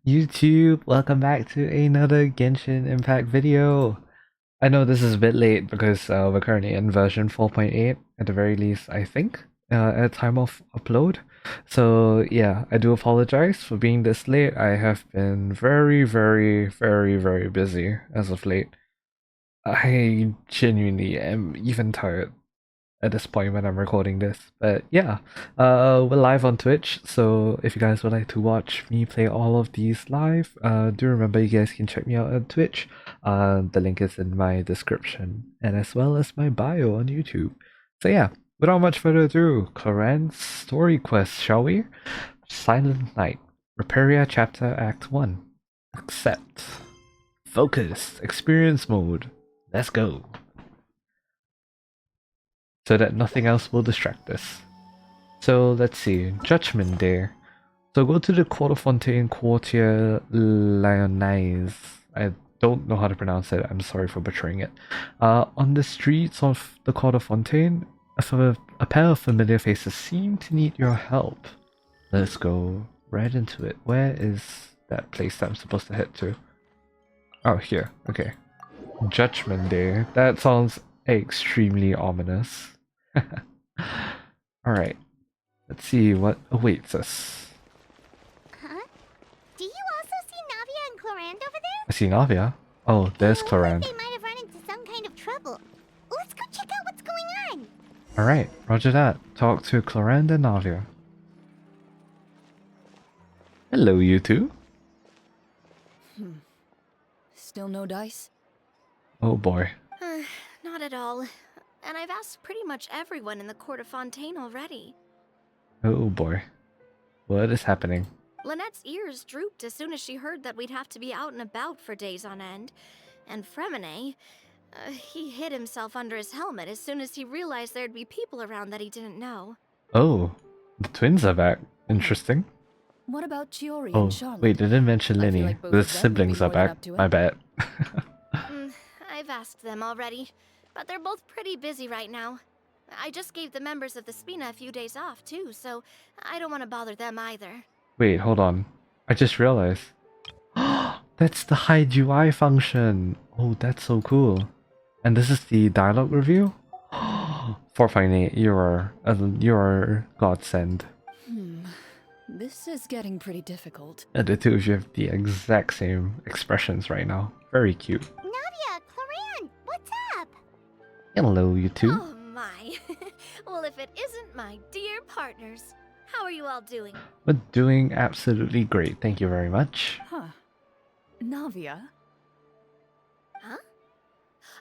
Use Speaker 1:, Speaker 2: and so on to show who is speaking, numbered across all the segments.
Speaker 1: YouTube, welcome back to another Genshin Impact video. I know this is a bit late because we're currently in version 4.8 at the very least, I think, at time of upload. So yeah, I do apologize for being this late. I have been very busy as of late. I genuinely am even tired at this point when I'm recording this. But yeah, we're live on Twitch, so if you guys would like to watch me play all of these live, do remember you guys can check me out on Twitch. The link is in my description, and as well as my bio on YouTube. So yeah, without much further ado, Clorinde's story quest, shall we? Silent Night, Reparia Chapter Act 1. Accept. Focus. Experience mode. Let's go. So that nothing else will distract us. So let's see, Judgment Day. So go to the Court of Fontaine Quartier Lyonnaise. I don't know how to pronounce it, I'm sorry for butchering it. On the streets of the Court of Fontaine, a pair of familiar faces seem to need your help. Let's go right into it. Where is that place that I'm supposed to head to? Oh, here, okay. Judgment Day. That sounds extremely ominous. Alright, let's see what awaits us.
Speaker 2: Huh? Do you also see Navia and Clorinde over there?
Speaker 1: I see Navia. Oh, there's
Speaker 2: Looks
Speaker 1: Clorinde.
Speaker 2: like they might have run into some kind of trouble. Let's go check out what's going on.
Speaker 1: Alright, roger that. Talk to Clorinde and Navia. Hello, you two.
Speaker 3: Still no dice?
Speaker 1: Oh boy.
Speaker 4: Not at all. And I've asked pretty much everyone in the Court of Fontaine already.
Speaker 1: Oh boy. What is happening?
Speaker 4: Lynette's ears drooped as soon as she heard that we'd have to be out and about for days on end. And Fremine, he hid himself under his helmet as soon as he realized there'd be people around that he didn't know.
Speaker 1: Oh, the twins are back. Interesting.
Speaker 3: What about Chiori
Speaker 1: Oh,
Speaker 3: and Charlotte?
Speaker 1: wait, they didn't mention
Speaker 3: I feel
Speaker 1: Linny.
Speaker 3: like both
Speaker 1: The
Speaker 3: of them would be
Speaker 1: siblings are
Speaker 3: more than
Speaker 1: back.
Speaker 3: up to it.
Speaker 1: My bad.
Speaker 4: I've asked them already, but they're both pretty busy right now. I just gave the members of the Spina a few days off too, so I don't want to bother them either.
Speaker 1: Wait, hold on. I just realized. That's the hide UI function. Oh, that's so cool. And this is the dialogue review? 4.8, you're godsend.
Speaker 3: This is getting pretty difficult.
Speaker 1: And the two of you have the exact same expressions right now. Very cute.
Speaker 2: Navia, Clorinde, what's up?
Speaker 1: Hello, you two.
Speaker 4: Oh my. Well, if it isn't my dear partners. How are you all doing?
Speaker 1: We're doing absolutely great, thank you very much.
Speaker 3: Huh. Navia?
Speaker 4: Huh?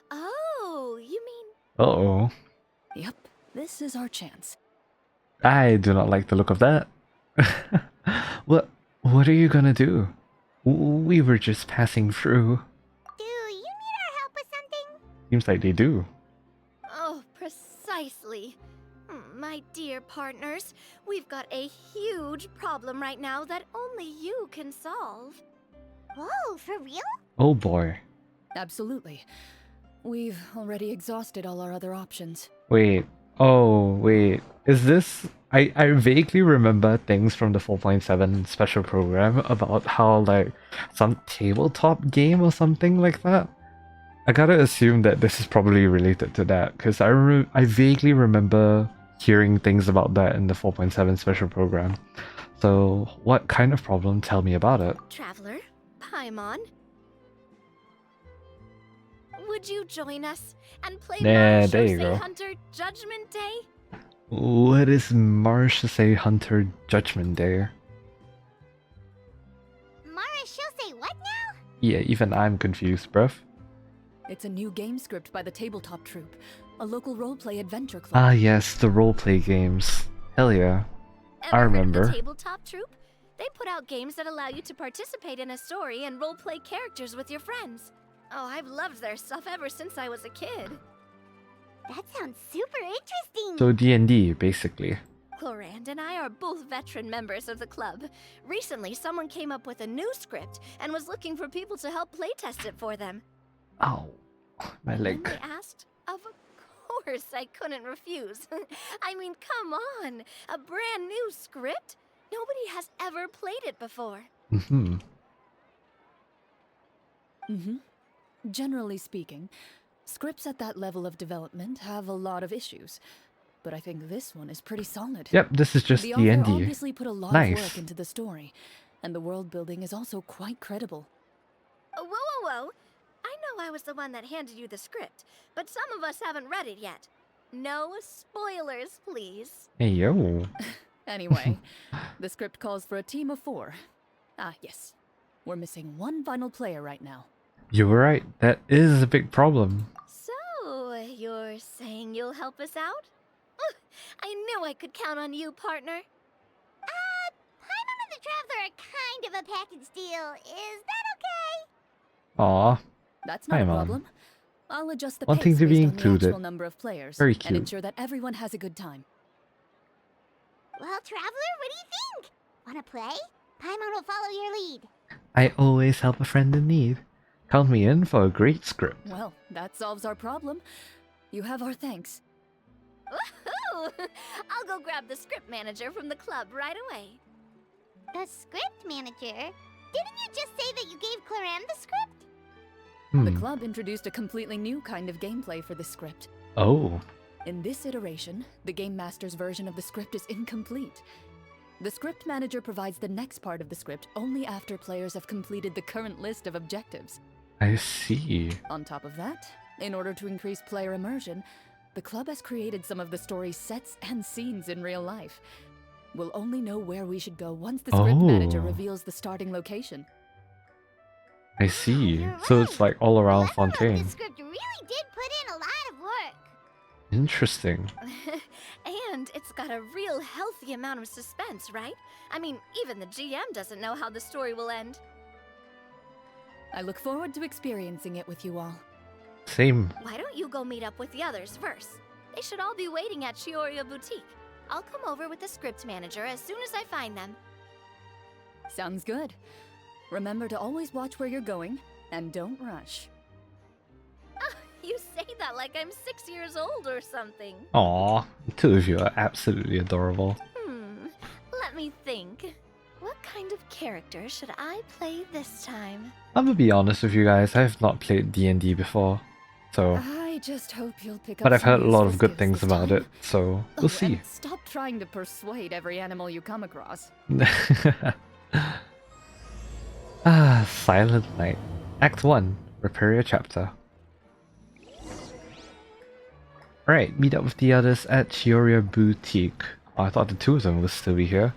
Speaker 4: Oh, you mean...
Speaker 1: Uh-oh.
Speaker 3: Yep, this is our chance.
Speaker 1: I do not like the look of that. What are you gonna do? We were just passing through.
Speaker 2: Do you need our help with something?
Speaker 1: Seems like they do.
Speaker 4: Oh, precisely. My dear partners, we've got a huge problem right now that only you can solve.
Speaker 2: Whoa, for real?
Speaker 1: Oh boy.
Speaker 3: Absolutely. We've already exhausted all our other options.
Speaker 1: Wait. Oh, wait. Is this... I vaguely remember things from the 4.7 special program about how, like, some tabletop game or something like that. I gotta assume that this is probably related to that, because I vaguely remember hearing things about that in the 4.7 special program. So, what kind of problem? Tell me about it.
Speaker 4: Traveler, Paimon, would you join us and play
Speaker 1: Yeah, there you
Speaker 4: Marshose
Speaker 1: go.
Speaker 4: Hunter Judgment Day?
Speaker 1: What is Marshose Hunter Judgment Day?
Speaker 2: Mara, she'll say what now?
Speaker 1: Yeah, even I'm confused, bruv.
Speaker 3: It's a new game script by the Tabletop Troupe, a local roleplay adventure club.
Speaker 1: Ah yes, the roleplay games. Hell yeah.
Speaker 4: Ever
Speaker 1: I
Speaker 4: heard of
Speaker 1: remember.
Speaker 4: the Tabletop Troupe? They put out games that allow you to participate in a story and roleplay characters with your friends. Oh, I've loved their stuff ever since I was a kid.
Speaker 2: That sounds super interesting.
Speaker 1: So D&D, basically.
Speaker 4: Clorinde and I are both veteran members of the club. Recently, someone came up with a new script and was looking for people to help playtest it for them.
Speaker 1: Ow. My
Speaker 4: When
Speaker 1: leg.
Speaker 4: they asked, of course I couldn't refuse. I mean, come on, a brand new script? Nobody has ever played it before.
Speaker 1: Mm-hmm.
Speaker 3: Mm-hmm. Generally speaking, scripts at that level of development have a lot of issues, but I think this one is pretty solid.
Speaker 1: Yep, this is just
Speaker 3: The author
Speaker 1: DND.
Speaker 3: obviously put a lot of
Speaker 1: Nice.
Speaker 3: work into the story, and the world building is also quite credible.
Speaker 4: Whoa, whoa, whoa. I know I was the one that handed you the script, but some of us haven't read it yet. No spoilers, please.
Speaker 1: Hey yo.
Speaker 3: Anyway, the script calls for a team of 4. Ah, yes. We're missing one final player right now.
Speaker 1: You were right. That is a big problem.
Speaker 4: So, you're saying you'll help us out? I knew I could count on you, partner.
Speaker 2: Paimon and the Traveler are kind of a package deal. Is that okay?
Speaker 1: Aw,
Speaker 3: That's not a
Speaker 1: Paimon.
Speaker 3: problem. I'll adjust the
Speaker 1: Wanting
Speaker 3: pace
Speaker 1: to be
Speaker 3: based on the
Speaker 1: included.
Speaker 3: actual number of players
Speaker 1: Very
Speaker 3: and
Speaker 1: cute.
Speaker 3: ensure that everyone has a good time.
Speaker 2: Well, Traveler, what do you think? Wanna play? Paimon will follow your lead.
Speaker 1: I always help a friend in need. Count me in for a great script.
Speaker 3: Well, that solves our problem. You have our thanks.
Speaker 4: Woohoo! I'll go grab the script manager from the club right away.
Speaker 2: The script manager? Didn't you just say that you gave Clorinde the script?
Speaker 3: The
Speaker 1: Hmm.
Speaker 3: club introduced a completely new kind of gameplay for the script.
Speaker 1: Oh.
Speaker 3: In this iteration, the Game Master's version of the script is incomplete. The script manager provides the next part of the script only after players have completed the current list of objectives.
Speaker 1: I see.
Speaker 3: On top of that, in order to increase player immersion, the club has created some of the story's sets and scenes in real life. We'll only know where we should go once the script manager
Speaker 1: Oh.
Speaker 3: reveals the starting location.
Speaker 1: I see.
Speaker 2: You're
Speaker 1: So it's
Speaker 2: right.
Speaker 1: like all around
Speaker 2: Whoever wrote
Speaker 1: Fontaine.
Speaker 2: this script really did put in a lot of work.
Speaker 1: Interesting.
Speaker 4: And it's got a real healthy amount of suspense, right? I mean, even the GM doesn't know how the story will end.
Speaker 3: I look forward to experiencing it with you all.
Speaker 1: Same.
Speaker 4: Why don't you go meet up with the others first? They should all be waiting at Chioriya Boutique. I'll come over with the script manager as soon as I find them.
Speaker 3: Sounds good. Remember to always watch where you're going, and don't rush.
Speaker 4: You say that like I'm 6 years old or something.
Speaker 1: Aw, the two of you are absolutely adorable.
Speaker 4: Let me think. What kind of character should I play this time?
Speaker 1: I'm gonna be honest with you guys, I have not played D&D before, so...
Speaker 3: I just hope you'll pick up
Speaker 1: But I've
Speaker 3: some
Speaker 1: heard a lot
Speaker 3: useful
Speaker 1: of good
Speaker 3: skills
Speaker 1: things
Speaker 3: this
Speaker 1: about
Speaker 3: time.
Speaker 1: it, so
Speaker 3: Oh,
Speaker 1: we'll see.
Speaker 3: and stop trying to persuade every animal you come across.
Speaker 1: Silent Night. Act 1. Prepare your chapter. Alright, meet up with the others at Chioriya Boutique. Oh, I thought the two of them would still be here.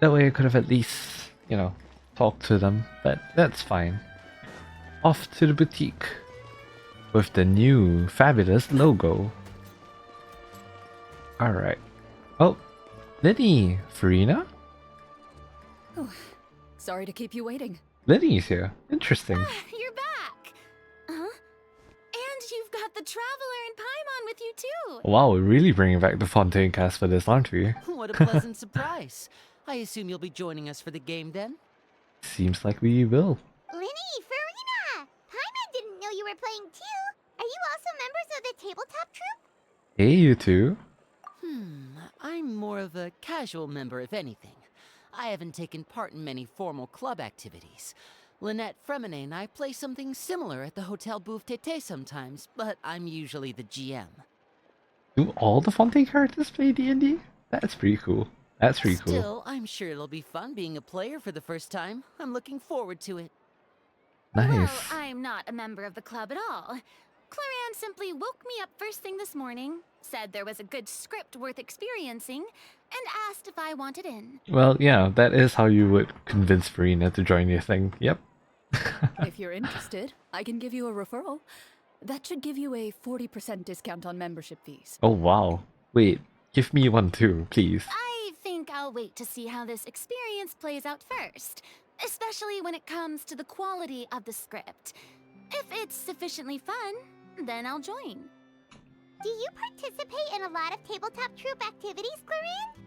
Speaker 1: That way I could have at least, you know, talked to them, but that's fine. Off to the boutique. With the new, fabulous logo. Alright. Oh, Liddy! Farina?
Speaker 3: Sorry to keep you waiting.
Speaker 1: Liddy's here. Interesting.
Speaker 2: You're back. Huh? And you've got the Traveler and Paimon with you too.
Speaker 1: Wow, we're really bringing back the Fontaine cast for this, aren't we?
Speaker 5: What a pleasant surprise. I assume you'll be joining us for the game then?
Speaker 1: Seems like we will.
Speaker 2: Linny, Farina! Paimon didn't know you were playing too. Are you also members of the tabletop troupe?
Speaker 1: Hey, you two.
Speaker 5: I'm more of a casual member, if anything. I haven't taken part in many formal club activities. Lynette, Fremine, and I play something similar at the Hotel Bouffe Tété sometimes, but I'm usually the GM.
Speaker 1: Do all the Fontaine characters play D&D? That's pretty cool. That's pretty cool.
Speaker 5: Still, I'm sure it'll be fun being a player for the first time. I'm looking forward to it.
Speaker 1: Nice.
Speaker 2: Well, I'm not a member of the club at all. Clorinde simply woke me up first thing this morning, said there was a good script worth experiencing, and asked if I wanted in.
Speaker 1: Well, yeah, that is how you would convince Farina to join your thing. Yep.
Speaker 3: If you're interested, I can give you a referral. That should give you a 40% discount on membership fees.
Speaker 1: Oh, wow. Wait, give me one too, please.
Speaker 2: I think I'll wait to see how this experience plays out first, especially when it comes to the quality of the script. If it's sufficiently fun, then I'll join. Do you participate in a lot of tabletop troupe activities, Clorinde?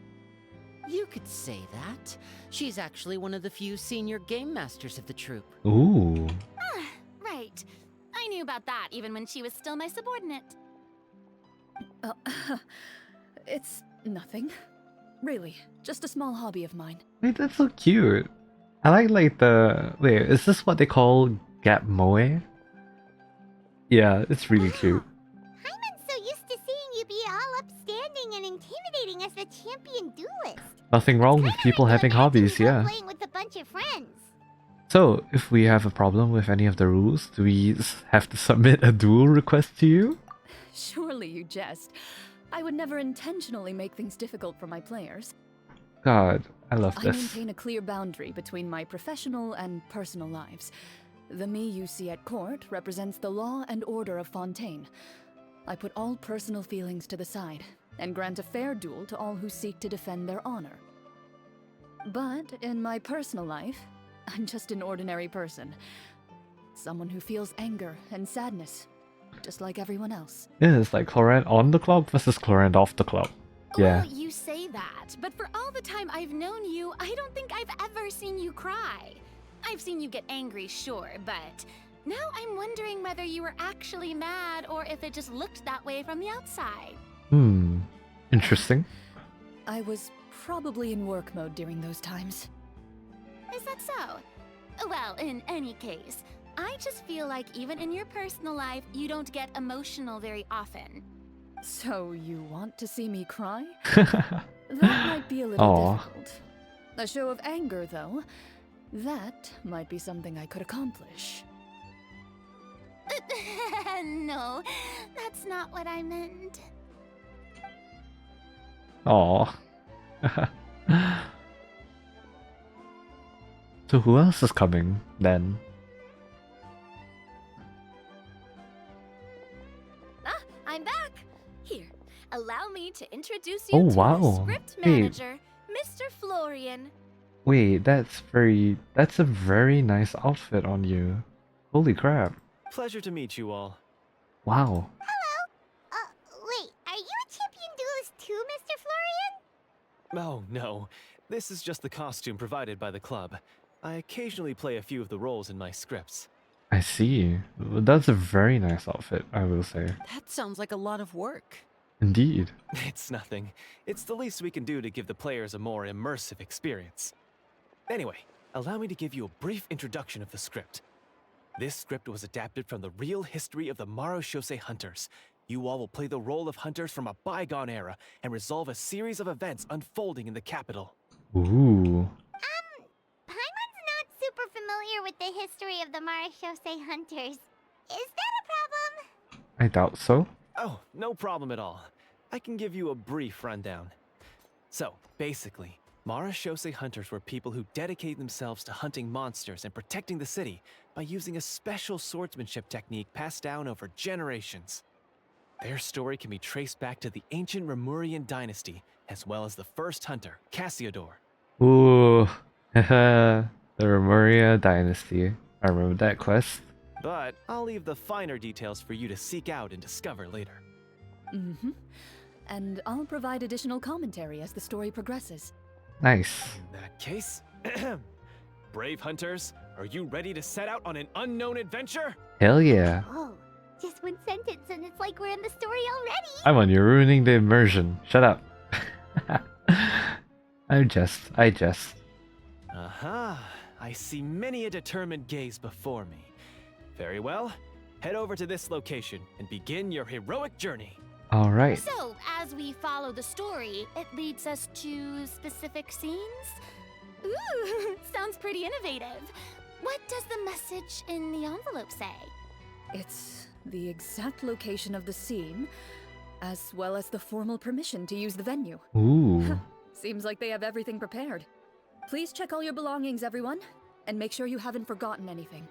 Speaker 5: You could say that. She's actually one of the few senior game masters of the troupe.
Speaker 1: Ooh.
Speaker 2: Right. I knew about that even when she was still my subordinate.
Speaker 3: It's nothing. Really, just a small hobby of mine.
Speaker 1: Wait, that's so cute. I like the... Wait, is this what they call Gap Moe? Yeah, it's really cute.
Speaker 6: Hyman's so used to seeing you be all upstanding and intimidating as the champion duelist.
Speaker 1: Nothing wrong with people having hobbies, yeah.
Speaker 6: Playing with a bunch of friends.
Speaker 1: So, if we have a problem with any of the rules, do we have to submit a duel request to you?
Speaker 3: Surely you jest. I would never intentionally make things difficult for my players.
Speaker 1: God, I love
Speaker 3: I
Speaker 1: this.
Speaker 3: maintain a clear boundary between my professional and personal lives. The me you see at court represents the law and order of Fontaine. I put all personal feelings to the side and grant a fair duel to all who seek to defend their honor. But in my personal life, I'm just an ordinary person. Someone who feels anger and sadness, just like everyone else.
Speaker 1: Yeah, it's like Clorinde on the club versus Clorinde off the club. Yeah.
Speaker 2: Well, you say that, but for all the time I've known you, I don't think I've ever seen you cry. I've seen you get angry, sure, but now I'm wondering whether you were actually mad or if it just looked that way from the outside.
Speaker 1: Interesting.
Speaker 3: I was probably in work mode during those times.
Speaker 2: Is that so? Well, in any case, I just feel like even in your personal life, you don't get emotional very often.
Speaker 3: So you want to see me cry? That might be a little difficult. A show of anger, though, that might be something I could accomplish.
Speaker 2: No, that's not what I meant.
Speaker 1: Aw. So who else is coming then?
Speaker 4: I'm back. Here, allow me to introduce you
Speaker 1: Oh,
Speaker 4: to
Speaker 1: wow.
Speaker 4: the script
Speaker 1: Wait.
Speaker 4: manager, Mr. Florian.
Speaker 1: Wait, that's a very nice outfit on you. Holy crap.
Speaker 7: Pleasure to meet you all.
Speaker 1: Wow.
Speaker 6: Wait, are you a champion duelist too, Mr. Florian?
Speaker 7: Oh, no. This is just the costume provided by the club. I occasionally play a few of the roles in my scripts.
Speaker 1: I see. That's a very nice outfit, I will say.
Speaker 5: That sounds like a lot of work.
Speaker 1: Indeed.
Speaker 7: It's nothing. It's the least we can do to give the players a more immersive experience. Anyway, allow me to give you a brief introduction of the script. This script was adapted from the real history of the Marushose hunters. You all will play the role of hunters from a bygone era and resolve a series of events unfolding in the capital.
Speaker 1: Ooh.
Speaker 6: Paimon's not super familiar with the history of the Marashose hunters. Is that a problem?
Speaker 1: I doubt so.
Speaker 7: Oh, no problem at all. I can give you a brief rundown. So, basically, Marushose hunters were people who dedicated themselves to hunting monsters and protecting the city by using a special swordsmanship technique passed down over generations. Their story can be traced back to the ancient Remurian dynasty, as well as the first hunter, Cassiodor.
Speaker 1: Ooh. The Remuria Dynasty. I remember that quest.
Speaker 7: But I'll leave the finer details for you to seek out and discover later.
Speaker 3: Mm-hmm. And I'll provide additional commentary as the story progresses.
Speaker 1: Nice.
Speaker 7: In that case, brave hunters, are you ready to set out on an unknown adventure?
Speaker 1: Hell yeah.
Speaker 6: Oh, just one sentence and it's like we're in the story already.
Speaker 1: I'm on, you're ruining the immersion. Shut up. I jest.
Speaker 7: Aha, I see many a determined gaze before me. Very well, head over to this location and begin your heroic journey.
Speaker 1: Alright.
Speaker 2: So, as we follow the story, it leads us to specific scenes? Ooh, sounds pretty innovative. What does the message in the envelope say?
Speaker 3: It's the exact location of the scene, as well as the formal permission to use the venue.
Speaker 1: Ooh.
Speaker 3: Seems like they have everything prepared. Please check all your belongings, everyone, and make sure you haven't forgotten anything.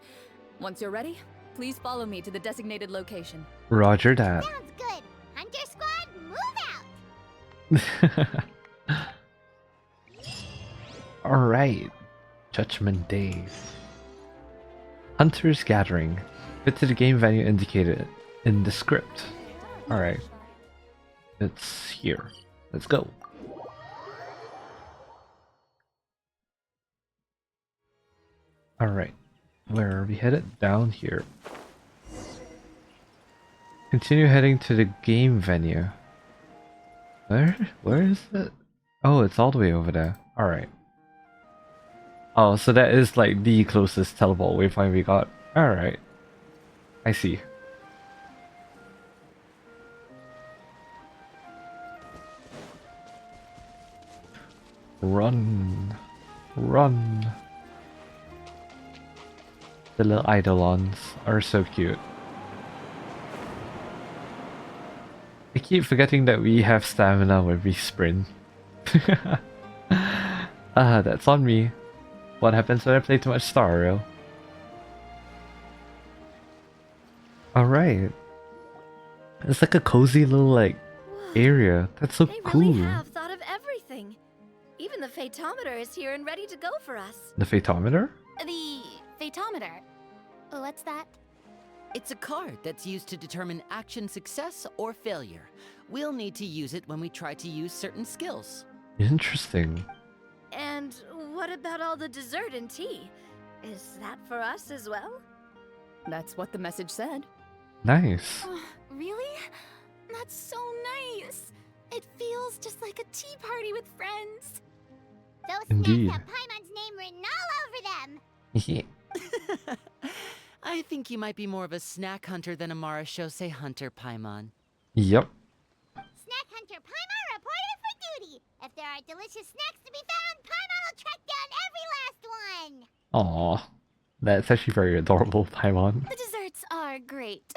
Speaker 3: Once you're ready, please follow me to the designated location.
Speaker 1: Roger that.
Speaker 6: Sounds good. Hunter Squad, move out!
Speaker 1: Alright. Judgment Day. Hunters Gathering. Fit to the game venue indicated in the script. Alright. It's here. Let's go. Alright. Where are we headed? Down here. Continue heading to the game venue. Where is it? Oh, it's all the way over there. Alright. Oh, so that is like the closest teleport waypoint we got. Alright. I see. Run. Run. The little eidolons are so cute. I keep forgetting that we have stamina when we sprint. That's on me. What happens when I play too much Star Rail? Alright. It's like a cozy little like area. That's so
Speaker 4: They
Speaker 1: cool.
Speaker 4: really have thought of everything. Even the Fatometer is here and ready to go for us.
Speaker 1: The Fatometer?
Speaker 2: The Fatometer. What's that?
Speaker 5: It's a card that's used to determine action success or failure. We'll need to use it when we try to use certain skills.
Speaker 1: Interesting.
Speaker 4: And what about all the dessert and tea? Is that for us as well?
Speaker 3: That's what the message said.
Speaker 1: Nice.
Speaker 2: Really? That's so nice. It feels just like a tea party with friends.
Speaker 6: Those
Speaker 1: Indeed.
Speaker 6: snacks have Paimon's name written all over them.
Speaker 5: I think you might be more of a snack hunter than a Marashose hunter, Paimon.
Speaker 1: Yep.
Speaker 6: Snack Hunter Paimon reported for duty. If there are delicious snacks to be found, Paimon will track down every last one.
Speaker 1: Aw. That's actually very adorable, Paimon.
Speaker 2: The desserts are great.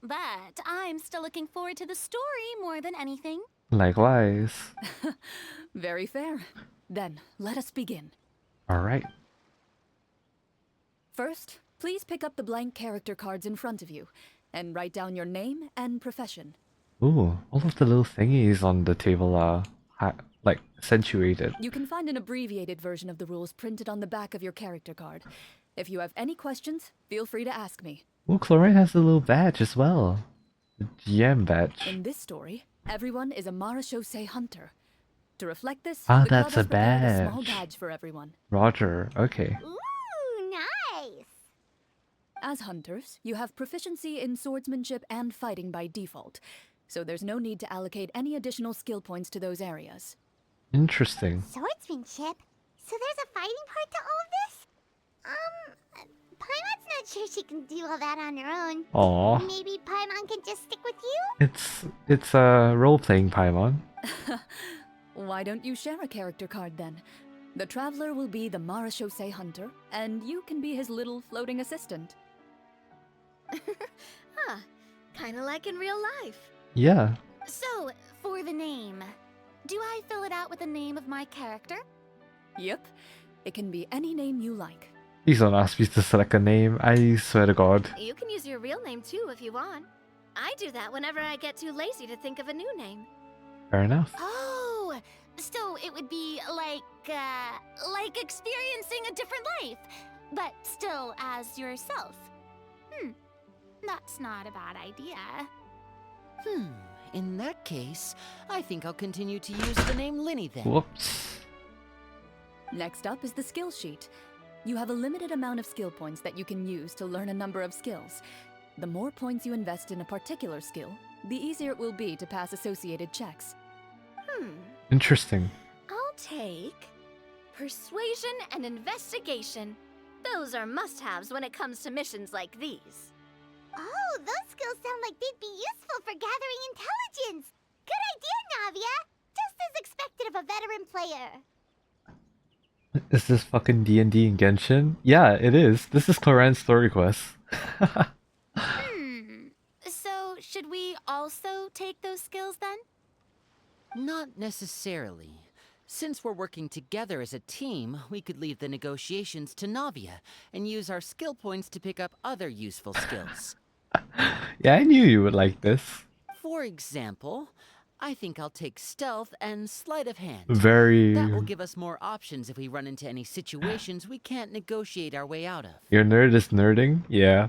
Speaker 2: But I'm still looking forward to the story more than anything.
Speaker 1: Likewise.
Speaker 3: Very fair. Then, let us begin.
Speaker 1: Alright.
Speaker 3: First, please pick up the blank character cards in front of you and write down your name and profession.
Speaker 1: Ooh, all of the little thingies on the table are, like, accentuated.
Speaker 3: You can find an abbreviated version of the rules printed on the back of your character card. If you have any questions, feel free to ask me.
Speaker 1: Ooh, Clorinde has a little badge as well. The GM badge.
Speaker 3: In this story, everyone is a Marashose hunter. To reflect this,
Speaker 1: Ah,
Speaker 3: the club
Speaker 1: that's
Speaker 3: has
Speaker 1: a
Speaker 3: prepared a small
Speaker 1: badge.
Speaker 3: badge for everyone.
Speaker 1: Roger, okay.
Speaker 6: Ooh, nice.
Speaker 3: As hunters, you have proficiency in swordsmanship and fighting by default, so there's no need to allocate any additional skill points to those areas.
Speaker 1: Interesting.
Speaker 6: Swordsmanship? So there's a fighting part to all of this? Paimon's not sure she can do all that on her own.
Speaker 1: Aw.
Speaker 6: Maybe Paimon can just stick with you?
Speaker 1: It's a role-playing Paimon.
Speaker 3: Why don't you share a character card then? The Traveler will be the Marashose hunter, and you can be his little floating assistant.
Speaker 4: Huh. Kinda like in real life.
Speaker 1: Yeah.
Speaker 2: So, for the name, do I fill it out with the name of my character?
Speaker 3: Yep, it can be any name you like.
Speaker 1: Please don't ask me to select a name, I swear to God.
Speaker 4: You can use your real name too if you want. I do that whenever I get too lazy to think of a new name.
Speaker 1: Fair enough.
Speaker 2: Oh, so it would be like experiencing a different life, but still as yourself. That's not a bad idea.
Speaker 5: In that case, I think I'll continue to use the name Linny then.
Speaker 1: Whoops.
Speaker 3: Next up is the skill sheet. You have a limited amount of skill points that you can use to learn a number of skills. The more points you invest in a particular skill, the easier it will be to pass associated checks.
Speaker 1: Interesting.
Speaker 4: I'll take persuasion and investigation. Those are must-haves when it comes to missions like these.
Speaker 6: Oh, those skills sound like they'd be useful for gathering intelligence. Good idea, Navia. Just as expected of a veteran player.
Speaker 1: Is this fucking D&D in Genshin? Yeah, it is. This is Clorinde's story quest.
Speaker 2: So, should we also take those skills then?
Speaker 5: Not necessarily. Since we're working together as a team, we could leave the negotiations to Navia and use our skill points to pick up other useful skills.
Speaker 1: Yeah, I knew you would like this.
Speaker 5: For example, I think I'll take stealth and sleight of hand.
Speaker 1: Very...
Speaker 5: That will give us more options if we run into any situations we can't negotiate our way out of.
Speaker 1: Your nerd is nerding? Yeah.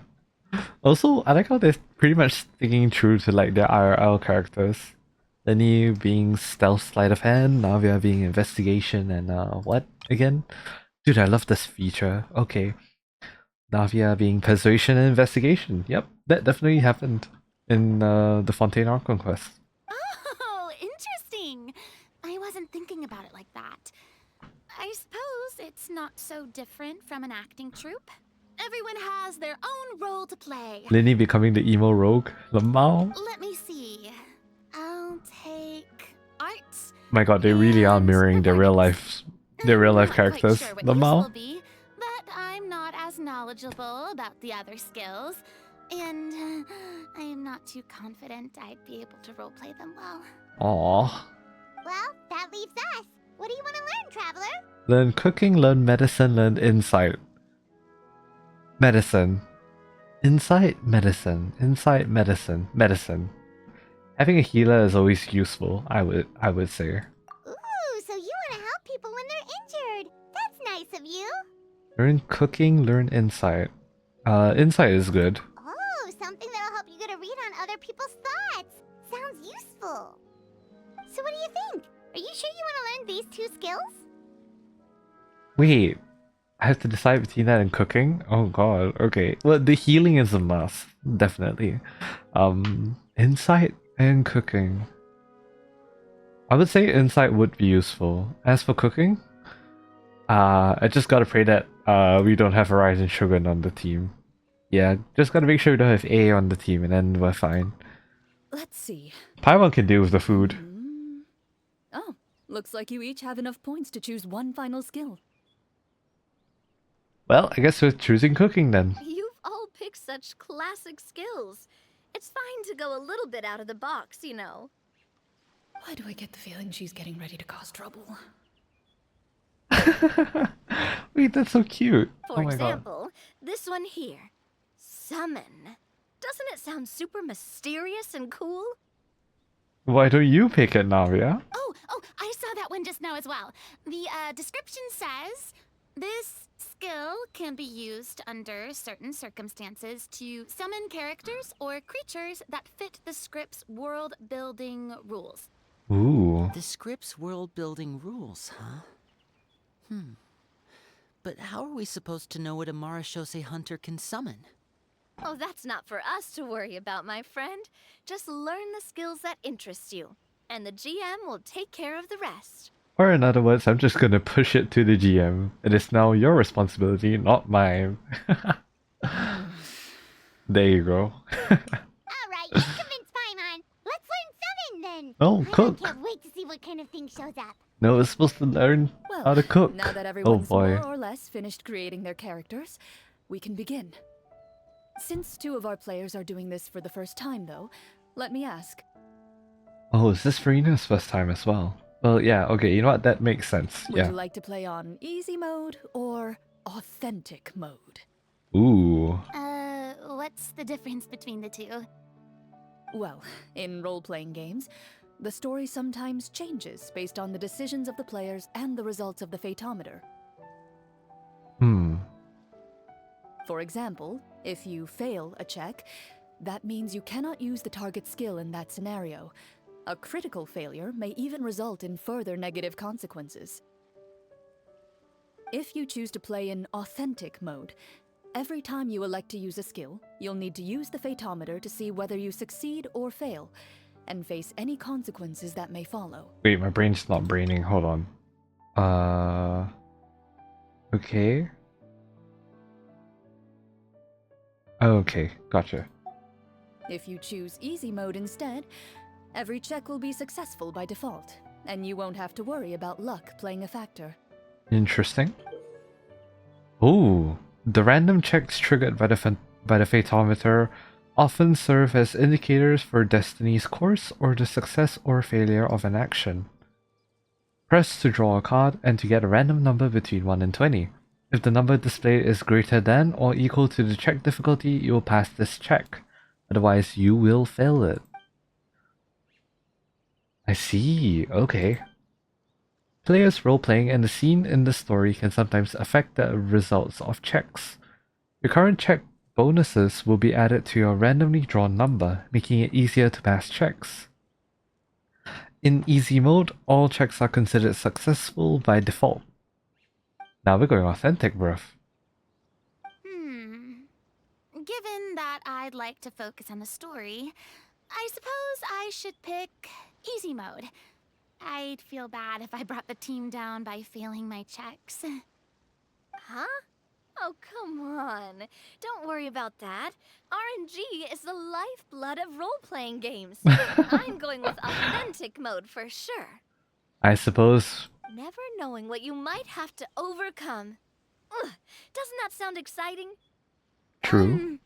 Speaker 1: Also, I like how they're pretty much sticking true to like their IRL characters. Lenny being stealth sleight of hand, Navia being investigation, and what again? Dude, I love this feature. Okay. Navia being persuasion and investigation. Yep, that definitely happened in the Fontaine Arc Conquest.
Speaker 2: Oh, interesting. I wasn't thinking about it like that. I suppose it's not so different from an acting troupe. Everyone has their own role to play.
Speaker 1: Linny becoming the emo rogue. Lamau.
Speaker 2: Let me see. I'll take arts.
Speaker 1: My god, they really are
Speaker 2: And
Speaker 1: mirroring
Speaker 2: performance.
Speaker 1: their real life
Speaker 2: Not quite
Speaker 1: characters.
Speaker 2: sure what
Speaker 1: Lamau.
Speaker 2: use will be, but I'm not as knowledgeable about the other skills, and I am not too confident I'd be able to roleplay them well.
Speaker 1: Aww.
Speaker 6: Well, that leaves us. What do you want to learn, Traveler?
Speaker 1: Learn cooking, learn medicine, learn insight. Medicine. Insight, medicine. Insight, medicine. Medicine. Having a healer is always useful, I would say.
Speaker 6: Ooh, so you want to help people when they're injured. That's nice of you.
Speaker 1: Learn cooking, learn insight. Insight is good.
Speaker 6: Oh, something that'll help you get a read on other people's thoughts. Sounds useful. So what do you think? Are you sure you want to learn these two skills?
Speaker 1: Wait, I have to decide between that and cooking? Oh god, okay. Well, the healing is a must, definitely. Insight and cooking. I would say insight would be useful. As for cooking, I just gotta pray that we don't have Horizon Shogun on the team. Yeah, just gotta make sure we don't have A on the team and then we're fine.
Speaker 3: Let's see.
Speaker 1: Paimon can deal with the food.
Speaker 3: Oh, looks like you each have enough points to choose one final skill.
Speaker 1: Well, I guess we're choosing cooking then.
Speaker 4: You've all picked such classic skills. It's fine to go a little bit out of the box, you know.
Speaker 3: Why do I get the feeling she's getting ready to cause trouble?
Speaker 1: Wait, that's so cute.
Speaker 4: For
Speaker 1: Oh my god.
Speaker 4: example, this one here. Summon. Doesn't it sound super mysterious and cool?
Speaker 1: Why don't you pick it, Navia?
Speaker 2: Oh, I saw that one just now as well. The description says, this skill can be used under certain circumstances to summon characters or creatures that fit the script's world-building rules.
Speaker 1: Ooh.
Speaker 5: The script's world-building rules, huh? But how are we supposed to know what a Marashose hunter can summon?
Speaker 4: Oh, that's not for us to worry about, my friend. Just learn the skills that interest you, and the GM will take care of the rest.
Speaker 1: Or in other words, I'm just gonna push it to the GM. It is now your responsibility, not mine. There you go.
Speaker 6: Alright, you convinced Paimon. Let's learn summon then.
Speaker 1: Oh,
Speaker 6: Paimon
Speaker 1: cook.
Speaker 6: can't wait to see what kind of thing shows up.
Speaker 1: No, we're supposed to learn
Speaker 3: Well,
Speaker 1: how to cook.
Speaker 3: now that
Speaker 1: Oh
Speaker 3: everyone's
Speaker 1: boy.
Speaker 3: more or less finished creating their characters, we can begin. Since two of our players are doing this for the first time, though, let me ask.
Speaker 1: Oh, is this Farina's first time as well? Well, yeah, okay, you know what? That makes sense.
Speaker 3: Would
Speaker 1: Yeah.
Speaker 3: you like to play on easy mode or authentic mode?
Speaker 1: Ooh.
Speaker 2: What's the difference between the two?
Speaker 3: Well, in role-playing games, the story sometimes changes based on the decisions of the players and the results of the Fatometer. For example, if you fail a check, that means you cannot use the target skill in that scenario. A critical failure may even result in further negative consequences. If you choose to play in authentic mode, every time you elect to use a skill, you'll need to use the Fatometer to see whether you succeed or fail, and face any consequences that may follow.
Speaker 1: Wait, my brain's not braining. Hold on. Okay. Okay, gotcha.
Speaker 3: If you choose easy mode instead, every check will be successful by default, and you won't have to worry about luck playing a factor.
Speaker 1: Interesting. Ooh, the random checks triggered by the Fatometer often serve as indicators for Destiny's course or the success or failure of an action. Press to draw a card and to get a random number between 1 and 20. If the number displayed is greater than or equal to the check difficulty, you will pass this check. Otherwise, you will fail it. I see, okay. Players' role-playing and the scene in the story can sometimes affect the results of checks. Your current check bonuses will be added to your randomly drawn number, making it easier to pass checks. In easy mode, all checks are considered successful by default. Now we're going authentic, bruv.
Speaker 2: Given that I'd like to focus on the story, I suppose I should pick easy mode. I'd feel bad if I brought the team down by failing my checks.
Speaker 4: Huh? Oh, come on. fine. Don't worry about that. RNG is the lifeblood of role-playing games. I'm going with authentic mode for sure.
Speaker 1: I suppose.
Speaker 4: Never knowing what you might have to overcome. Ugh, doesn't that sound exciting?
Speaker 1: True.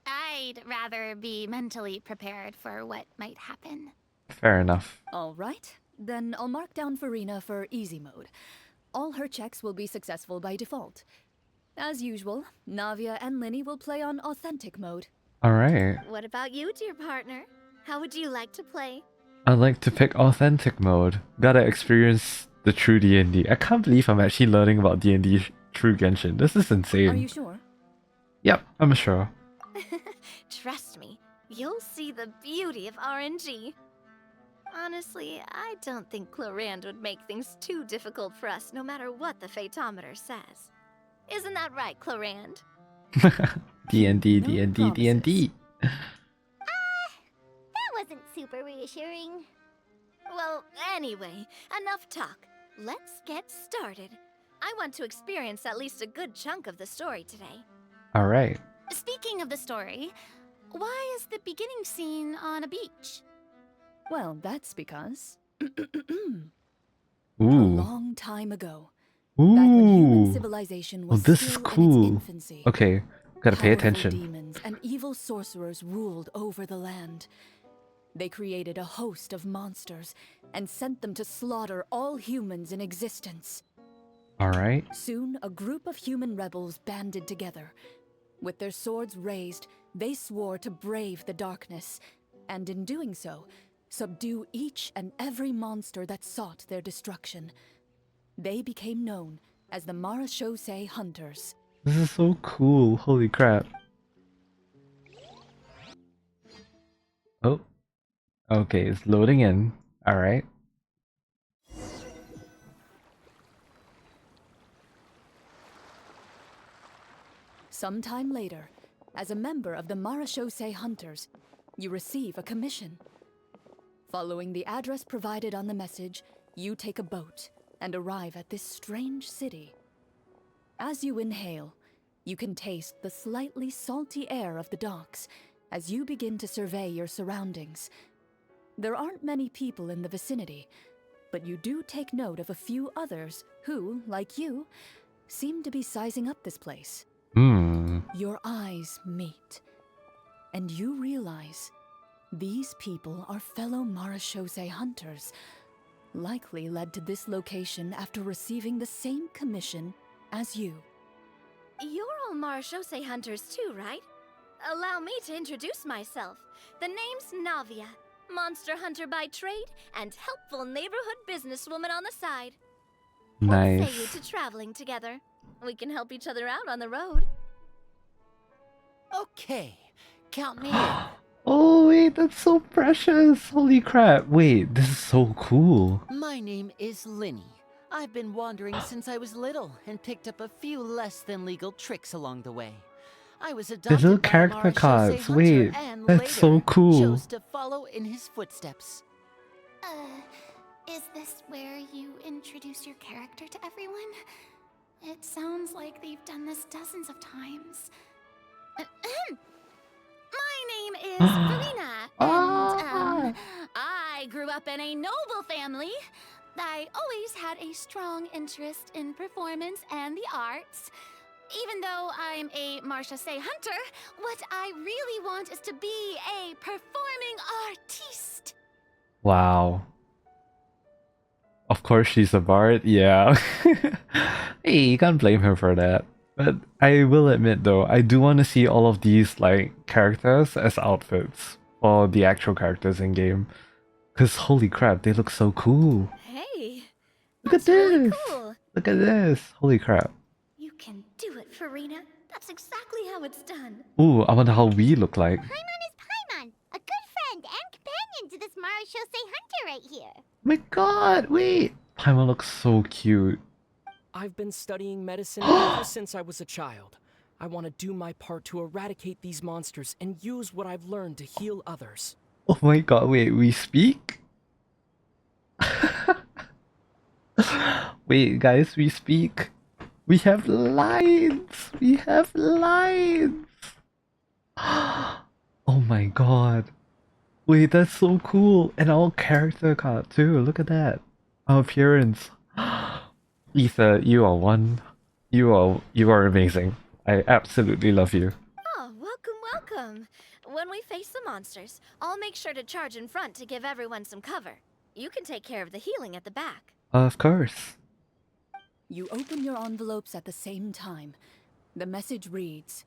Speaker 2: I'd rather be mentally prepared for what might happen.
Speaker 1: Fair enough.
Speaker 3: Alright, then I'll mark down Farina for easy mode. All her checks will be successful by default. As usual, Navia and Linny will play on authentic mode.
Speaker 1: Alright.
Speaker 4: What about you, dear partner? How would you like to play?
Speaker 1: I'd like to pick authentic mode. Gotta experience the true DND. I can't believe I'm actually learning about DND through Genshin. This is insane.
Speaker 3: Are you sure?
Speaker 1: Yep, I'm sure.
Speaker 4: Trust me, you'll see the beauty of RNG. Honestly, I don't think Clorinde would make things too difficult for us no matter what the Fatometer says. Isn't that right, Clorinde?
Speaker 1: DND,
Speaker 3: No
Speaker 1: DND,
Speaker 3: promises.
Speaker 1: DND.
Speaker 6: That wasn't super reassuring.
Speaker 4: Well, anyway, enough talk. Let's get started. I want to experience at least a good chunk of the story today.
Speaker 1: Alright.
Speaker 2: Speaking of the story, why is the beginning scene on a beach?
Speaker 3: Well, that's because... A
Speaker 1: Ooh.
Speaker 3: long time ago, back when human
Speaker 1: Ooh.
Speaker 3: civilization
Speaker 1: Oh,
Speaker 3: was
Speaker 1: this is
Speaker 3: still in
Speaker 1: cool.
Speaker 3: its infancy,
Speaker 1: Okay, gotta pay
Speaker 3: powerful
Speaker 1: attention.
Speaker 3: demons and evil sorcerers ruled over the land. They created a host of monsters and sent them to slaughter all humans in existence.
Speaker 1: Alright.
Speaker 3: Soon, a group of human rebels banded together. With their swords raised, they swore to brave the darkness, and in doing so, subdue each and every monster that sought their destruction. They became known as the Marachose Hunters.
Speaker 1: This is so cool. Holy crap. Oh. Okay, it's loading in. Alright.
Speaker 3: Sometime later, as a member of the Marachose Hunters, you receive a commission. Following the address provided on the message, you take a boat and arrive at this strange city. As you inhale, you can taste the slightly salty air of the docks as you begin to survey your surroundings. There aren't many people in the vicinity, but you do take note of a few others who, like you, seem to be sizing up this place.
Speaker 1: Hmm.
Speaker 3: Your eyes meet, and you realize these people are fellow Marachose hunters, likely led to this location after receiving the same commission as you.
Speaker 4: You're all Marachose hunters too, right? Allow me to introduce myself. The name's Navia, monster hunter by trade and helpful neighborhood businesswoman on the side. What say you
Speaker 1: Nice.
Speaker 4: to traveling together? We can help each other out on the road.
Speaker 5: Okay, count me in.
Speaker 1: Oh wait, that's so precious. Holy crap. Wait, this is so cool.
Speaker 5: My name is Linny. I've been wandering since I was little and picked up a few less than legal tricks along the way. I was adopted
Speaker 1: little
Speaker 5: by a
Speaker 1: character
Speaker 5: Marachose
Speaker 1: cards,
Speaker 5: hunter
Speaker 1: wait,
Speaker 5: and
Speaker 1: that's so
Speaker 5: later
Speaker 1: cool.
Speaker 5: chose to follow in his footsteps.
Speaker 2: Is this where you introduce your character to everyone? It sounds like they've done this dozens of times. My name is Farina, and I grew up in a noble family. I always had a strong interest in performance and the arts. Even though I'm a Marachose hunter, what I really want is to be a performing artiste.
Speaker 1: Wow. Of course she's a bard, yeah. Hey, you can't blame her for that. But I will admit though, I do want to see all of these like characters as outfits for the actual characters in game. Cause holy crap, they look so cool.
Speaker 4: Hey,
Speaker 1: Look at
Speaker 4: that's really
Speaker 1: this!
Speaker 4: cool.
Speaker 1: Look at this! Holy crap.
Speaker 4: You can do it, Farina. That's exactly how it's done.
Speaker 1: Ooh, I wonder how we look like.
Speaker 6: Paimon is Paimon, a good friend and companion to this Marachose hunter right here.
Speaker 1: My god, wait! Paimon looks so cute.
Speaker 8: I've been studying medicine ever since I was a child. I want to do my part to eradicate these monsters and use what I've learned to heal others.
Speaker 1: Oh my god, wait, we speak? Wait, guys, we speak? We have lines! We have lines! Oh my god. Wait, that's so cool. And our character card too. Look at that. Our appearance. Ether, you are one. You are amazing. I absolutely love you.
Speaker 4: Oh, welcome, welcome. When we face the monsters, I'll make sure to charge in front to give everyone some cover. You can take care of the healing at the back.
Speaker 1: Of course.
Speaker 3: You open your envelopes at the same time. The message reads,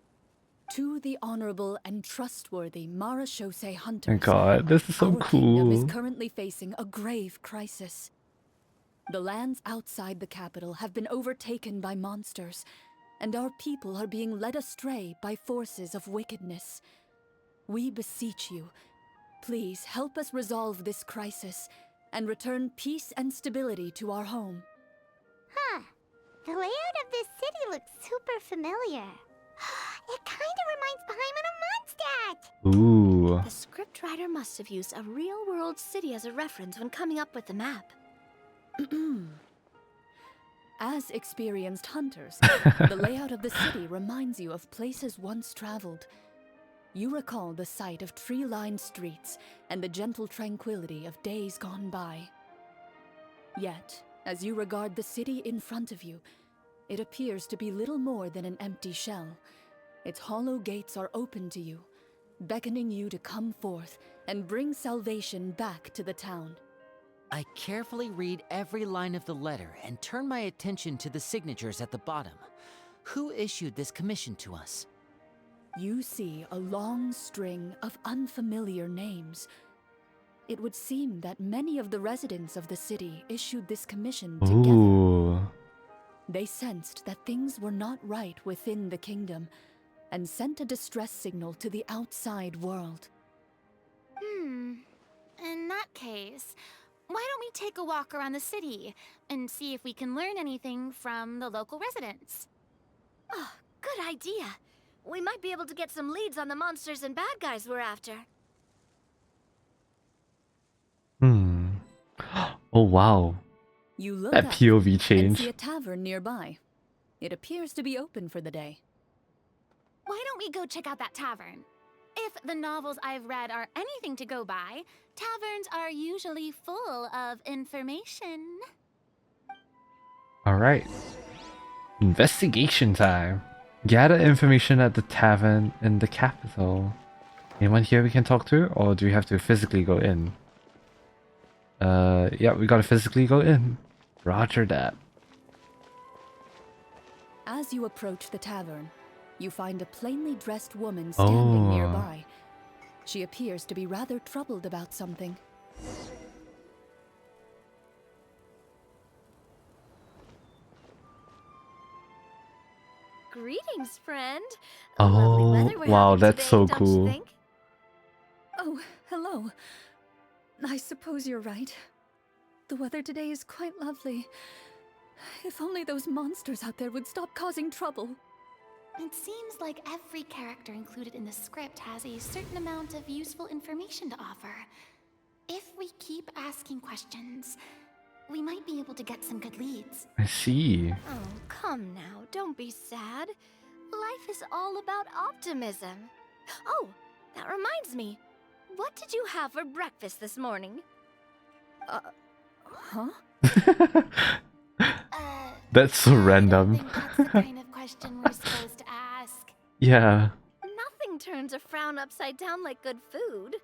Speaker 3: "To the honorable and trustworthy Marachose hunters.
Speaker 1: My god, this is so
Speaker 3: Our kingdom is
Speaker 1: cool.
Speaker 3: currently facing a grave crisis. The lands outside the capital have been overtaken by monsters, and our people are being led astray by forces of wickedness. We beseech you, please help us resolve this crisis and return peace and stability to our home."
Speaker 6: Huh. The layout of this city looks super familiar. It kinda reminds Paimon of Mondstadt!
Speaker 1: Ooh.
Speaker 4: The scriptwriter must have used a real-world city as a reference when coming up with the map.
Speaker 3: As experienced hunters, the layout of the city reminds you of places once traveled. You recall the sight of tree-lined streets and the gentle tranquility of days gone by. Yet, as you regard the city in front of you, it appears to be little more than an empty shell. Its hollow gates are open to you, beckoning you to come forth and bring salvation back to the town.
Speaker 5: I carefully read every line of the letter and turn my attention to the signatures at the bottom. Who issued this commission to us?
Speaker 3: You see a long string of unfamiliar names. It would seem that many of the residents of the city issued this commission together.
Speaker 1: Ooh.
Speaker 3: They sensed that things were not right within the kingdom and sent a distress signal to the outside world.
Speaker 2: In that case, why don't we take a walk around the city and see if we can learn anything from the local residents?
Speaker 4: Oh, good idea. We might be able to get some leads on the monsters and bad guys we're after.
Speaker 1: Oh wow.
Speaker 3: You look
Speaker 1: That
Speaker 3: up
Speaker 1: POV
Speaker 3: and
Speaker 1: change.
Speaker 3: see a tavern nearby. It appears to be open for the day.
Speaker 2: Why don't we go check out that tavern? If the novels I've read are anything to go by, taverns are usually full of information.
Speaker 1: Alright. Investigation time. Gather information at the tavern in the capital. Anyone here we can talk to, or do we have to physically go in? Yeah, we gotta physically go in. Roger that.
Speaker 3: As you approach the tavern, you find a plainly dressed woman standing
Speaker 1: Oh.
Speaker 3: nearby. She appears to be rather troubled about something.
Speaker 4: Greetings, friend.
Speaker 1: Oh,
Speaker 4: Lovely weather we're
Speaker 1: wow,
Speaker 4: having
Speaker 1: that's
Speaker 4: today,
Speaker 1: so
Speaker 4: don't
Speaker 1: cool.
Speaker 4: you think?
Speaker 3: Oh, hello. I suppose you're right. The weather today is quite lovely. If only those monsters out there would stop causing trouble.
Speaker 2: It seems like every character included in the script has a certain amount of useful information to offer. If we keep asking questions, we might be able to get some good leads.
Speaker 1: I see.
Speaker 4: Oh, come now, don't be sad. Life is all about optimism. Oh, that reminds me. What did you have for breakfast this morning?
Speaker 3: Huh?
Speaker 1: That's so
Speaker 2: I don't
Speaker 1: random.
Speaker 2: think that's the kind of question we're supposed to ask.
Speaker 1: Yeah.
Speaker 4: Nothing turns a frown upside down like good food.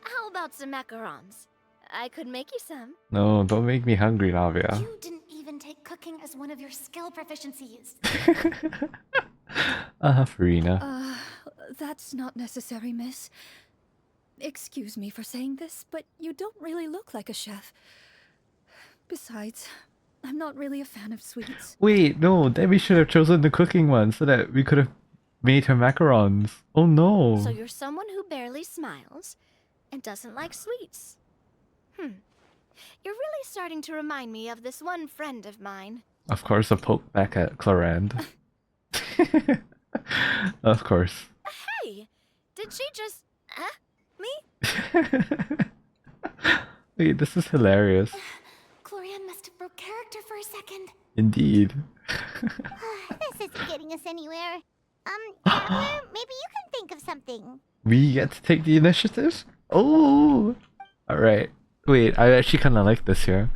Speaker 4: How about some macarons? I could make you some.
Speaker 1: No, don't make me hungry, Navia.
Speaker 2: You didn't even take cooking as one of your skill proficiencies.
Speaker 1: Farina.
Speaker 3: That's not necessary, miss. Excuse me for saying this, but you don't really look like a chef. Besides, I'm not really a fan of sweets.
Speaker 1: Wait, no, then we should have chosen the cooking one so that we could have made her macarons. Oh no.
Speaker 4: So you're someone who barely smiles and doesn't like sweets. You're really starting to remind me of this one friend of mine.
Speaker 1: Of course, a poke back at Clorinde. Of course.
Speaker 4: Hey, did she just... me?
Speaker 1: Wait, this is hilarious.
Speaker 2: Clorinde must have broke character for a second.
Speaker 1: Indeed.
Speaker 6: us anywhere. Traveler, maybe you can think of something.
Speaker 1: We get to take the initiative? Oh! Alright. Wait, I actually kinda like this here.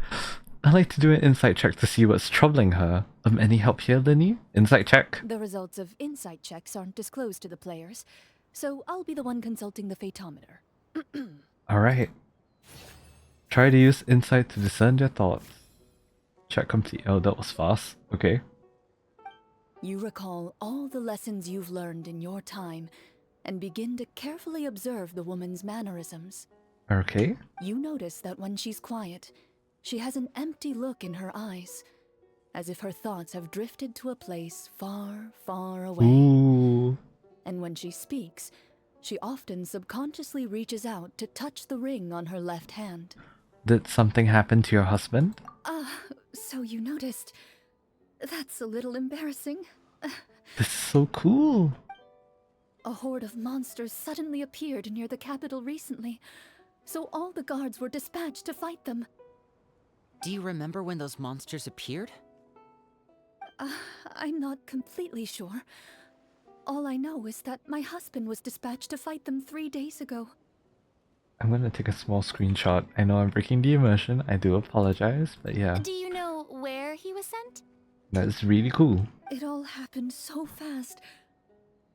Speaker 1: I'd like to do an insight check to see what's troubling her. Any help here, Linny? Insight check.
Speaker 3: The results of insight checks aren't disclosed to the players, so I'll be the one consulting the fatometer.
Speaker 1: Alright. Try to use insight to discern their thoughts. Check complete. Oh, that was fast. Okay.
Speaker 3: You recall all the lessons you've learned in your time and begin to carefully observe the woman's mannerisms.
Speaker 1: Okay.
Speaker 3: You notice that when she's quiet, she has an empty look in her eyes, as if her thoughts have drifted to a place far, far away.
Speaker 1: Ooh.
Speaker 3: And when she speaks, she often subconsciously reaches out to touch the ring on her left hand.
Speaker 1: Did something happen to your husband?
Speaker 3: So you noticed. That's a little embarrassing.
Speaker 1: This is so cool.
Speaker 3: A horde of monsters suddenly appeared near the capital recently, so all the guards were dispatched to fight them.
Speaker 5: Do you remember when those monsters appeared?
Speaker 3: I'm not completely sure. All I know is that my husband was dispatched to fight them 3 days ago.
Speaker 1: I'm gonna take a small screenshot. I know I'm breaking the immersion. I do apologize, but yeah.
Speaker 2: Do you know where he was sent?
Speaker 1: That's really cool.
Speaker 3: It all happened so fast.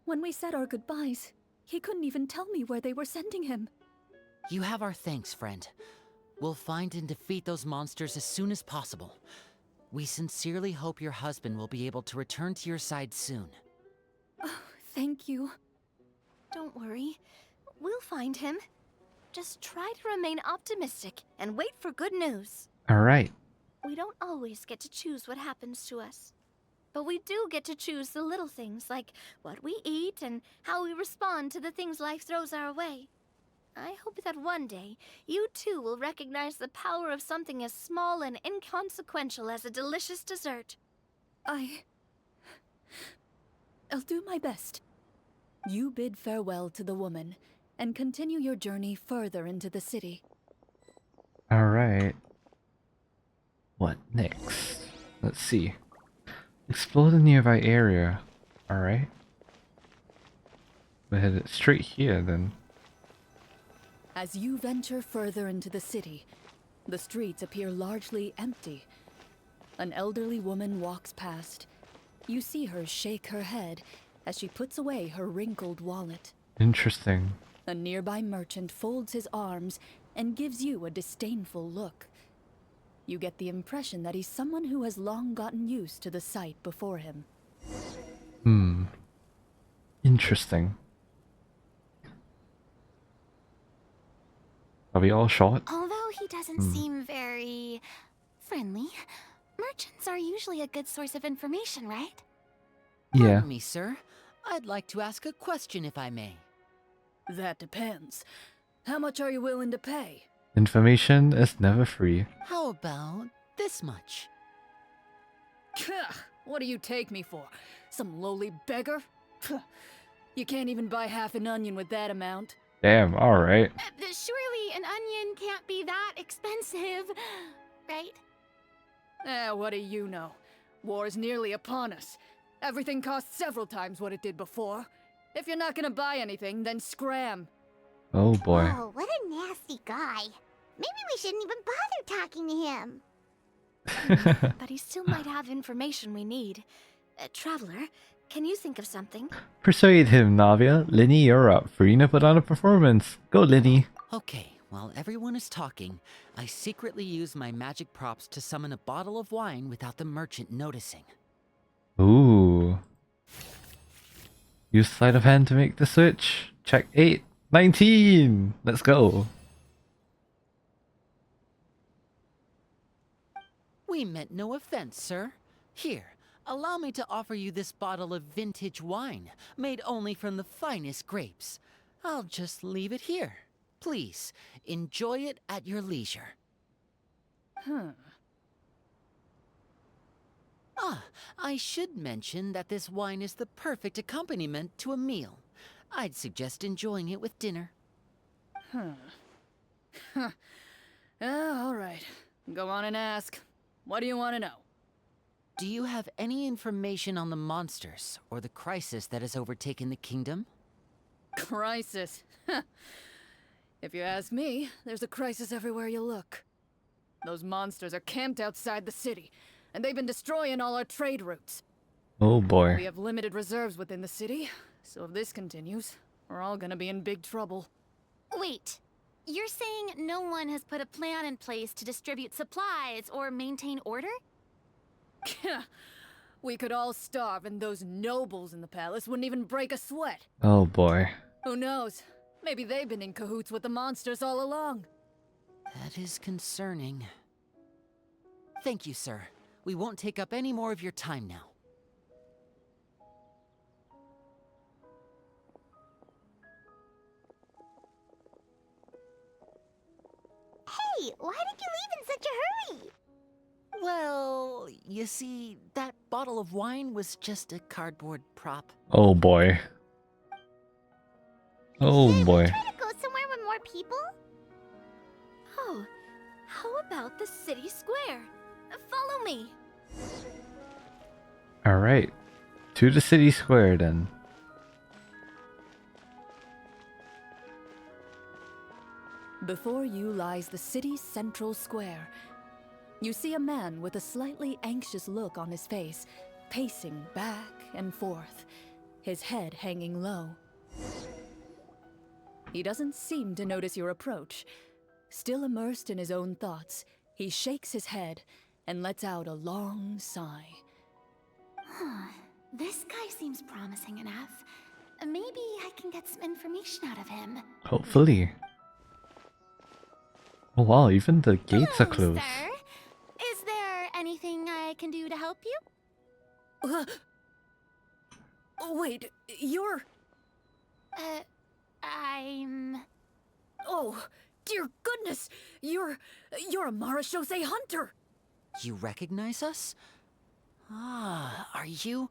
Speaker 3: When we said our goodbyes, he couldn't even tell me where they were sending him.
Speaker 5: You have our thanks, friend. We'll find and defeat those monsters as soon as possible. We sincerely hope your husband will be able to return to your side soon.
Speaker 3: Oh, thank you.
Speaker 4: Don't worry. We'll find him. Just try to remain optimistic and wait for good news.
Speaker 1: Alright.
Speaker 4: We don't always get to choose what happens to us. But we do get to choose the little things like what we eat and how we respond to the things life throws our way. I hope that one day, you too will recognize the power of something as small and inconsequential as a delicious dessert.
Speaker 3: I'll do my best. You bid farewell to the woman and continue your journey further into the city.
Speaker 1: Alright. What next? Let's see. Explore the nearby area. Alright. We're headed straight here then.
Speaker 3: As you venture further into the city, the streets appear largely empty. An elderly woman walks past. You see her shake her head as she puts away her wrinkled wallet.
Speaker 1: Interesting.
Speaker 3: A nearby merchant folds his arms and gives you a disdainful look. You get the impression that he's someone who has long gotten used to the sight before him.
Speaker 1: Interesting. Are we all shot?
Speaker 2: Although he doesn't seem very friendly, merchants are usually a good source of information, right?
Speaker 1: Yeah.
Speaker 5: Pardon me, sir. I'd like to ask a question if I may.
Speaker 3: That depends. How much are you willing to pay?
Speaker 1: Information is never free.
Speaker 5: How about this much?
Speaker 3: What do you take me for? Some lowly beggar? You can't even buy half an onion with that amount.
Speaker 1: Damn, alright.
Speaker 2: Surely an onion can't be that expensive, right?
Speaker 3: What do you know? War's nearly upon us. Everything costs several times what it did before. If you're not gonna buy anything, then scram.
Speaker 1: Oh boy.
Speaker 6: Oh, what a nasty guy. Maybe we shouldn't even bother talking to him.
Speaker 4: But he still might have information we need. Traveler, can you think of something?
Speaker 1: Persuade him, Navia. Linny, you're up. Free to put on a performance. Go, Linny.
Speaker 5: Okay, while everyone is talking, I secretly use my magic props to summon a bottle of wine without the merchant noticing.
Speaker 1: Ooh. Use sleight of hand to make the switch. Check 8. 19! Let's go.
Speaker 5: We meant no offense, sir. Here, allow me to offer you this bottle of vintage wine, made only from the finest grapes. I'll just leave it here. Please, enjoy it at your leisure. I should mention that this wine is the perfect accompaniment to a meal. I'd suggest enjoying it with dinner.
Speaker 3: All right. Go on and ask. What do you want to know?
Speaker 5: Do you have any information on the monsters or the crisis that has overtaken the kingdom?
Speaker 3: Crisis. If you ask me, there's a crisis everywhere you look. Those monsters are camped outside the city, and they've been destroying all our trade routes.
Speaker 1: Oh boy.
Speaker 3: We have limited reserves within the city, so if this continues, we're all gonna be in big trouble.
Speaker 2: Wait, you're saying no one has put a plan in place to distribute supplies or maintain order?
Speaker 3: We could all starve and those nobles in the palace wouldn't even break a sweat.
Speaker 1: Oh boy.
Speaker 3: Who knows? Maybe they've been in cahoots with the monsters all along.
Speaker 5: That is concerning. Thank you, sir. We won't take up any more of your time now.
Speaker 6: Hey, why did you leave in such a hurry?
Speaker 5: Well, you see, that bottle of wine was just a cardboard prop.
Speaker 1: Oh boy. Oh
Speaker 6: Should
Speaker 1: boy.
Speaker 6: we try to go somewhere with more people?
Speaker 4: Oh, how about the city square? Follow me.
Speaker 1: Alright. To the city square then.
Speaker 3: Before you lies the city's central square. You see a man with a slightly anxious look on his face, pacing back and forth, his head hanging low. He doesn't seem to notice your approach. Still immersed in his own thoughts, he shakes his head and lets out a long sigh.
Speaker 2: This guy seems promising enough. Maybe I can get some information out of him.
Speaker 1: Hopefully. Oh wow, even the gates are
Speaker 2: Hello,
Speaker 1: closed.
Speaker 2: sir. Is there anything I can do to help you?
Speaker 3: Wait, you're...
Speaker 2: I'm...
Speaker 3: Oh, dear goodness! You're a Marashose hunter!
Speaker 5: You recognize us? Ah, are you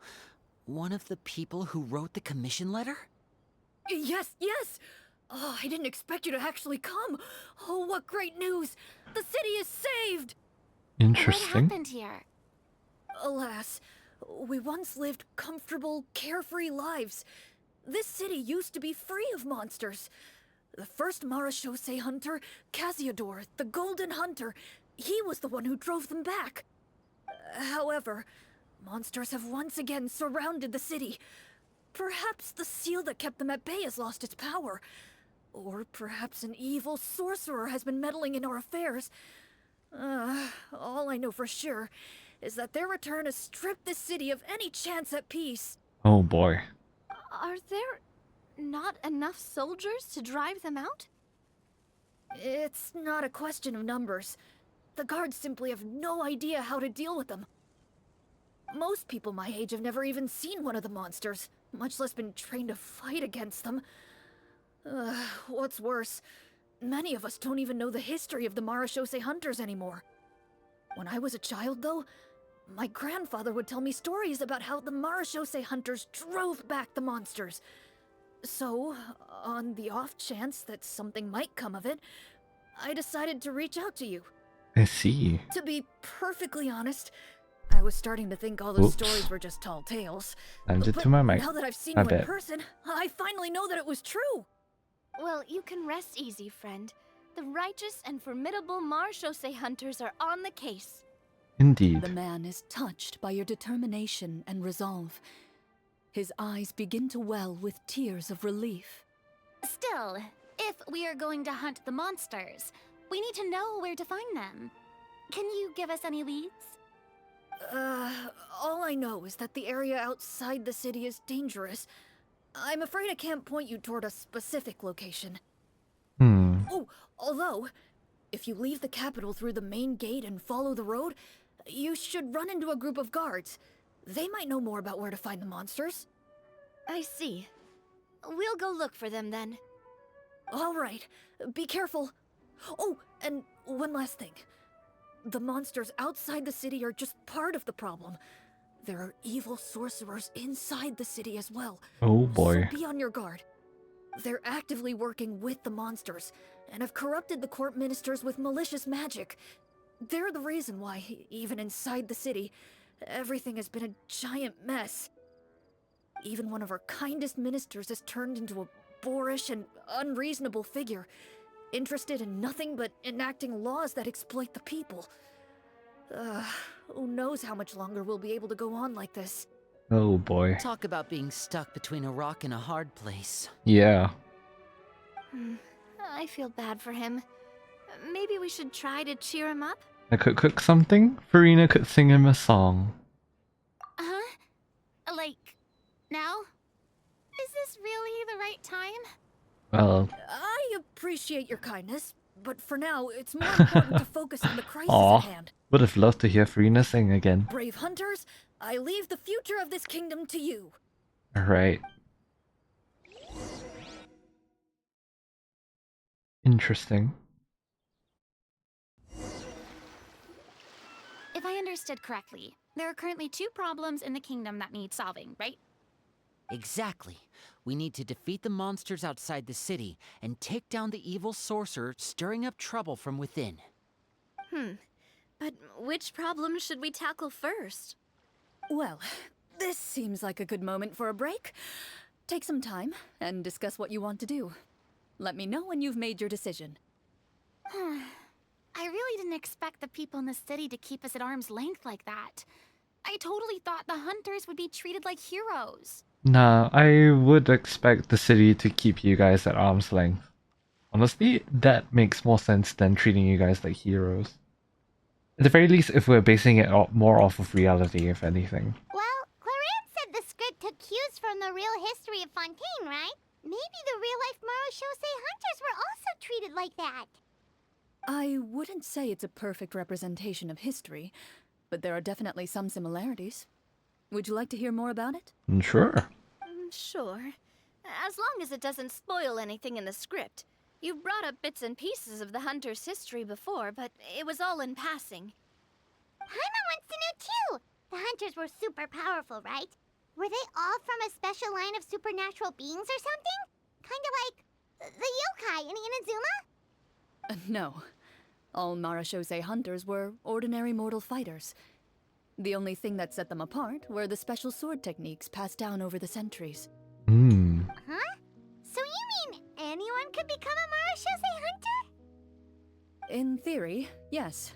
Speaker 5: one of the people who wrote the commission letter?
Speaker 3: Yes, yes! Oh, I didn't expect you to actually come. Oh, what great news! The city is saved!
Speaker 2: What
Speaker 1: Interesting.
Speaker 2: happened here?
Speaker 3: Alas, we once lived comfortable, carefree lives. This city used to be free of monsters. The first Marashose hunter, Casiodor, the Golden Hunter, he was the one who drove them back. However, monsters have once again surrounded the city. Perhaps the seal that kept them at bay has lost its power. Or perhaps an evil sorcerer has been meddling in our affairs. All I know for sure is that their return has stripped the city of any chance at peace.
Speaker 1: Oh boy.
Speaker 4: Are there not enough soldiers to drive them out?
Speaker 3: It's not a question of numbers. The guards simply have no idea how to deal with them. Most people my age have never even seen one of the monsters, much less been trained to fight against them. What's worse, many of us don't even know the history of the Marashose hunters anymore. When I was a child, though, my grandfather would tell me stories about how the Marashose hunters drove back the monsters. So, on the off chance that something might come of it, I decided to reach out to you.
Speaker 1: I see.
Speaker 3: To be perfectly honest, I was starting to think all those
Speaker 1: Oops.
Speaker 3: stories were just tall tales.
Speaker 1: Send it
Speaker 3: But
Speaker 1: to my mic.
Speaker 3: now that I've seen
Speaker 1: My
Speaker 3: you in
Speaker 1: bad.
Speaker 3: person, I finally know that it was true.
Speaker 4: Well, you can rest easy, friend. The righteous and formidable Marashose hunters are on the case.
Speaker 1: Indeed.
Speaker 3: The man is touched by your determination and resolve. His eyes begin to well with tears of relief.
Speaker 2: Still, if we are going to hunt the monsters, we need to know where to find them. Can you give us any leads?
Speaker 3: All I know is that the area outside the city is dangerous. I'm afraid I can't point you toward a specific location. Oh, although, if you leave the capital through the main gate and follow the road, you should run into a group of guards. They might know more about where to find the monsters.
Speaker 4: I see. We'll go look for them then.
Speaker 3: All right, be careful. Oh, and one last thing. The monsters outside the city are just part of the problem. There are evil sorcerers inside the city as well.
Speaker 1: Oh boy.
Speaker 3: So be on your guard. They're actively working with the monsters, and have corrupted the court ministers with malicious magic. They're the reason why, even inside the city, Everything has been a giant mess. Even one of our kindest ministers has turned into a boorish and unreasonable figure, interested in nothing but enacting laws that exploit the people. Who knows how much longer we'll be able to go on like this.
Speaker 1: Oh boy.
Speaker 5: Talk about being stuck between a rock and a hard place.
Speaker 1: Yeah.
Speaker 4: I feel bad for him. Maybe we should try to cheer him up?
Speaker 1: I could cook something. Farina could sing him a song.
Speaker 2: Huh? Like, now? Is this really the right time?
Speaker 1: Well,
Speaker 3: I appreciate your kindness, but for now, it's more important to focus on the crisis
Speaker 1: aw.
Speaker 3: at hand.
Speaker 1: Would have loved to hear Farina sing again.
Speaker 3: Brave hunters, I leave the future of this kingdom to you.
Speaker 1: Alright. Interesting.
Speaker 2: If I understood correctly, there are currently 2 problems in the kingdom that need solving, right?
Speaker 5: Exactly. We need to defeat the monsters outside the city and take down the evil sorcerer stirring up trouble from within.
Speaker 4: But which problem should we tackle first?
Speaker 3: Well, this seems like a good moment for a break. Take some time and discuss what you want to do. Let me know when you've made your decision.
Speaker 2: I really didn't expect the people in the city to keep us at arm's length like that. I totally thought the hunters would be treated like heroes.
Speaker 1: Nah, I would expect the city to keep you guys at arm's length. Honestly, that makes more sense than treating you guys like heroes. At the very least, if we're basing it more off of reality, if anything.
Speaker 6: Well, Clorinde said the script took cues from the real history of Fontaine, right? Maybe the real-life Marashosei hunters were also treated like that.
Speaker 3: I wouldn't say it's a perfect representation of history, but there are definitely some similarities. Would you like to hear more about it?
Speaker 1: Sure.
Speaker 4: Sure. As long as it doesn't spoil anything in the script. You brought up bits and pieces of the hunter's history before, but it was all in passing.
Speaker 6: Paimon wants to know too! The hunters were super powerful, right? Were they all from a special line of supernatural beings or something? Kinda like the yokai in Inazuma?
Speaker 3: No. All Marashosei hunters were ordinary mortal fighters. The only thing that set them apart were the special sword techniques passed down over the centuries.
Speaker 6: Huh? So you mean anyone could become a Marashosei hunter?
Speaker 3: In theory, yes.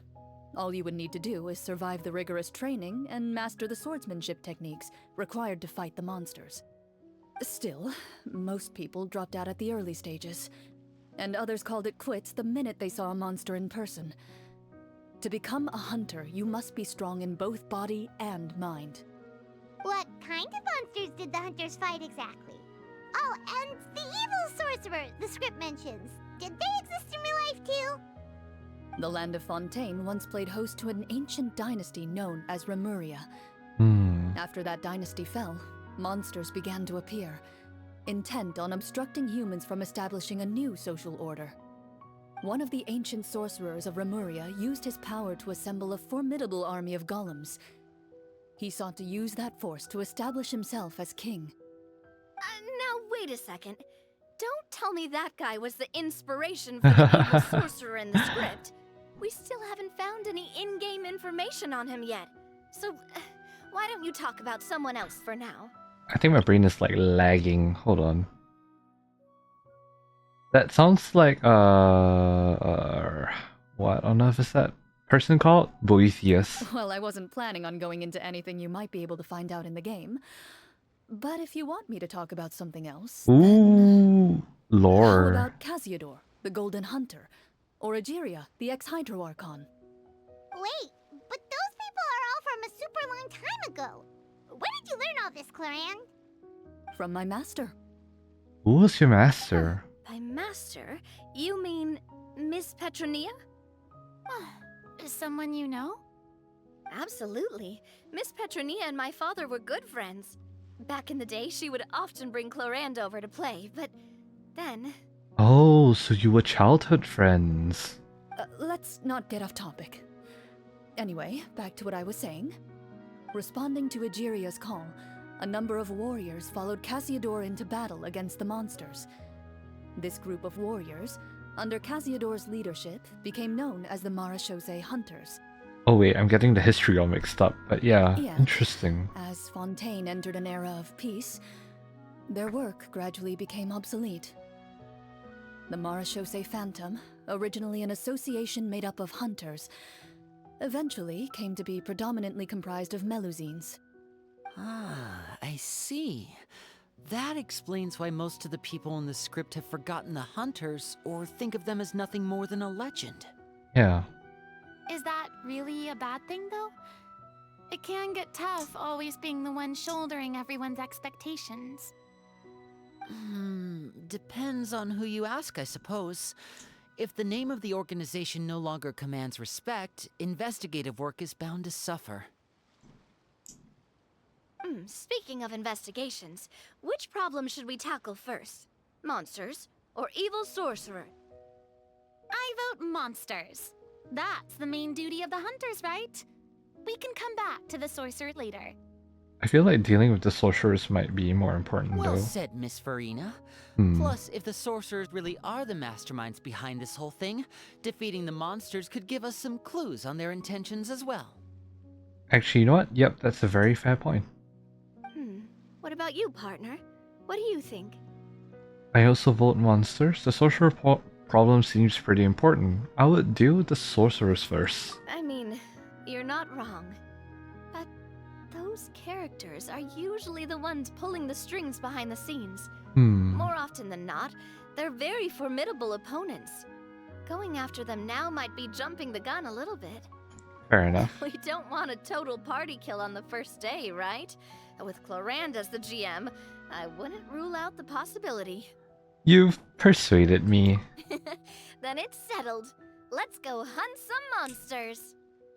Speaker 3: All you would need to do is survive the rigorous training and master the swordsmanship techniques required to fight the monsters. Still, most people dropped out at the early stages, and others called it quits the minute they saw a monster in person. To become a hunter, you must be strong in both body and mind.
Speaker 6: What kind of monsters did the hunters fight exactly? Oh, and the evil sorcerer the script mentions. Did they exist in real life too?
Speaker 3: The land of Fontaine once played host to an ancient dynasty known as Remuria. After that dynasty fell, monsters began to appear, intent on obstructing humans from establishing a new social order. One of the ancient sorcerers of Remuria used his power to assemble a formidable army of golems. He sought to use that force to establish himself as king.
Speaker 4: Now wait a second. Don't tell me that guy was the inspiration for the evil sorcerer in the script. We still haven't found any in-game information on him yet. So, why don't you talk about someone else for now?
Speaker 1: I think my brain is like lagging. Hold on. That sounds like what on earth is that person called? Boethius.
Speaker 3: Well, I wasn't planning on going into anything you might be able to find out in the game. But if you want me to talk about something else,
Speaker 1: Ooh,
Speaker 3: how
Speaker 1: lore.
Speaker 3: about Casiodor, the Golden Hunter, or Egeria, the ex-Hydro Archon?
Speaker 6: Wait, but those people are all from a super long time ago. Where did you learn all this, Clorinde?
Speaker 3: From my master.
Speaker 1: Who was your master?
Speaker 4: By master, you mean Miss Petronia?
Speaker 2: Is someone you know?
Speaker 4: Absolutely. Miss Petronia and my father were good friends. Back in the day, she would often bring Clorinde over to play, but then...
Speaker 1: Oh, so you were childhood friends.
Speaker 3: Let's not get off topic. Anyway, back to what I was saying. Responding to Egeria's call, a number of warriors followed Casiodor into battle against the monsters. This group of warriors, under Casiodor's leadership, became known as the Marashosei Hunters.
Speaker 1: Oh wait, I'm getting the history all mixed up. But yeah,
Speaker 3: Yes.
Speaker 1: interesting.
Speaker 3: As Fontaine entered an era of peace, their work gradually became obsolete. The Marechaussee Phantom, originally an association made up of hunters, eventually came to be predominantly comprised of Melusines.
Speaker 5: Ah, I see. That explains why most of the people in the script have forgotten the hunters or think of them as nothing more than a legend.
Speaker 1: Yeah.
Speaker 2: Is that really a bad thing, though? It can get tough always being the one shouldering everyone's expectations.
Speaker 5: Depends on who you ask, I suppose. If the name of the organization no longer commands respect, investigative work is bound to suffer.
Speaker 4: Speaking of investigations, which problem should we tackle first? Monsters or evil sorcerer?
Speaker 2: I vote monsters. That's the main duty of the hunters, right? We can come back to the sorcerer later.
Speaker 1: I feel like dealing with the sorcerers might be more important
Speaker 5: Well
Speaker 1: though.
Speaker 5: said, Miss Farina.
Speaker 1: Hmm.
Speaker 5: Plus, if the sorcerers really are the masterminds behind this whole thing, defeating the monsters could give us some clues on their intentions as well.
Speaker 1: Actually, you know what? Yep, that's a very fair point.
Speaker 4: What about you, partner? What do you think?
Speaker 1: I also vote monsters. The sorcerer problem seems pretty important. I would deal with the sorcerers first.
Speaker 4: I mean, you're not wrong. But those characters are usually the ones pulling the strings behind the scenes. More often than not, they're very formidable opponents. Going after them now might be jumping the gun a little bit.
Speaker 1: Fair enough.
Speaker 4: We don't want a total party kill on the first day, right? With Clorinde as the GM, I wouldn't rule out the possibility.
Speaker 1: You've persuaded me.
Speaker 4: Then it's settled. Let's go hunt some monsters.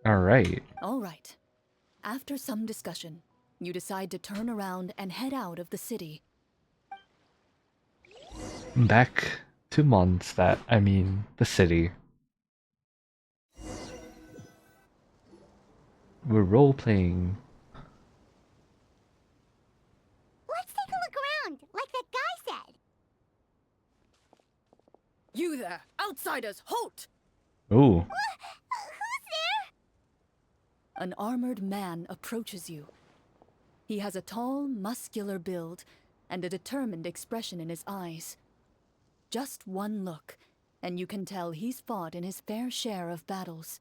Speaker 1: Alright.
Speaker 3: All right. After some discussion, you decide to turn around and head out of the city.
Speaker 1: Back to Mondstadt. I mean, the city. We're role-playing.
Speaker 6: Let's take a look around, like that guy said.
Speaker 3: You there, outsiders, halt!
Speaker 1: Ooh.
Speaker 6: Who's there?
Speaker 3: An armored man approaches you. He has a tall, muscular build and a determined expression in his eyes. Just one look, and you can tell he's fought in his fair share of battles.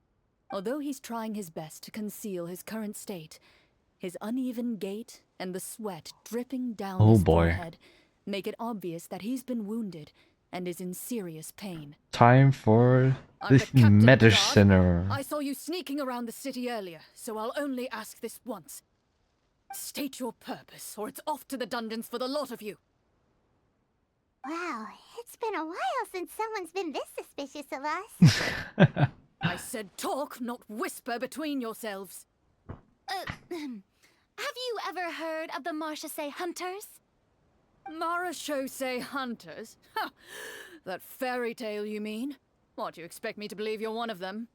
Speaker 3: Although he's trying his best to conceal his current state, his uneven gait and the sweat dripping down his forehead make it obvious that he's been wounded and is in serious pain.
Speaker 1: Time for
Speaker 3: I'm
Speaker 1: this
Speaker 3: the captain of the guard.
Speaker 1: mediciner.
Speaker 3: I saw you sneaking around the city earlier, so I'll only ask this once. State your purpose, or it's off to the dungeons for the lot of you.
Speaker 6: Wow, it's been a while since someone's been this suspicious of us.
Speaker 3: I said talk, not whisper between yourselves.
Speaker 2: Have you ever heard of the Marechaussee Hunters?
Speaker 3: Marechaussee hunters? Ha! That fairy tale, you mean? What, you expect me to believe you're one of them?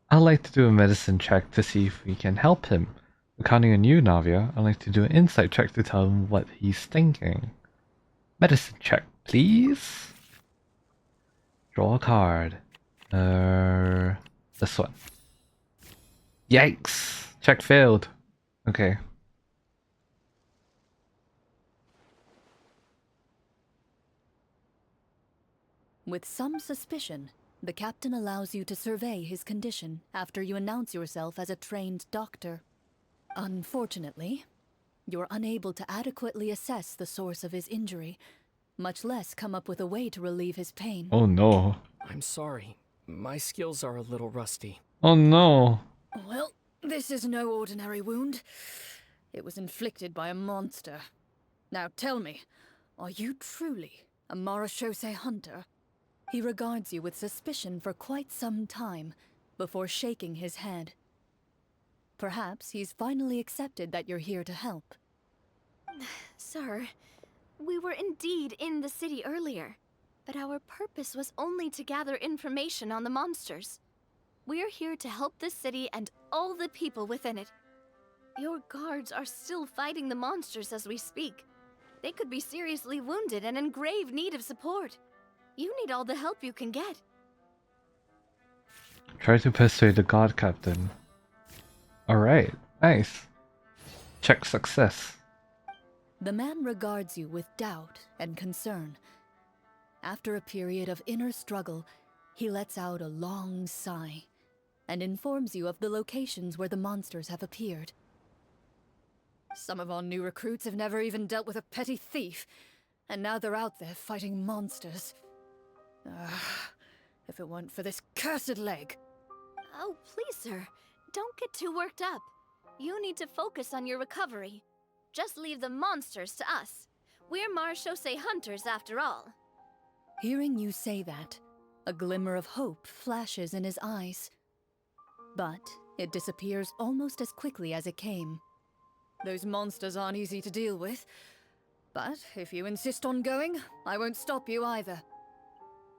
Speaker 1: I'd like to do a medicine check to see if we can help him. Counting on you, Navia, I'd like to do an insight check to tell him what he's thinking. Medicine check, please. Draw a card. This one. Yikes! Check failed. Okay.
Speaker 3: With some suspicion, the captain allows you to survey his condition after you announce yourself as a trained doctor. Unfortunately, you're unable to adequately assess the source of his injury, much less come up with a way to relieve his pain.
Speaker 1: Oh no.
Speaker 8: I'm sorry. My skills are a little rusty.
Speaker 1: Oh no.
Speaker 3: Well, this is no ordinary wound. It was inflicted by a monster. Now tell me, are you truly a Marechaussee hunter? He regards you with suspicion for quite some time, before shaking his head. Perhaps he's finally accepted that you're here to help.
Speaker 4: Sir, we were indeed in the city earlier, but our purpose was only to gather information on the monsters. We're here to help the city and all the people within it. Your guards are still fighting the monsters as we speak. They could be seriously wounded and in grave need of support. You need all the help you can get.
Speaker 1: Try to persuade the guard captain. Alright, nice. Check success.
Speaker 3: The man regards you with doubt and concern. After a period of inner struggle, he lets out a long sigh and informs you of the locations where the monsters have appeared. Some of our new recruits have never even dealt with a petty thief, and now they're out there fighting monsters. If it weren't for this cursed leg.
Speaker 4: Oh, please, sir. Don't get too worked up. You need to focus on your recovery. Just leave the monsters to us. We're Marechaussee hunters after all.
Speaker 3: Hearing you say that, a glimmer of hope flashes in his eyes. But it disappears almost as quickly as it came. Those monsters aren't easy to deal with. But if you insist on going, I won't stop you either.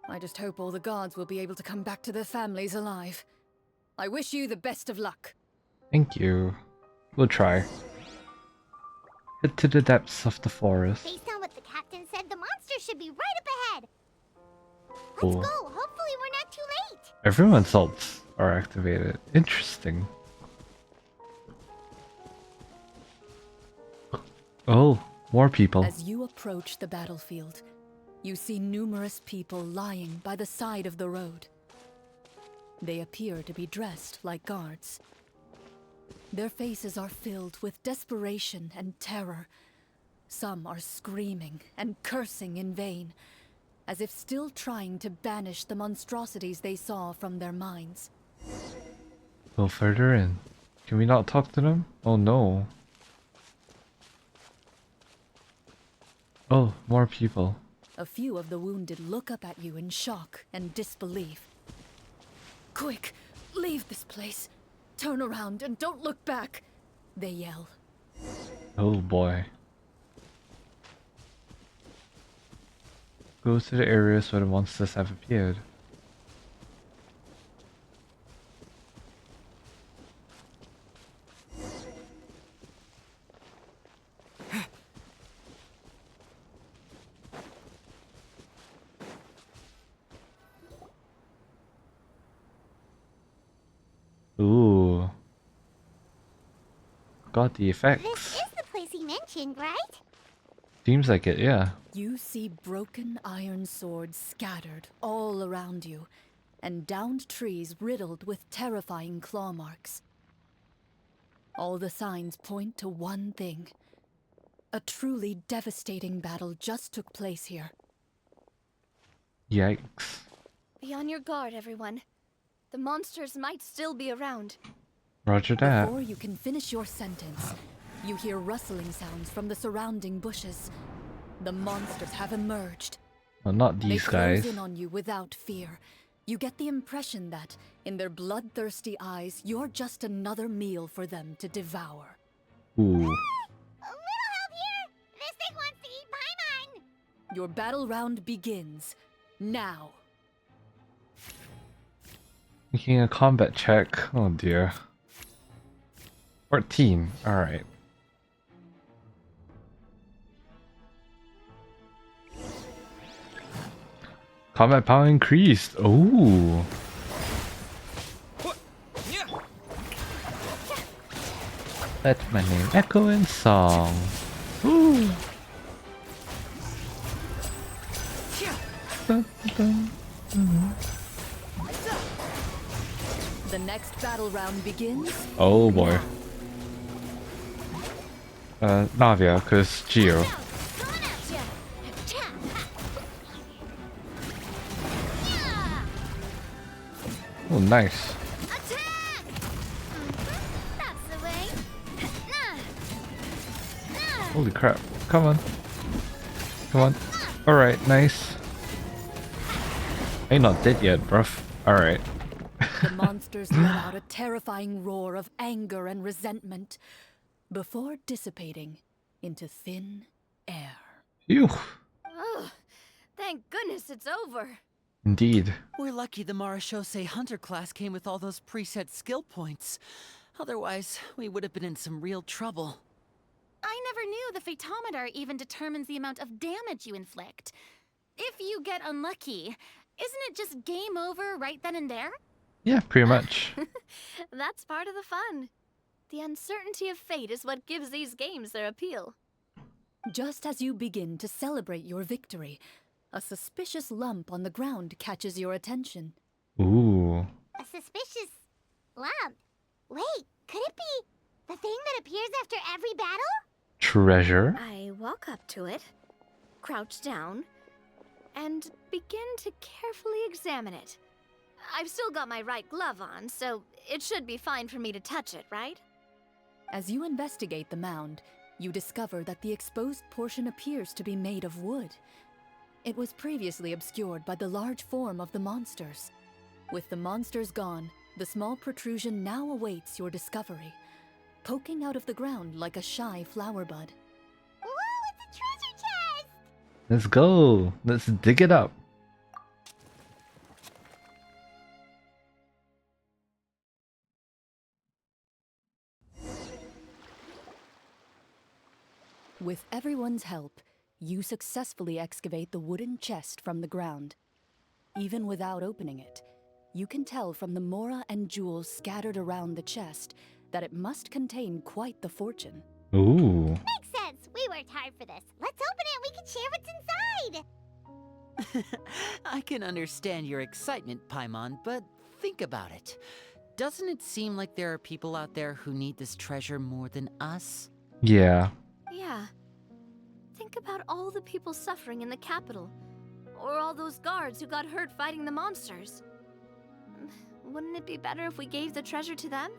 Speaker 3: I just hope all the guards will be able to come back to their families alive. I wish you the best of luck.
Speaker 1: Thank you. We'll try. Head to the depths of the forest.
Speaker 6: Based on what the captain said, the monster should be right up ahead. Let's
Speaker 1: Cool.
Speaker 6: go. Hopefully we're not too late.
Speaker 1: Everyone's ults are activated. Interesting. Oh, more people.
Speaker 3: As you approach the battlefield, you see numerous people lying by the side of the road. They appear to be dressed like guards. Their faces are filled with desperation and terror. Some are screaming and cursing in vain, as if still trying to banish the monstrosities they saw from their minds.
Speaker 1: Go further in. Can we not talk to them? Oh no. Oh, more people.
Speaker 3: A few of the wounded look up at you in shock and disbelief. Quick, leave this place. Turn around and don't look back, they yell.
Speaker 1: Oh boy. Go to the areas where the monsters have appeared. Ooh. Got the
Speaker 6: This
Speaker 1: effects.
Speaker 6: is the place he mentioned, right?
Speaker 1: Seems like it, yeah.
Speaker 3: You see broken iron swords scattered all around you, and downed trees riddled with terrifying claw marks. All the signs point to one thing. A truly devastating battle just took place here.
Speaker 1: Yikes.
Speaker 4: Be on your guard, everyone. The monsters might still be around.
Speaker 1: Roger that.
Speaker 3: Before you can finish your sentence, you hear rustling sounds from the surrounding bushes. The monsters have emerged.
Speaker 1: Well, not
Speaker 3: They
Speaker 1: these
Speaker 3: close
Speaker 1: guys.
Speaker 3: in on you without fear. You get the impression that, in their bloodthirsty eyes, you're just another meal for them to devour.
Speaker 1: Ooh.
Speaker 6: A little help here. This thing wants to eat Paimon.
Speaker 3: Your battle round begins now.
Speaker 1: Making a combat check. Oh dear. 14. Alright. Combat power increased. Ooh. Let my name echo in song. Ooh. Dun, dun.
Speaker 3: The next battle round begins.
Speaker 1: Oh boy. Navia, cause Geo.
Speaker 6: Coming at ya. Cha. Yeah.
Speaker 1: Oh, nice.
Speaker 6: Attack! That's the way. Nah.
Speaker 1: Holy crap. Come on. Come on. Alright, nice. Ain't not dead yet, bruv. Alright.
Speaker 3: The monsters let out a terrifying roar of anger and resentment before dissipating into thin air.
Speaker 1: Phew.
Speaker 4: Ugh. Thank goodness it's over.
Speaker 1: Indeed.
Speaker 5: We're lucky the Marechaussee Hunter class came with all those preset skill points. Otherwise, we would have been in some real trouble.
Speaker 2: I never knew the photometer even determines the amount of damage you inflict. If you get unlucky, isn't it just game over right then and there?
Speaker 1: Yeah, pretty much.
Speaker 4: That's part of the fun. The uncertainty of fate is what gives these games their appeal.
Speaker 3: Just as you begin to celebrate your victory, a suspicious lump on the ground catches your attention.
Speaker 1: Ooh.
Speaker 6: A suspicious lump. Wait, could it be the thing that appears after every battle?
Speaker 1: Treasure?
Speaker 4: I walk up to it, crouch down, and begin to carefully examine it. I've still got my right glove on, so it should be fine for me to touch it, right?
Speaker 3: As you investigate the mound, you discover that the exposed portion appears to be made of wood. It was previously obscured by the large form of the monsters. With the monsters gone, the small protrusion now awaits your discovery, poking out of the ground like a shy flower bud.
Speaker 6: Whoa, it's a treasure chest!
Speaker 1: Let's go. Let's dig it up.
Speaker 3: With everyone's help, you successfully excavate the wooden chest from the ground. Even without opening it, you can tell from the mora and jewels scattered around the chest that it must contain quite the fortune.
Speaker 1: Ooh.
Speaker 6: Makes sense. We worked hard for this. Let's open it and we can share what's inside.
Speaker 5: I can understand your excitement, Paimon, but think about it. Doesn't it seem like there are people out there who need this treasure more than us?
Speaker 1: Yeah.
Speaker 4: Yeah. Think about all the people suffering in the capital. Or all those guards who got hurt fighting the monsters. Wouldn't it be better if we gave the treasure to them?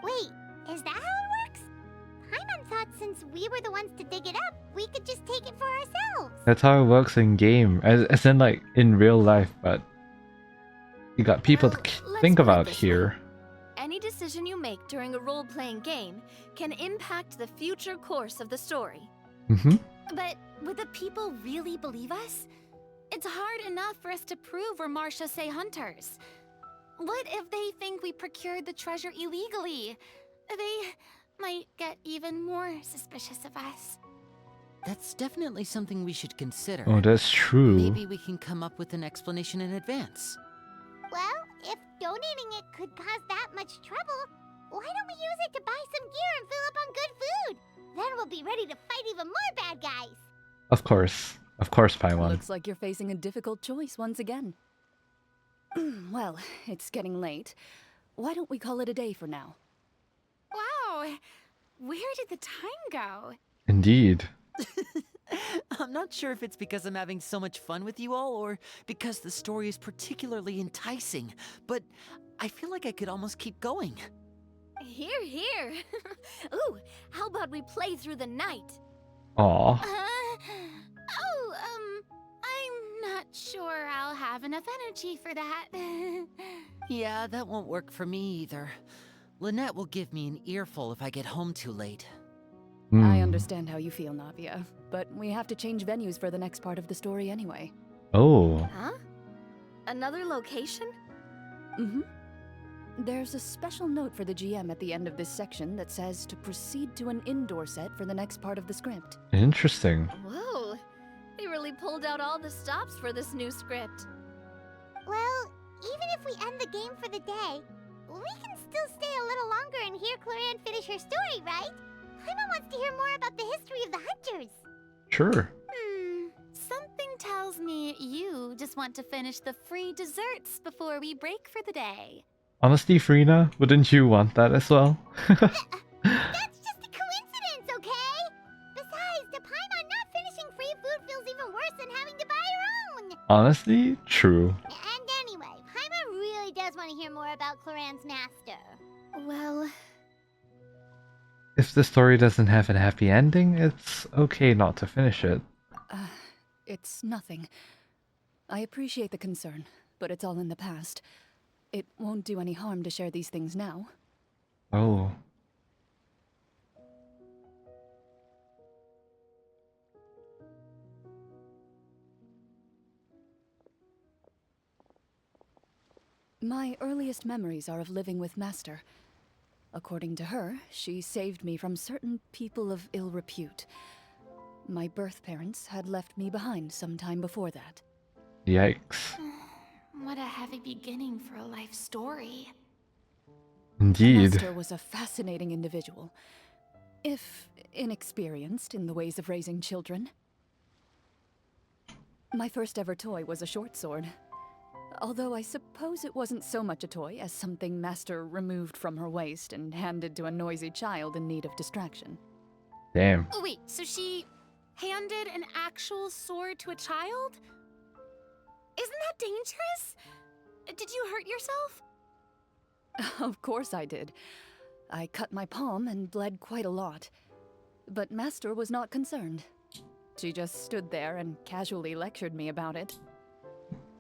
Speaker 6: Wait, is that how it works? Paimon thought since we were the ones to dig it up, we could just take it for ourselves.
Speaker 1: That's how it works in game. As in like in real life, but you got people
Speaker 4: Well,
Speaker 1: to
Speaker 4: let's
Speaker 1: think
Speaker 4: put it
Speaker 1: about
Speaker 4: this way.
Speaker 1: here.
Speaker 4: Any decision you make during a role-playing game can impact the future course of the story.
Speaker 1: Mm-hmm.
Speaker 2: But would the people really believe us? It's hard enough for us to prove we're Marcia Say hunters. What if they think we procured the treasure illegally? They might get even more suspicious of us.
Speaker 5: That's definitely something we should consider.
Speaker 1: Oh, that's true.
Speaker 5: Maybe we can come up with an explanation in advance.
Speaker 6: Well, if donating it could cause that much trouble, why don't we use it to buy some gear and fill up on good food? Then we'll be ready to fight even more bad guys.
Speaker 1: Of course, Paimon.
Speaker 3: Looks like you're facing a difficult choice once again. Well, it's getting late. Why don't we call it a day for now?
Speaker 2: Wow, where did the time go?
Speaker 1: Indeed.
Speaker 5: I'm not sure if it's because I'm having so much fun with you all or because the story is particularly enticing, but I feel like I could almost keep going.
Speaker 4: Here, here. Ooh, how about we play through the night?
Speaker 1: Aw.
Speaker 2: I'm not sure I'll have enough energy for that.
Speaker 5: Yeah, that won't work for me either. Lynette will give me an earful if I get home too late.
Speaker 3: I
Speaker 1: Hmm.
Speaker 3: understand how you feel, Navia, but we have to change venues for the next part of the story anyway.
Speaker 1: Oh.
Speaker 4: Huh? Another location?
Speaker 3: Mm-hmm. There's a special note for the GM at the end of this section that says to proceed to an indoor set for the next part of the script.
Speaker 1: Interesting.
Speaker 4: Whoa, they really pulled out all the stops for this new script.
Speaker 6: Well, even if we end the game for the day, we can still stay a little longer and hear Clorinde finish her story, right? Paimon wants to hear more about the history of the hunters.
Speaker 1: Sure.
Speaker 2: Something tells me you just want to finish the free desserts before we break for the day.
Speaker 1: Honestly, Frina, wouldn't you want that as well?
Speaker 6: That's just a coincidence, okay? Besides, to Paimon, not finishing free food feels even worse than having to buy her own.
Speaker 1: Honestly, true.
Speaker 6: And anyway, Paimon really does want to hear more about Clorinde's master.
Speaker 4: Well,
Speaker 1: If the story doesn't have a happy ending, it's okay not to finish it.
Speaker 3: It's nothing. I appreciate the concern, but it's all in the past. It won't do any harm to share these things now.
Speaker 1: Oh.
Speaker 3: My earliest memories are of living with Master. According to her, she saved me from certain people of ill repute. My birth parents had left me behind some time before that.
Speaker 1: Yikes.
Speaker 2: What a heavy beginning for a life story.
Speaker 1: Indeed.
Speaker 3: Master was a fascinating individual, if inexperienced in the ways of raising children. My first ever toy was a short sword. Although I suppose it wasn't so much a toy as something Master removed from her waist and handed to a noisy child in need of distraction.
Speaker 1: Damn.
Speaker 2: Oh wait, so she handed an actual sword to a child? Isn't that dangerous? Did you hurt yourself?
Speaker 3: Of course I did. I cut my palm and bled quite a lot. But Master was not concerned. She just stood there and casually lectured me about it.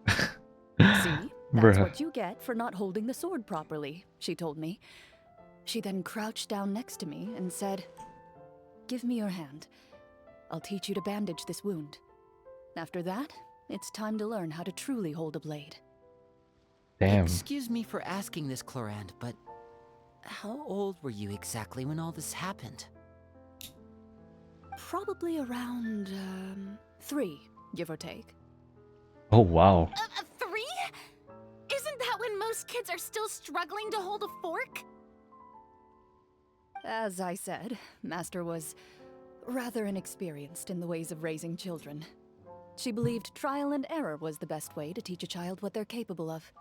Speaker 3: See, that's what you get for not holding the sword properly, she told me. She then crouched down next to me and said, "Give me your hand. I'll teach you to bandage this wound. After that, it's time to learn how to truly hold a blade."
Speaker 1: Damn.
Speaker 5: Excuse me for asking this, Clorinde, but how old were you exactly when all this happened?
Speaker 3: Probably around, 3, give or take.
Speaker 1: Oh wow.
Speaker 2: 3? Isn't that when most kids are still struggling to hold a fork?
Speaker 3: As I said, Master was rather inexperienced in the ways of raising children. She believed trial and error was the best way to teach a child what they're capable of.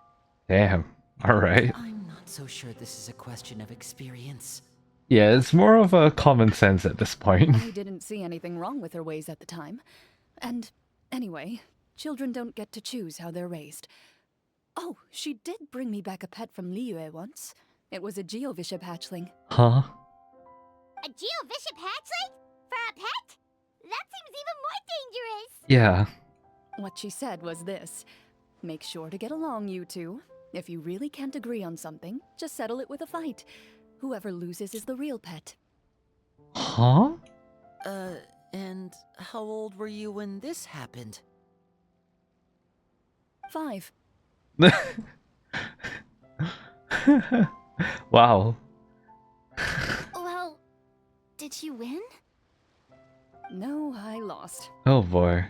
Speaker 1: Damn. Alright.
Speaker 5: I'm not so sure this is a question of experience.
Speaker 1: Yeah, it's more of a common sense at this point.
Speaker 3: I didn't see anything wrong with her ways at the time. And anyway, children don't get to choose how they're raised. Oh, she did bring me back a pet from Liyue once. It was a Geovishap hatchling.
Speaker 1: Huh?
Speaker 6: A Geovishap hatchling? For a pet? That seems even more dangerous.
Speaker 1: Yeah.
Speaker 3: What she said was this: make sure to get along, you two. If you really can't agree on something, just settle it with a fight. Whoever loses is the real pet.
Speaker 1: Huh?
Speaker 5: And how old were you when this happened?
Speaker 3: 5.
Speaker 1: Wow.
Speaker 2: Well, did you win?
Speaker 3: No, I lost.
Speaker 1: Oh boy.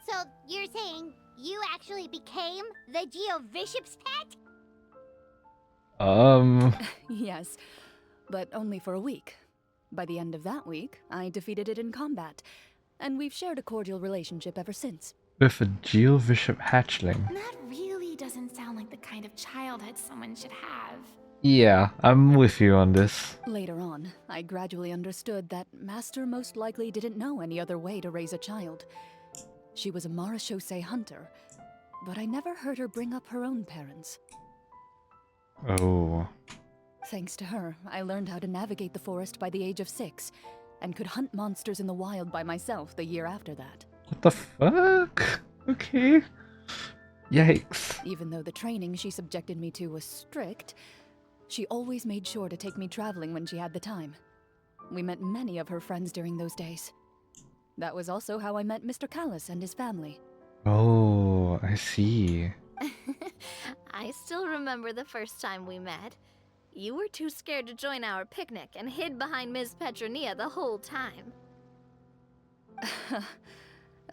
Speaker 6: So you're saying you actually became the Geovishap's pet?
Speaker 3: Yes, but only for a week. By the end of that week, I defeated it in combat, and we've shared a cordial relationship ever since.
Speaker 1: With a Geovishap hatchling.
Speaker 2: That really doesn't sound like the kind of childhood someone should have.
Speaker 1: Yeah, I'm with you on this.
Speaker 3: Later on, I gradually understood that Master most likely didn't know any other way to raise a child. She was a marechaussee hunter, but I never heard her bring up her own parents.
Speaker 1: Oh.
Speaker 3: Thanks to her, I learned how to navigate the forest by the age of 6, and could hunt monsters in the wild by myself the year after that.
Speaker 1: What the fuck? Okay. Yikes.
Speaker 3: Even though the training she subjected me to was strict, she always made sure to take me traveling when she had the time. We met many of her friends during those days. That was also how I met Mr. Callis and his family.
Speaker 1: Oh, I see.
Speaker 4: I still remember the first time we met. You were too scared to join our picnic and hid behind Ms. Petronia the whole time.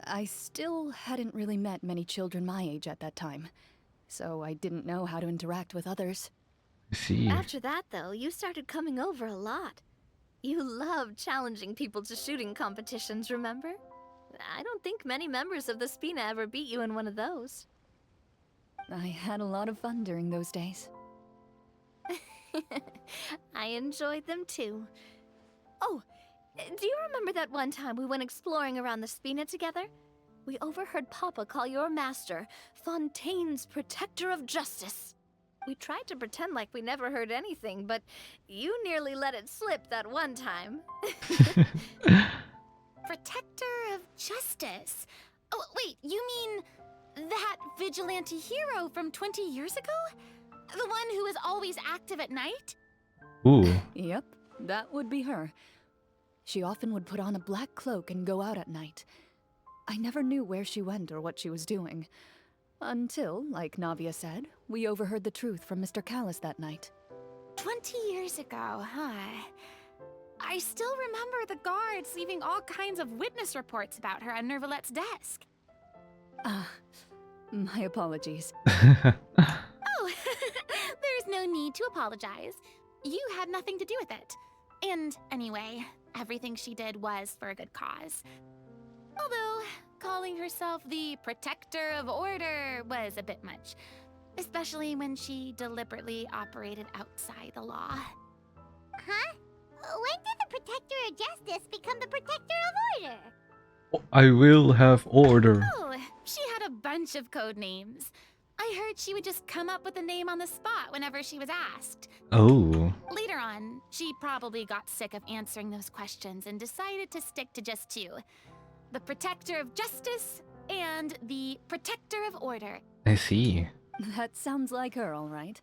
Speaker 3: I still hadn't really met many children my age at that time, so I didn't know how to interact with others.
Speaker 1: I see.
Speaker 4: After that, though, you started coming over a lot. You loved challenging people to shooting competitions, remember? I don't think many members of the Spina ever beat you in one of those.
Speaker 3: I had a lot of fun during those days.
Speaker 4: I enjoyed them too. Oh, do you remember that one time we went exploring around the Spina together? We overheard Papa call your master Fontaine's protector of justice. We tried to pretend like we never heard anything, but you nearly let it slip that one time.
Speaker 2: Protector of justice. Oh, wait, you mean that vigilante hero from 20 years ago? The one who is always active at night?
Speaker 1: Ooh.
Speaker 3: Yep, that would be her. She often would put on a black cloak and go out at night. I never knew where she went or what she was doing. Until, like Navia said, we overheard the truth from Mr. Callis that night.
Speaker 2: 20 years ago, huh? I still remember the guards leaving all kinds of witness reports about her on Nervalette's desk.
Speaker 3: My apologies.
Speaker 2: Oh, there's no need to apologize. You had nothing to do with it. And anyway, everything she did was for a good cause. Although, calling herself the protector of order was a bit much. Especially when she deliberately operated outside the law.
Speaker 6: Huh? When did the Protector of Justice become the Protector of Order?
Speaker 1: I will have order.
Speaker 2: Oh, she had a bunch of code names. I heard she would just come up with a name on the spot whenever she was asked.
Speaker 1: Oh.
Speaker 2: Later on, she probably got sick of answering those questions and decided to stick to just two. The Protector of Justice and the Protector of Order.
Speaker 1: I see.
Speaker 3: That sounds like her, all right.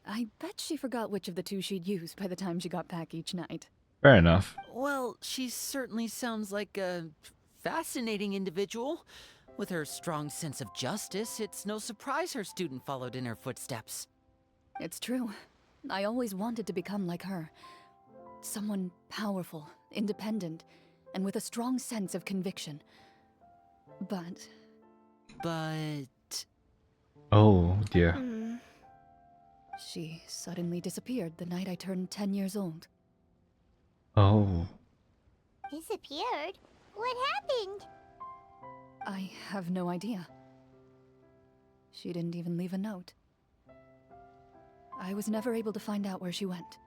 Speaker 3: I bet she forgot which of the two she'd use by the time she got back each night.
Speaker 1: Fair enough.
Speaker 5: Well, she certainly sounds like a fascinating individual. With her strong sense of justice, it's no surprise her student followed in her footsteps.
Speaker 3: It's true. I always wanted to become like her. Someone powerful, independent, and with a strong sense of conviction. But...
Speaker 1: Oh dear.
Speaker 3: she suddenly disappeared the night I turned 10 years old.
Speaker 1: Oh.
Speaker 6: Disappeared? What happened?
Speaker 3: I have no idea. She didn't even leave a note. I was never able to find out where she went.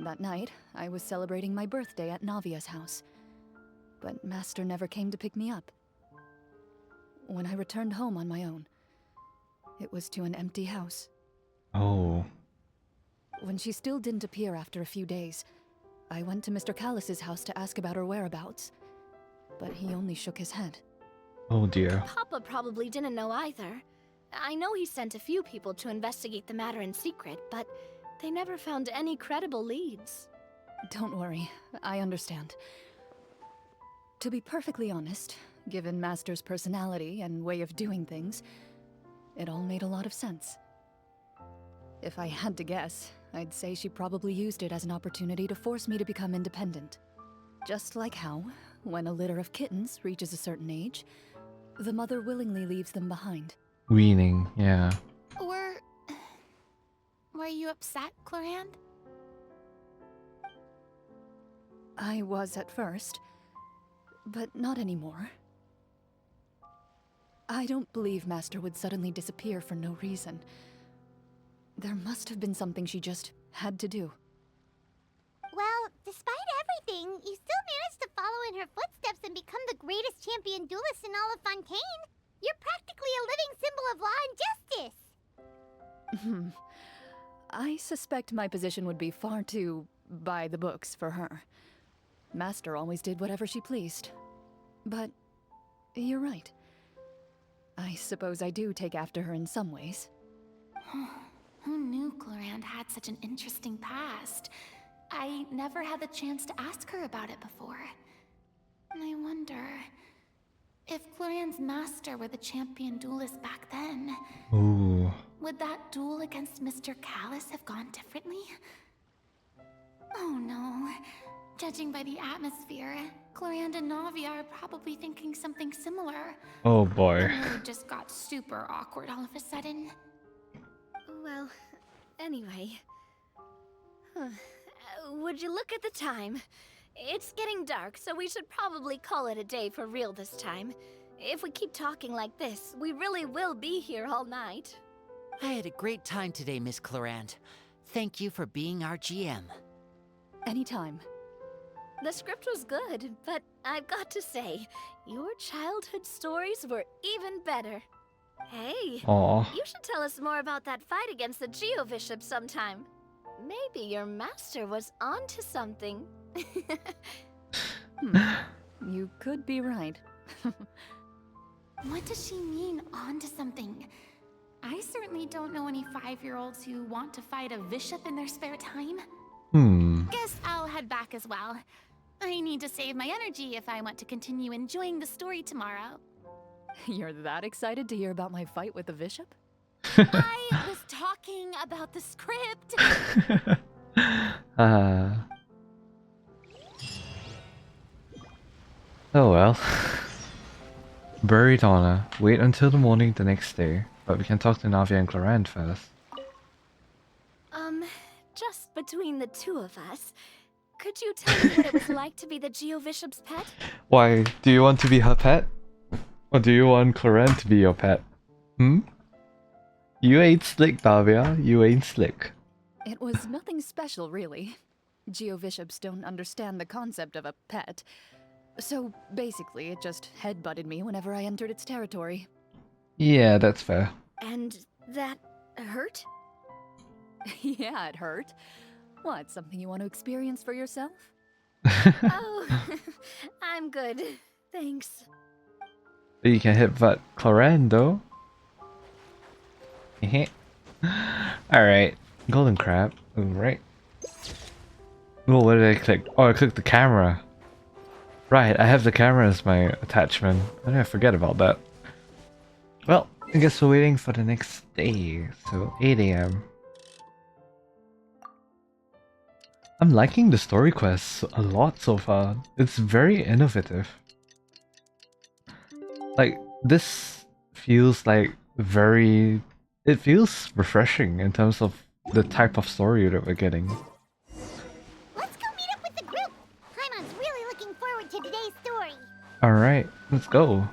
Speaker 3: That night, I was celebrating my birthday at Navia's house, but Master never came to pick me up. When I returned home on my own, it was to an empty house.
Speaker 1: Oh.
Speaker 3: When she still didn't appear after a few days, I went to Mr. Callus's house to ask about her whereabouts, but he only shook his head.
Speaker 1: Oh dear.
Speaker 4: Papa probably didn't know either. I know he sent a few people to investigate the matter in secret, but they never found any credible leads.
Speaker 3: Don't worry, I understand. To be perfectly honest, given Master's personality and way of doing things, it all made a lot of sense. If I had to guess, I'd say she probably used it as an opportunity to force me to become independent. Just like how, when a litter of kittens reaches a certain age, the mother willingly leaves them behind.
Speaker 1: Weaning, yeah.
Speaker 2: Were you upset, Clorinde?
Speaker 3: I was at first, but not anymore. I don't believe Master would suddenly disappear for no reason. There must have been something she just had to do.
Speaker 6: Well, despite everything, you still managed to follow in her footsteps and become the greatest champion duelist in all of Fontaine. You're practically a living symbol of law and justice.
Speaker 3: I suspect my position would be far too by the books for her. Master always did whatever she pleased. But you're right. I suppose I do take after her in some ways.
Speaker 2: Who knew Clorinde had such an interesting past? I never had the chance to ask her about it before. And I wonder if Clorinde's master were the champion duelist back then.
Speaker 1: Ooh.
Speaker 2: Would that duel against Mr. Callus have gone differently? Oh no. Judging by the atmosphere, Clorinde and Navia are probably thinking something similar.
Speaker 1: Oh boy.
Speaker 2: The mood just got super awkward all of a sudden.
Speaker 4: Well, anyway. Would you look at the time? It's getting dark, so we should probably call it a day for real this time. If we keep talking like this, we really will be here all night.
Speaker 5: I had a great time today, Miss Clorinde. Thank you for being our GM.
Speaker 3: Anytime.
Speaker 4: The script was good, but I've got to say, your childhood stories were even better. Hey,
Speaker 1: Aw.
Speaker 4: you should tell us more about that fight against the Geo-Bishop sometime. Maybe your master was onto something.
Speaker 3: You could be right.
Speaker 2: What does she mean, onto something? I certainly don't know any 5-year-olds who want to fight a bishop in their spare time. Guess I'll head back as well. I need to save my energy if I want to continue enjoying the story tomorrow.
Speaker 3: You're that excited to hear about my fight with the bishop?
Speaker 2: I was talking about the script.
Speaker 1: Oh well. Buried honor. Wait until the morning the next day, but we can talk to Navia and Clorinde first.
Speaker 2: Just between the two of us, could you tell me what it was like to be the Geobishop's pet?
Speaker 1: Why? Do you want to be her pet? Or do you want Clorinde to be your pet? Hmm? You ain't slick, Navia. You ain't slick.
Speaker 3: It was nothing special, really. Geobishops don't understand the concept of a pet. So basically, it just headbutted me whenever I entered its territory.
Speaker 1: Yeah, that's fair.
Speaker 4: And that hurt?
Speaker 3: Yeah, it hurt. What, something you want to experience for yourself?
Speaker 4: Oh, I'm good. Thanks.
Speaker 1: You can hit butt Clorinde though. Alright. Golden crab. Alright. Oh, what did I click? Oh, I clicked the camera. Right, I have the camera as my attachment. How did I forget about that? Well, I guess we're waiting for the next day. So 8 AM. I'm liking the story quests a lot so far. It's very innovative. Like, this feels like very... It feels refreshing in terms of the type of story that we're getting.
Speaker 6: Let's go meet up with the group. Paimon's really looking forward to today's story.
Speaker 1: Alright, let's go.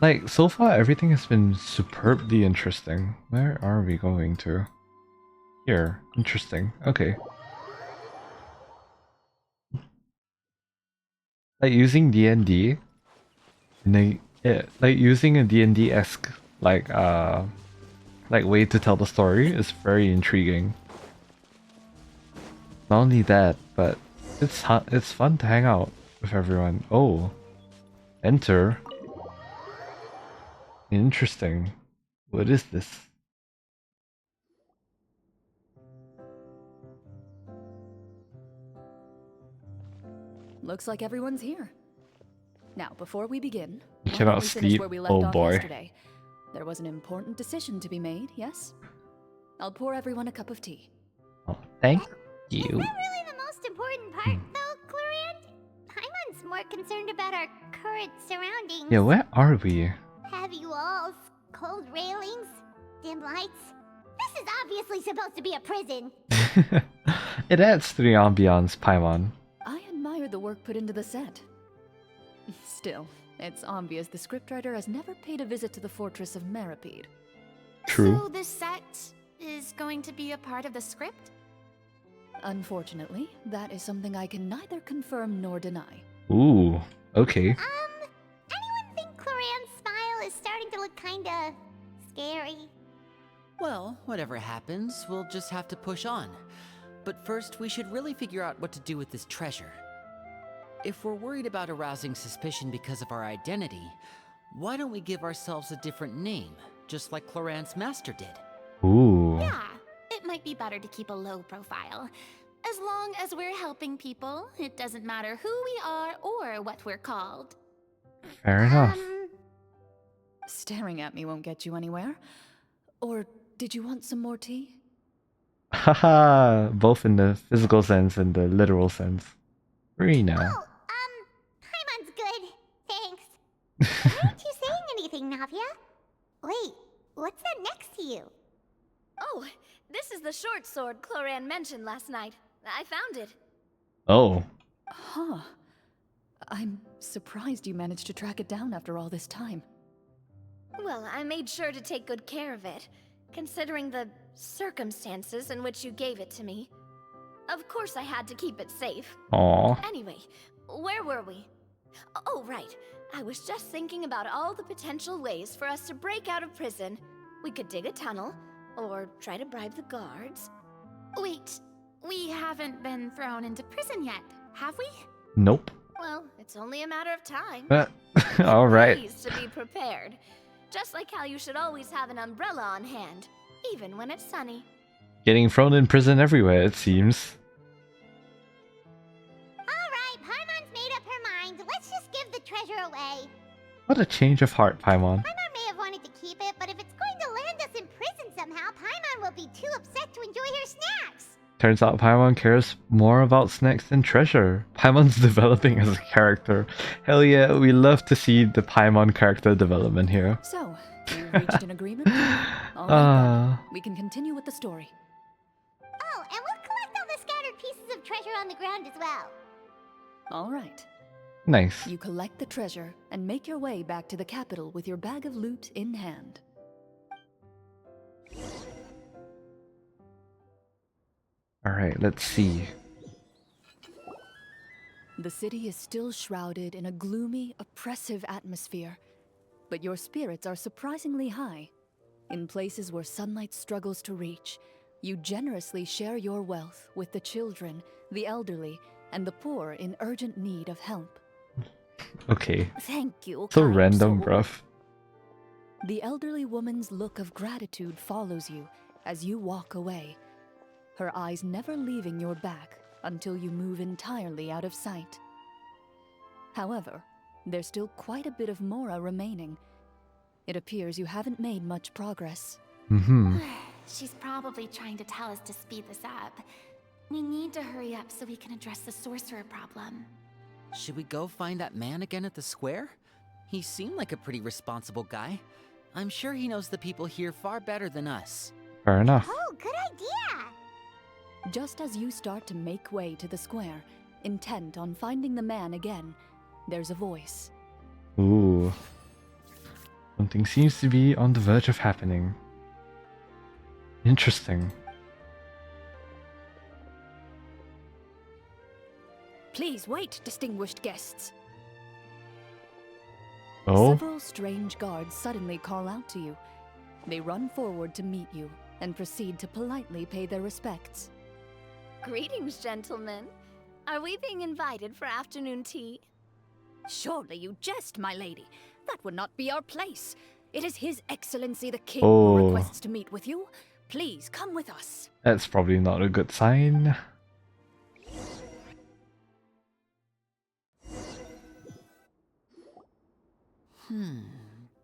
Speaker 1: Like, so far everything has been superbly interesting. Where are we going to? Here. Interesting. Okay. Like, using DND... like, using a DND-esque, like way to tell the story is very intriguing. Not only that, but it's fun to hang out with everyone. Oh. Enter. Interesting. What is this?
Speaker 3: Looks like everyone's here. Now, before we begin,
Speaker 1: You
Speaker 3: why
Speaker 1: cannot
Speaker 3: don't we finish
Speaker 1: sleep?
Speaker 3: where we left
Speaker 1: Oh
Speaker 3: off
Speaker 1: boy.
Speaker 3: yesterday? There was an important decision to be made, yes? I'll pour everyone a cup of tea.
Speaker 1: Oh, thank
Speaker 6: Is
Speaker 1: you.
Speaker 6: that really the most important part, though, Clorinde? Paimon's more concerned about our current surroundings.
Speaker 1: Yeah, where are we?
Speaker 6: Heavy walls, cold railings, dim lights. This is obviously supposed to be a prison.
Speaker 1: It adds to the ambiance, Paimon.
Speaker 3: I admire the work put into the set. Still, it's obvious the scriptwriter has never paid a visit to the fortress of Meripede.
Speaker 1: True.
Speaker 2: So this set is going to be a part of the script?
Speaker 3: Unfortunately, that is something I can neither confirm nor deny.
Speaker 1: Ooh, okay.
Speaker 6: Anyone think Clorinde's smile is starting to look kinda scary?
Speaker 5: Well, whatever happens, we'll just have to push on. But first, we should really figure out what to do with this treasure. If we're worried about arousing suspicion because of our identity, why don't we give ourselves a different name, just like Clorinde's master did?
Speaker 1: Ooh.
Speaker 2: Yeah, it might be better to keep a low profile. As long as we're helping people, it doesn't matter who we are or what we're called.
Speaker 1: Fair enough.
Speaker 3: Staring at me won't get you anywhere. Or did you want some more tea?
Speaker 1: Haha, both in the physical sense and the literal sense. Free now.
Speaker 6: Oh, Paimon's good. Thanks. Why aren't you saying anything, Navia? Wait, what's that next to you?
Speaker 4: Oh, this is the short sword Clorinde mentioned last night. I found it.
Speaker 1: Oh.
Speaker 3: Huh. I'm surprised you managed to track it down after all this time.
Speaker 4: Well, I made sure to take good care of it, considering the circumstances in which you gave it to me. Of course I had to keep it safe.
Speaker 1: Aw.
Speaker 4: Anyway, where were we? Oh, right. I was just thinking about all the potential ways for us to break out of prison. We could dig a tunnel, or try to bribe the guards.
Speaker 2: Wait, we haven't been thrown into prison yet, have we?
Speaker 1: Nope.
Speaker 4: Well, it's only a matter of time.
Speaker 1: Alright.
Speaker 4: Please to be prepared. Just like how you should always have an umbrella on hand, even when it's sunny.
Speaker 1: Getting thrown in prison everywhere, it seems.
Speaker 6: Alright, Paimon's made up her mind. Let's just give the treasure away.
Speaker 1: What a change of heart, Paimon.
Speaker 6: Paimon may have wanted to keep it, but if it's going to land us in prison somehow, Paimon will be too upset to enjoy her snacks.
Speaker 1: Turns out Paimon cares more about snacks than treasure. Paimon's developing as a character. Hell yeah, we love to see the Paimon character development here.
Speaker 3: So, you've reached an agreement? All right
Speaker 1: Ah,
Speaker 3: then. We can continue with the story.
Speaker 6: Oh, and we'll collect all the scattered pieces of treasure on the ground as well.
Speaker 3: All right.
Speaker 1: nice.
Speaker 3: You collect the treasure and make your way back to the capital with your bag of loot in hand.
Speaker 1: Alright, let's see.
Speaker 3: The city is still shrouded in a gloomy, oppressive atmosphere, but your spirits are surprisingly high. In places where sunlight struggles to reach, you generously share your wealth with the children, the elderly, and the poor in urgent need of help.
Speaker 1: Okay.
Speaker 2: Thank you,
Speaker 1: So
Speaker 2: kind
Speaker 1: random,
Speaker 2: soul.
Speaker 1: bruv.
Speaker 3: The elderly woman's look of gratitude follows you as you walk away, her eyes never leaving your back until you move entirely out of sight. However, there's still quite a bit of Mora remaining. It appears you haven't made much progress.
Speaker 1: Mm-hmm.
Speaker 2: She's probably trying to tell us to speed this up. We need to hurry up so we can address the sorcerer problem.
Speaker 5: Should we go find that man again at the square? He seemed like a pretty responsible guy. I'm sure he knows the people here far better than us.
Speaker 1: Fair enough.
Speaker 6: Oh, good idea!
Speaker 3: Just as you start to make way to the square, intent on finding the man again, there's a voice.
Speaker 1: Ooh. Something seems to be on the verge of happening. Interesting.
Speaker 3: Please wait, distinguished guests.
Speaker 1: Oh?
Speaker 3: Several strange guards suddenly call out to you. They run forward to meet you and proceed to politely pay their respects.
Speaker 4: Greetings, gentlemen. Are we being invited for afternoon tea?
Speaker 3: Surely you jest, my lady. That would not be our place. It is His Excellency the King
Speaker 1: Oh.
Speaker 3: who requests to meet with you. Please come with us.
Speaker 1: That's probably not a good sign.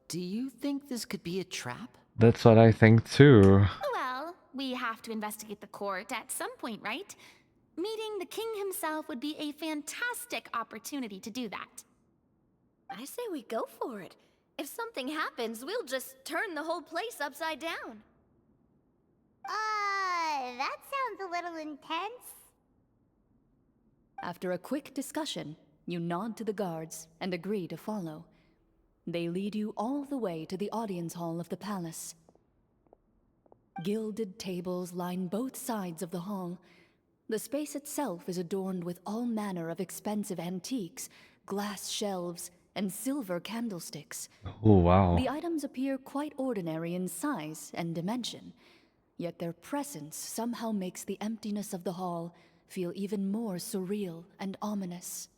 Speaker 5: Do you think this could be a trap?
Speaker 1: That's what I think too.
Speaker 2: Well, we have to investigate the court at some point, right? Meeting the king himself would be a fantastic opportunity to do that.
Speaker 4: I say we go for it. If something happens, we'll just turn the whole place upside down.
Speaker 6: That sounds a little intense.
Speaker 3: After a quick discussion, you nod to the guards and agree to follow. They lead you all the way to the audience hall of the palace. Gilded tables line both sides of the hall. The space itself is adorned with all manner of expensive antiques, glass shelves, and silver candlesticks.
Speaker 1: Oh wow.
Speaker 3: The items appear quite ordinary in size and dimension, yet their presence somehow makes the emptiness of the hall feel even more surreal and ominous.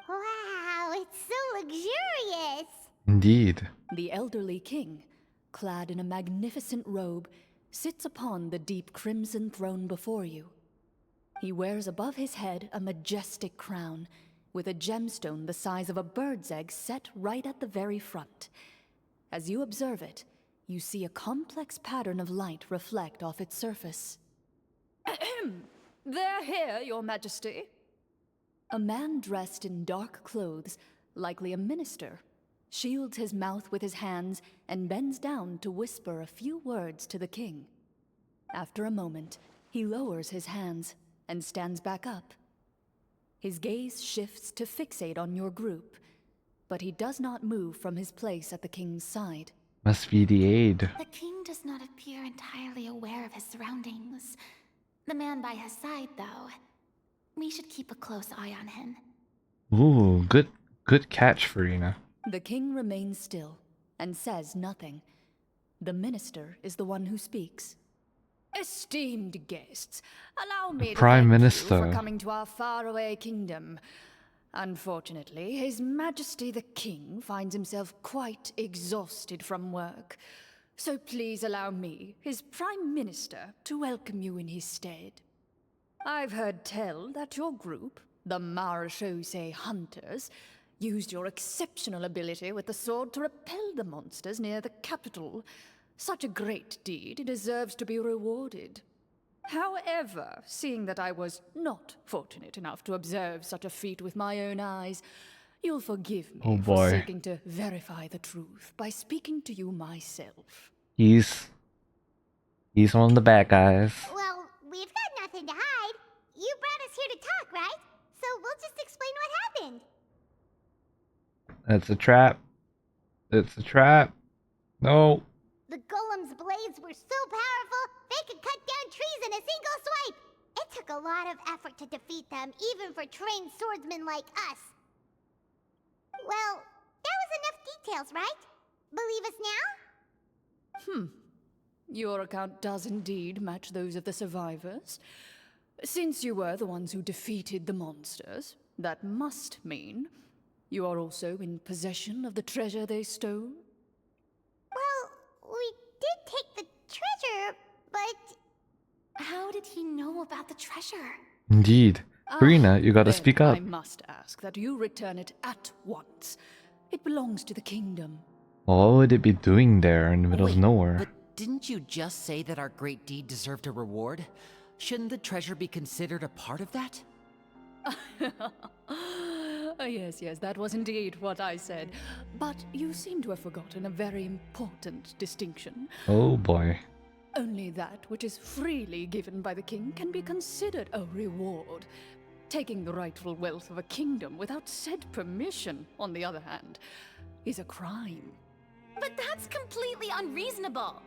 Speaker 6: Wow, it's so luxurious!
Speaker 1: Indeed.
Speaker 3: The elderly king, clad in a magnificent robe, sits upon the deep crimson throne before you. He wears above his head a majestic crown, with a gemstone the size of a bird's egg set right at the very front. As you observe it, you see a complex pattern of light reflect off its surface. They're here, Your Majesty. A man dressed in dark clothes, likely a minister, shields his mouth with his hands and bends down to whisper a few words to the king. After a moment, he lowers his hands and stands back up. His gaze shifts to fixate on your group, but he does not move from his place at the king's side.
Speaker 1: Must be the aide.
Speaker 2: The king does not appear entirely aware of his surroundings. The man by his side, though. We should keep a close eye on him.
Speaker 1: Ooh, good catch, Farina.
Speaker 3: The king remains still and says nothing. The minister is the one who speaks. Esteemed guests, allow me to
Speaker 1: Prime
Speaker 3: thank
Speaker 1: Minister.
Speaker 3: you for coming to our faraway kingdom. Unfortunately, His Majesty the King finds himself quite exhausted from work. So please allow me, his Prime Minister, to welcome you in his stead. I've heard tell that your group, the Marechaussee Hunters, used your exceptional ability with the sword to repel the monsters near the capital. Such a great deed deserves to be rewarded. However, seeing that I was not fortunate enough to observe such a feat with my own eyes, you'll forgive me
Speaker 1: Oh
Speaker 3: for
Speaker 1: boy.
Speaker 3: seeking to verify the truth by speaking to you myself.
Speaker 1: He's one of the bad guys.
Speaker 6: Well, we've got nothing to hide. You brought us here to talk, right? So we'll just explain what happened.
Speaker 1: It's a trap. It's a trap. No.
Speaker 6: The golem's blades were so powerful, they could cut down trees in a single swipe. It took a lot of effort to defeat them, even for trained swordsmen like us. Well, that was enough details, right? Believe us now?
Speaker 3: Your account does indeed match those of the survivors. Since you were the ones who defeated the monsters, that must mean you are also in possession of the treasure they stole?
Speaker 6: Well, we did take the treasure, but...
Speaker 2: How did he know about the treasure?
Speaker 1: Indeed. Karina, you gotta
Speaker 3: Then
Speaker 1: speak up.
Speaker 3: I must ask that you return it at once. It belongs to the kingdom.
Speaker 1: What would it be doing there in the middle of
Speaker 5: Wait,
Speaker 1: nowhere?
Speaker 5: But didn't you just say that our great deed deserved a reward? Shouldn't the treasure be considered a part of that?
Speaker 3: Yes, that was indeed what I said. But you seem to have forgotten a very important distinction.
Speaker 1: Oh boy.
Speaker 3: Only that which is freely given by the king can be considered a reward. Taking the rightful wealth of a kingdom without said permission, on the other hand, is a crime.
Speaker 2: But that's completely unreasonable.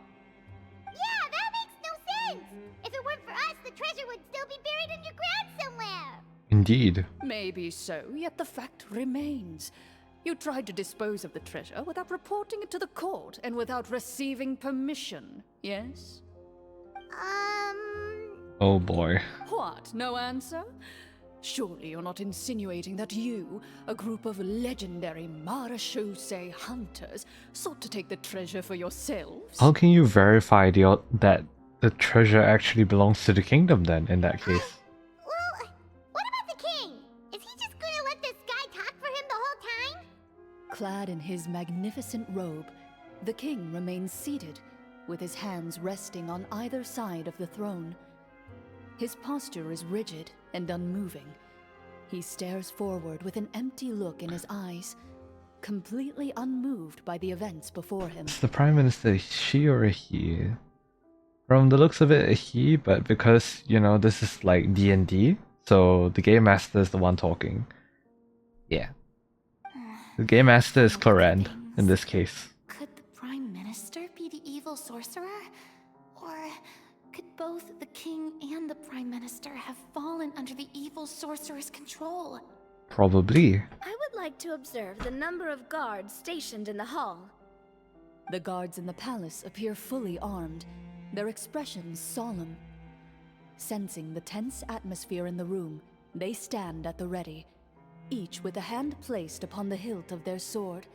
Speaker 6: Yeah, that makes no sense! If it weren't for us, the treasure would still be buried underground somewhere!
Speaker 1: Indeed.
Speaker 3: Maybe so, yet the fact remains. You tried to dispose of the treasure without reporting it to the court and without receiving permission, yes?
Speaker 1: Oh boy.
Speaker 3: What, no answer? Surely you're not insinuating that you, a group of legendary marechaussee hunters, sought to take the treasure for yourselves?
Speaker 1: How can you verify that the treasure actually belongs to the kingdom then, in that case?
Speaker 6: Well, what about the king? Is he just gonna let this guy talk for him the whole time?
Speaker 3: Clad in his magnificent robe, the king remains seated, with his hands resting on either side of the throne. His posture is rigid and unmoving. He stares forward with an empty look in his eyes, completely unmoved by the events before him.
Speaker 1: Is the Prime Minister a she or a he? From the looks of it, a he, but because, you know, this is like DND, so the Game Master is the one talking. Yeah. The Game Master is Clorinde, in this case.
Speaker 2: Could the Prime Minister be the evil sorcerer? Or could both the king and the Prime Minister have fallen under the evil sorcerer's control?
Speaker 1: Probably.
Speaker 4: I would like to observe the number of guards stationed in the hall.
Speaker 3: The guards in the palace appear fully armed, their expressions solemn. Sensing the tense atmosphere in the room, they stand at the ready, each with a hand placed upon the hilt of their sword,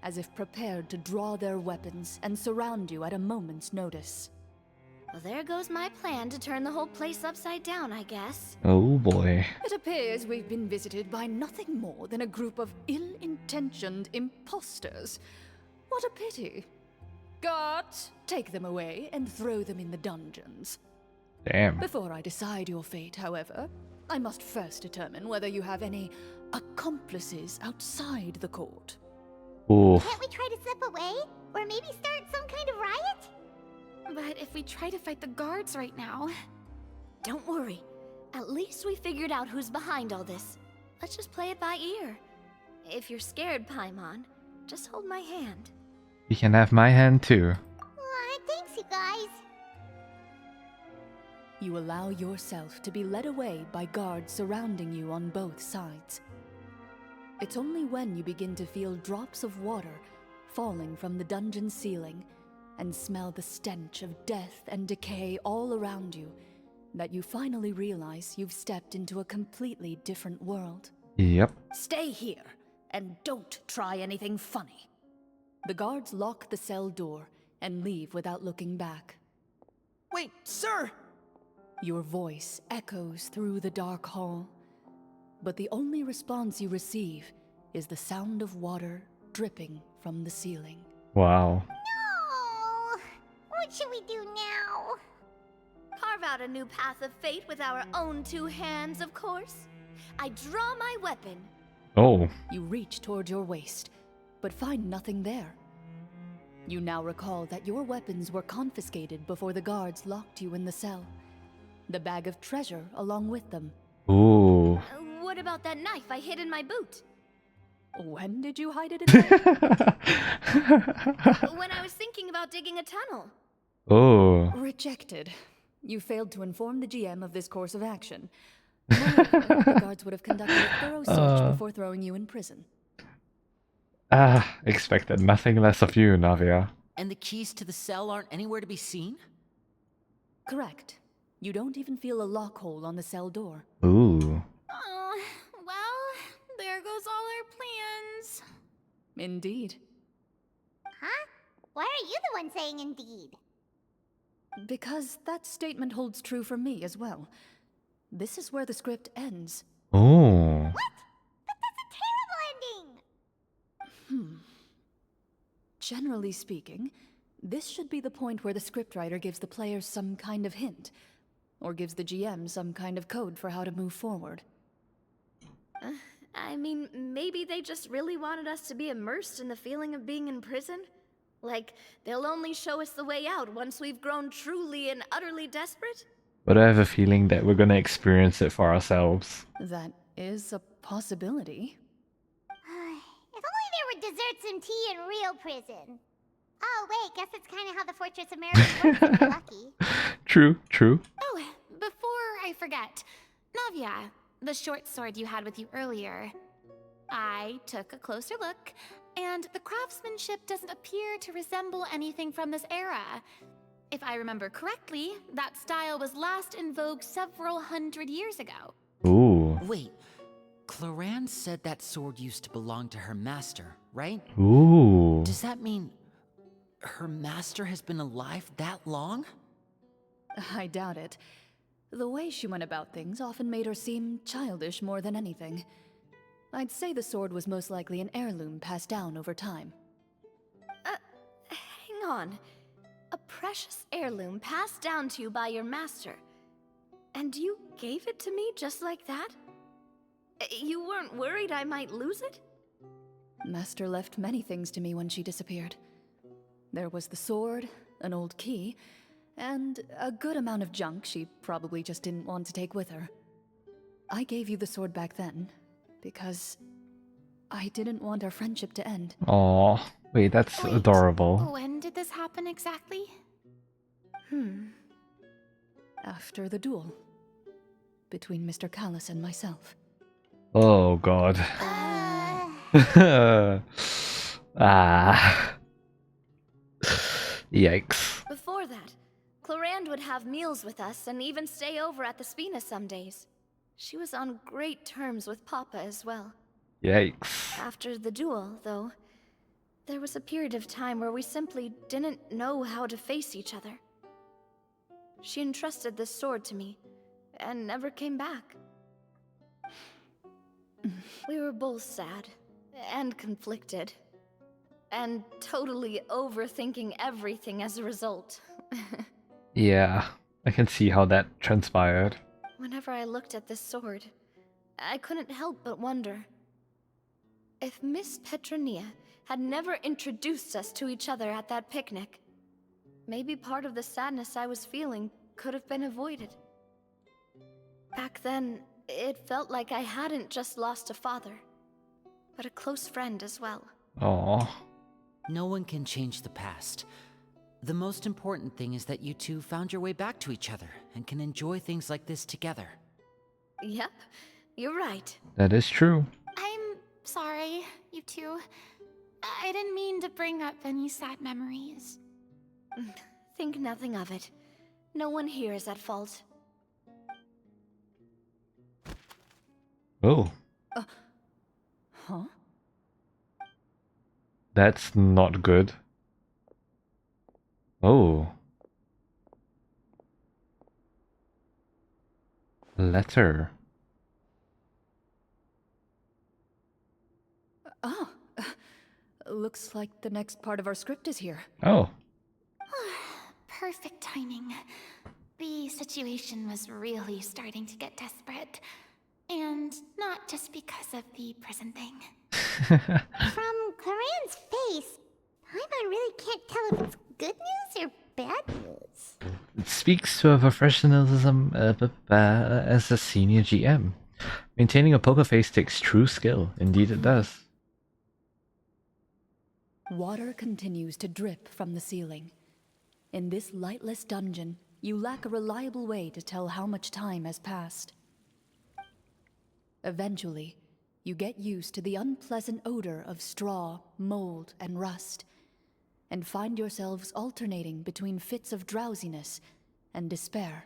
Speaker 3: as if prepared to draw their weapons and surround you at a moment's notice.
Speaker 4: Well, there goes my plan to turn the whole place upside down, I guess.
Speaker 1: Oh boy.
Speaker 3: It appears we've been visited by nothing more than a group of ill-intentioned imposters. What a pity. Guards, take them away and throw them in the dungeons.
Speaker 1: Damn.
Speaker 3: Before I decide your fate, however, I must first determine whether you have any accomplices outside the court.
Speaker 1: Ooh.
Speaker 6: Can't we try to slip away? Or maybe start some kind of riot?
Speaker 2: But if we try to fight the guards right now...
Speaker 4: Don't worry. At least we figured out who's behind all this. Let's just play it by ear. If you're scared, Paimon, just hold my hand.
Speaker 1: You can have my hand too.
Speaker 6: Aw, thanks, you guys.
Speaker 3: You allow yourself to be led away by guards surrounding you on both sides. It's only when you begin to feel drops of water falling from the dungeon ceiling and smell the stench of death and decay all around you that you finally realize you've stepped into a completely different world.
Speaker 1: Yep.
Speaker 3: Stay here, and don't try anything funny. The guards lock the cell door and leave without looking back.
Speaker 8: Wait, sir!
Speaker 3: Your voice echoes through the dark hall, but the only response you receive is the sound of water dripping from the ceiling.
Speaker 1: Wow.
Speaker 6: No! What should we do now?
Speaker 4: carve out a new path of fate with our own two hands, of course. I draw my weapon.
Speaker 1: Oh.
Speaker 3: You reach toward your waist, but find nothing there. You now recall that your weapons were confiscated before the guards locked you in the cell. The bag of treasure along with them.
Speaker 1: Ooh.
Speaker 4: What about that knife I hid in my boot?
Speaker 3: When did you hide it in there?
Speaker 4: When I was thinking about digging a tunnel.
Speaker 1: Oh.
Speaker 3: Rejected. You failed to inform the GM of this course of action. Moreover, the guards would have conducted a thorough search before throwing you in prison.
Speaker 1: Expected nothing less of you, Navia.
Speaker 5: And the keys to the cell aren't anywhere to be seen?
Speaker 3: Correct. You don't even feel a lock hole on the cell door.
Speaker 1: Ooh.
Speaker 2: Oh, well, there goes all our plans.
Speaker 3: Indeed.
Speaker 6: Huh? Why are you the one saying indeed?
Speaker 3: Because that statement holds true for me as well. This is where the script ends.
Speaker 1: Oh.
Speaker 6: What? But that's a terrible ending!
Speaker 3: Generally speaking, this should be the point where the scriptwriter gives the players some kind of hint, or gives the GM some kind of code for how to move forward.
Speaker 4: I mean, maybe they just really wanted us to be immersed in the feeling of being in prison? Like, they'll only show us the way out once we've grown truly and utterly desperate?
Speaker 1: But I have a feeling that we're gonna experience it for ourselves.
Speaker 3: That is a possibility.
Speaker 6: If only there were desserts and tea in real prison. Oh, wait, guess that's kind of how the Fortress of Maryland works if you're lucky.
Speaker 1: True, true.
Speaker 2: Oh, before I forget, Navia, the short sword you had with you earlier. I took a closer look, and the craftsmanship doesn't appear to resemble anything from this era. If I remember correctly, that style was last in vogue several hundred years ago.
Speaker 1: Ooh.
Speaker 5: Wait, Clorinde said that sword used to belong to her master, right?
Speaker 1: Ooh.
Speaker 5: Does that mean her master has been alive that long?
Speaker 3: I doubt it. The way she went about things often made her seem childish more than anything. I'd say the sword was most likely an heirloom passed down over time.
Speaker 4: Hang on. A precious heirloom passed down to you by your master. And you gave it to me just like that? You weren't worried I might lose it?
Speaker 3: Master left many things to me when she disappeared. There was the sword, an old key, and a good amount of junk she probably just didn't want to take with her. I gave you the sword back then, because I didn't want our friendship to end.
Speaker 1: Aw. Wait, that's
Speaker 2: Wait,
Speaker 1: adorable.
Speaker 2: When did this happen exactly?
Speaker 3: After the duel. Between Mr. Callis and myself.
Speaker 1: Oh god. Ah. Yikes.
Speaker 4: Before that, Clorinde would have meals with us and even stay over at the Spina some days. She was on great terms with Papa as well.
Speaker 1: Yikes.
Speaker 4: After the duel, though, there was a period of time where we simply didn't know how to face each other. She entrusted this sword to me, and never came back. We were both sad, and conflicted, and totally overthinking everything as a result.
Speaker 1: Yeah, I can see how that transpired.
Speaker 4: Whenever I looked at this sword, I couldn't help but wonder if Miss Petronia had never introduced us to each other at that picnic. Maybe part of the sadness I was feeling could have been avoided. Back then, it felt like I hadn't just lost a father, but a close friend as well.
Speaker 1: Aw.
Speaker 5: No one can change the past. The most important thing is that you two found your way back to each other and can enjoy things like this together.
Speaker 4: Yep, you're right.
Speaker 1: That is true.
Speaker 2: I'm sorry, you two. I didn't mean to bring up any sad memories.
Speaker 4: Think nothing of it. No one here is at fault.
Speaker 1: Oh.
Speaker 3: Huh?
Speaker 1: That's not good. Oh. Letter.
Speaker 3: Oh. Looks like the next part of our script is here.
Speaker 1: Oh.
Speaker 2: Perfect timing. Be situation was really starting to get desperate. And not just because of the prison thing.
Speaker 6: From Clorinde's face, Paimon really can't tell if it's good news or bad news.
Speaker 1: It speaks to her professionalism as a senior GM. Maintaining a poker face takes true skill. Indeed it does.
Speaker 3: Water continues to drip from the ceiling. In this lightless dungeon, you lack a reliable way to tell how much time has passed. Eventually, you get used to the unpleasant odor of straw, mold, and rust, and find yourselves alternating between fits of drowsiness and despair.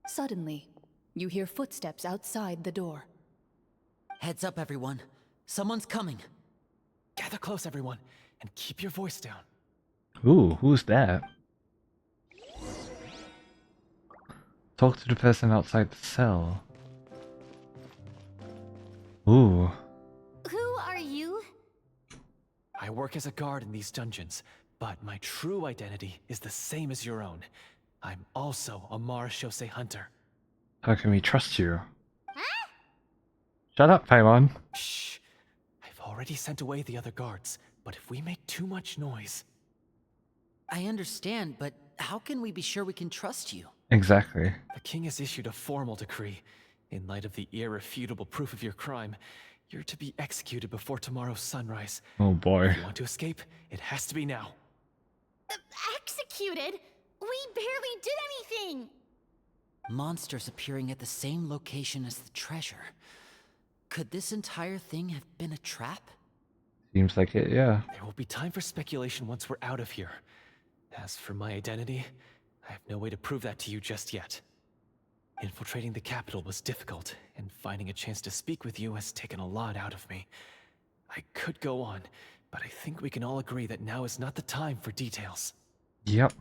Speaker 3: Suddenly, you hear footsteps outside the door.
Speaker 5: Heads up, everyone. Someone's coming.
Speaker 7: Gather close, everyone, and keep your voice down.
Speaker 1: Ooh, who's that? Talk to the person outside the cell. Ooh.
Speaker 2: Who are you?
Speaker 7: I work as a guard in these dungeons, but my true identity is the same as your own. I'm also a marechaussee hunter.
Speaker 1: How can we trust you? Huh? Shut up, Paimon.
Speaker 7: Shh. I've already sent away the other guards, but if we make too much noise...
Speaker 5: I understand, but how can we be sure we can trust you?
Speaker 1: Exactly.
Speaker 7: The king has issued a formal decree. In light of the irrefutable proof of your crime, you're to be executed before tomorrow's sunrise.
Speaker 1: Oh boy.
Speaker 7: If you want to escape, it has to be now.
Speaker 2: Executed? We barely did anything!
Speaker 5: Monsters appearing at the same location as the treasure. Could this entire thing have been a trap?
Speaker 1: Seems like it, yeah.
Speaker 7: There will be time for speculation once we're out of here. As for my identity, I have no way to prove that to you just yet. Infiltrating the capital was difficult, and finding a chance to speak with you has taken a lot out of me. I could go on, but I think we can all agree that now is not the time for details.
Speaker 1: Yep.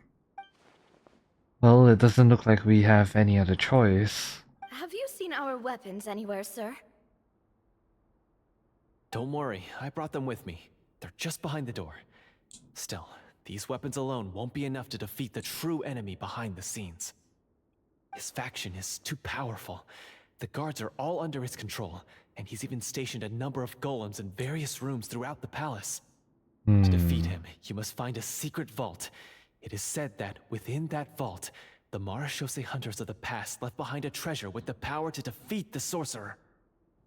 Speaker 1: Well, it doesn't look like we have any other choice.
Speaker 4: Have you seen our weapons anywhere, sir?
Speaker 7: Don't worry, I brought them with me. They're just behind the door. Still, these weapons alone won't be enough to defeat the true enemy behind the scenes. His faction is too powerful. The guards are all under his control, and he's even stationed a number of golems in various rooms throughout the palace. To defeat him, you must find a secret vault. It is said that within that vault, the marechaussee hunters of the past left behind a treasure with the power to defeat the sorcerer.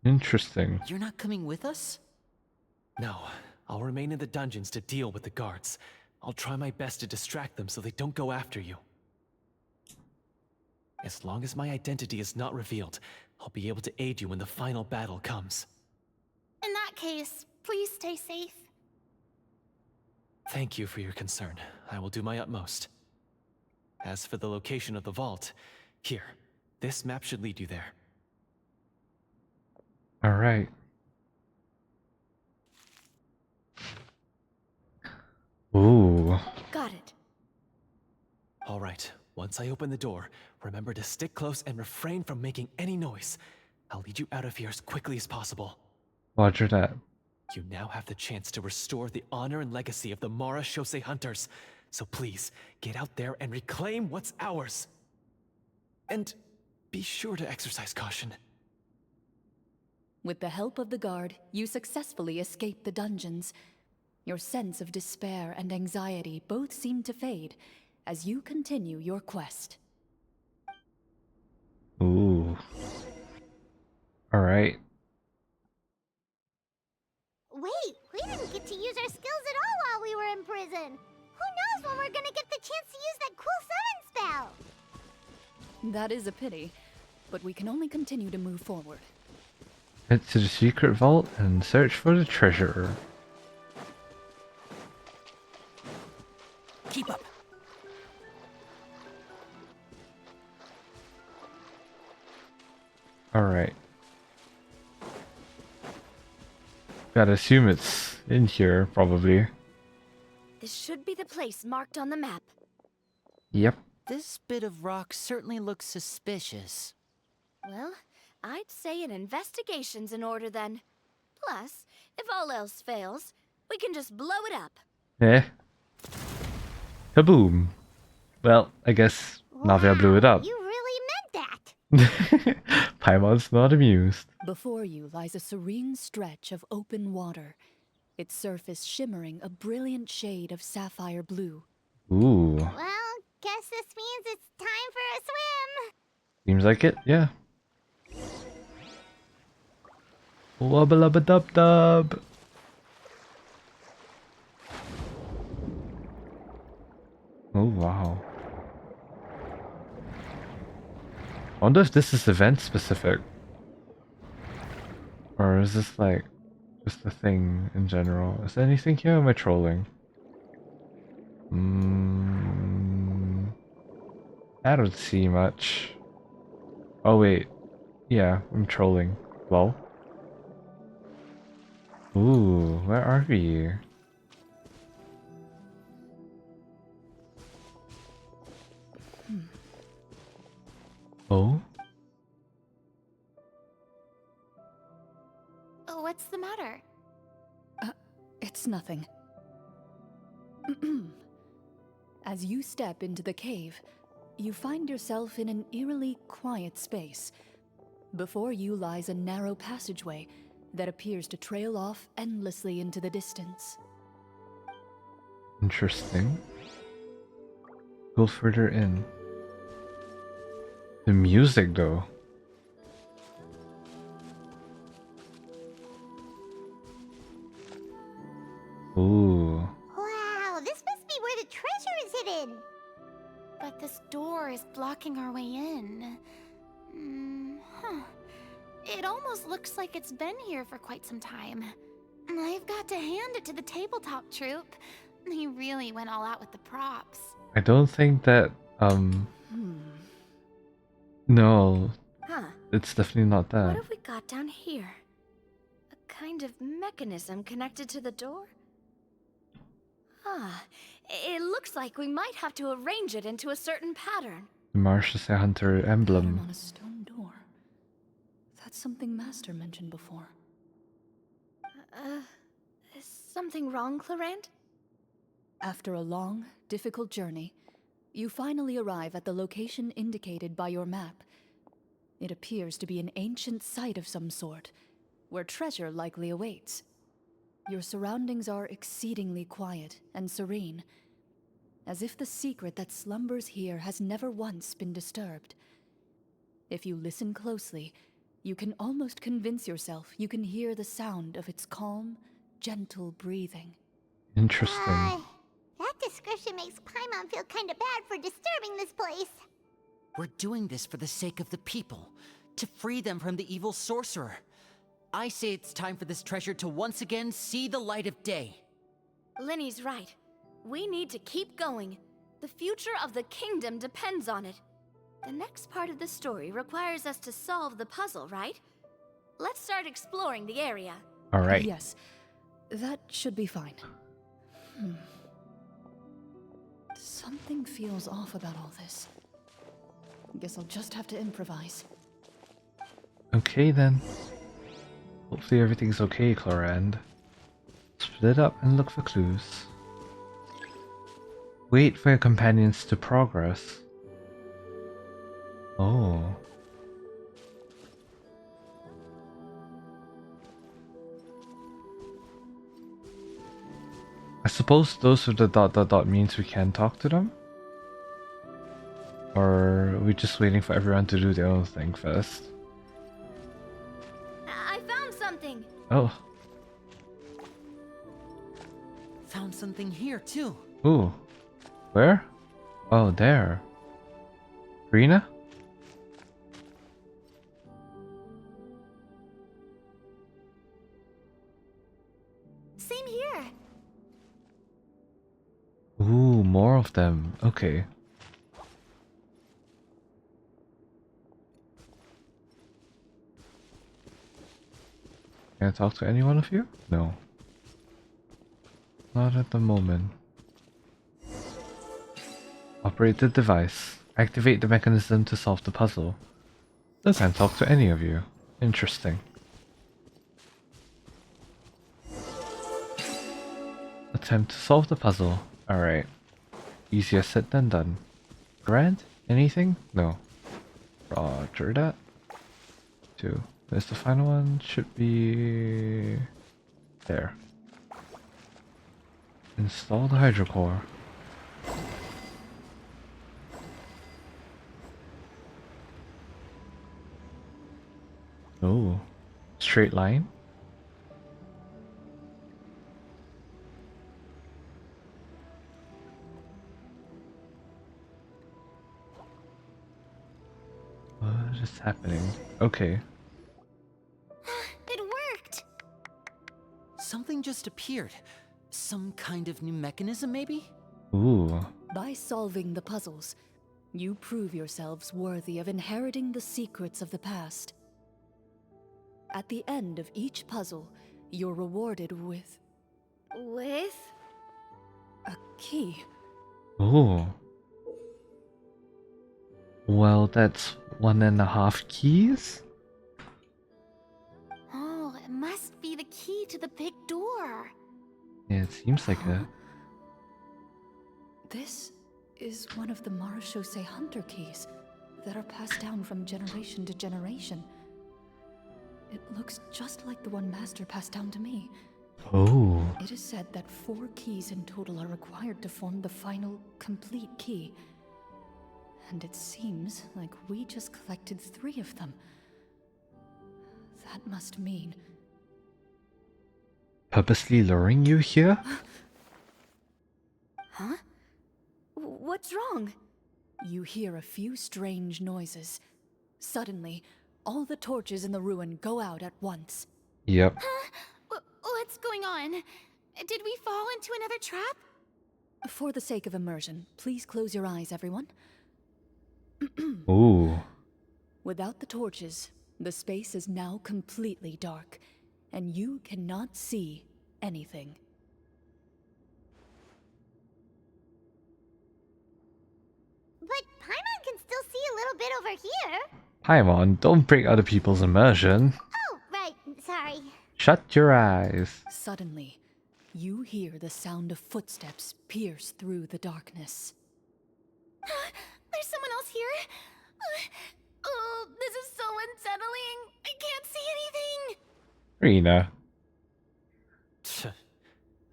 Speaker 1: Interesting.
Speaker 5: You're not coming with us?
Speaker 7: No, I'll remain in the dungeons to deal with the guards. I'll try my best to distract them so they don't go after you. As long as my identity is not revealed, I'll be able to aid you when the final battle comes.
Speaker 2: In that case, please stay safe.
Speaker 7: Thank you for your concern. I will do my utmost. As for the location of the vault, here, this map should lead you there.
Speaker 1: Alright. Ooh.
Speaker 4: Got it.
Speaker 7: All right, once I open the door, remember to stick close and refrain from making any noise. I'll lead you out of here as quickly as possible.
Speaker 1: Roger that.
Speaker 7: You now have the chance to restore the honor and legacy of the marechaussee hunters. So please, get out there and reclaim what's ours. And be sure to exercise caution.
Speaker 3: With the help of the guard, you successfully escape the dungeons. Your sense of despair and anxiety both seem to fade as you continue your quest.
Speaker 1: Ooh. Alright.
Speaker 6: Wait, we didn't get to use our skills at all while we were in prison. Who knows when we're gonna get the chance to use that cool summon spell?
Speaker 3: That is a pity, but we can only continue to move forward.
Speaker 1: Head to the secret vault and search for the treasure.
Speaker 5: Keep up.
Speaker 1: Alright. Gotta assume it's in here, probably.
Speaker 4: This should be the place marked on the map.
Speaker 1: Yep.
Speaker 5: This bit of rock certainly looks suspicious.
Speaker 4: Well, I'd say an investigation's in order then. Plus, if all else fails, we can just blow it up.
Speaker 1: Eh? Kaboom! Well, I guess Navia blew it up.
Speaker 6: You really
Speaker 1: Paimon's not amused.
Speaker 3: Before you lies a serene stretch of open water, its surface shimmering a brilliant shade of sapphire blue.
Speaker 1: Ooh,
Speaker 6: Well, guess this means it's time for a swim.
Speaker 1: seems like it, yeah. Wubba lubba dub dub. Oh wow. I wonder if this is event specific. Or is this like just a thing in general? Is there anything here or am I trolling? I don't see much. Oh wait. Yeah, I'm trolling. Lol. Ooh, where are we? Oh?
Speaker 2: Oh, what's the matter?
Speaker 3: It's nothing. As you step into the cave, you find yourself in an eerily quiet space. Before you lies a narrow passageway that appears to trail off endlessly into the distance.
Speaker 1: Interesting. Go further in. The music though. Ooh.
Speaker 6: Wow, this must be where the treasure is hidden.
Speaker 2: But this door is blocking our way in. Huh. It almost looks like it's been here for quite some time. I've got to hand it to the tabletop troupe. They really went all out with the props.
Speaker 1: I don't think that no,
Speaker 4: Huh.
Speaker 1: it's definitely not
Speaker 4: What
Speaker 1: that.
Speaker 4: have we got down here? A kind of mechanism connected to the door? Ah, it looks like we might have to arrange it into a certain pattern.
Speaker 1: The Martius Hunter
Speaker 3: Pattern
Speaker 1: emblem.
Speaker 3: on a stone door. That's something Master mentioned before.
Speaker 4: Is something wrong, Clorinde?
Speaker 3: After a long, difficult journey, you finally arrive at the location indicated by your map. It appears to be an ancient site of some sort, where treasure likely awaits. Your surroundings are exceedingly quiet and serene, as if the secret that slumbers here has never once been disturbed. If you listen closely, you can almost convince yourself you can hear the sound of its calm, gentle breathing.
Speaker 1: Interesting.
Speaker 6: That description makes Paimon feel kinda bad for disturbing this place.
Speaker 5: We're doing this for the sake of the people, to free them from the evil sorcerer. I say it's time for this treasure to once again see the light of day.
Speaker 4: Linny's right. We need to keep going. The future of the kingdom depends on it. The next part of the story requires us to solve the puzzle, right? Let's start exploring the area.
Speaker 1: Alright.
Speaker 3: Yes, that should be fine. Something feels off about all this. Guess I'll just have to improvise.
Speaker 1: Okay then. Hopefully everything's okay, Clorinde. Split up and look for clues. Wait for your companions to progress. Oh. I suppose those with the dot dot dot means we can talk to them? Or are we just waiting for everyone to do their own thing first?
Speaker 4: I found something!
Speaker 1: Oh.
Speaker 5: Found something here too.
Speaker 1: Ooh. Where? Oh, there. Rena?
Speaker 2: Same here.
Speaker 1: Ooh, more of them. Okay. Can I talk to any one of you? No. Not at the moment. Operate the device. Activate the mechanism to solve the puzzle. I can't talk to any of you. Interesting. Attempt to solve the puzzle. Alright. Easier said than done. Grant? Anything? No. Roger that. 2. There's the final one. Should be there. Install the hydrocore. Oh, straight line. What is happening? Okay.
Speaker 2: It worked!
Speaker 5: Something just appeared. Some kind of new mechanism, maybe?
Speaker 1: Ooh.
Speaker 3: By solving the puzzles, you prove yourselves worthy of inheriting the secrets of the past. At the end of each puzzle, you're rewarded with
Speaker 4: With?
Speaker 3: a key.
Speaker 1: Ooh. Well, that's 1.5 keys?
Speaker 2: Oh, it must be the key to the big door.
Speaker 1: Yeah, it seems like it.
Speaker 3: This is one of the Marechaussee Hunter keys that are passed down from generation to generation. It looks just like the one Master passed down to me.
Speaker 1: Oh.
Speaker 3: It is said that 4 keys in total are required to form the final, complete key. And it seems like we just collected 3 of them. That must mean...
Speaker 1: Purposely luring you here?
Speaker 4: Huh? What's wrong?
Speaker 3: You hear a few strange noises. Suddenly, all the torches in the ruin go out at once.
Speaker 1: Yep.
Speaker 2: What's going on? Did we fall into another trap?
Speaker 3: For the sake of immersion, please close your eyes, everyone.
Speaker 1: Ooh.
Speaker 3: Without the torches, the space is now completely dark, and you cannot see anything.
Speaker 6: But Paimon can still see a little bit over here.
Speaker 1: Paimon, don't break other people's immersion.
Speaker 6: Oh, right. Sorry.
Speaker 1: Shut your eyes.
Speaker 3: Suddenly, you hear the sound of footsteps pierce through the darkness.
Speaker 2: There's someone else here? Oh, this is so unsettling. I can't see anything.
Speaker 1: Rena.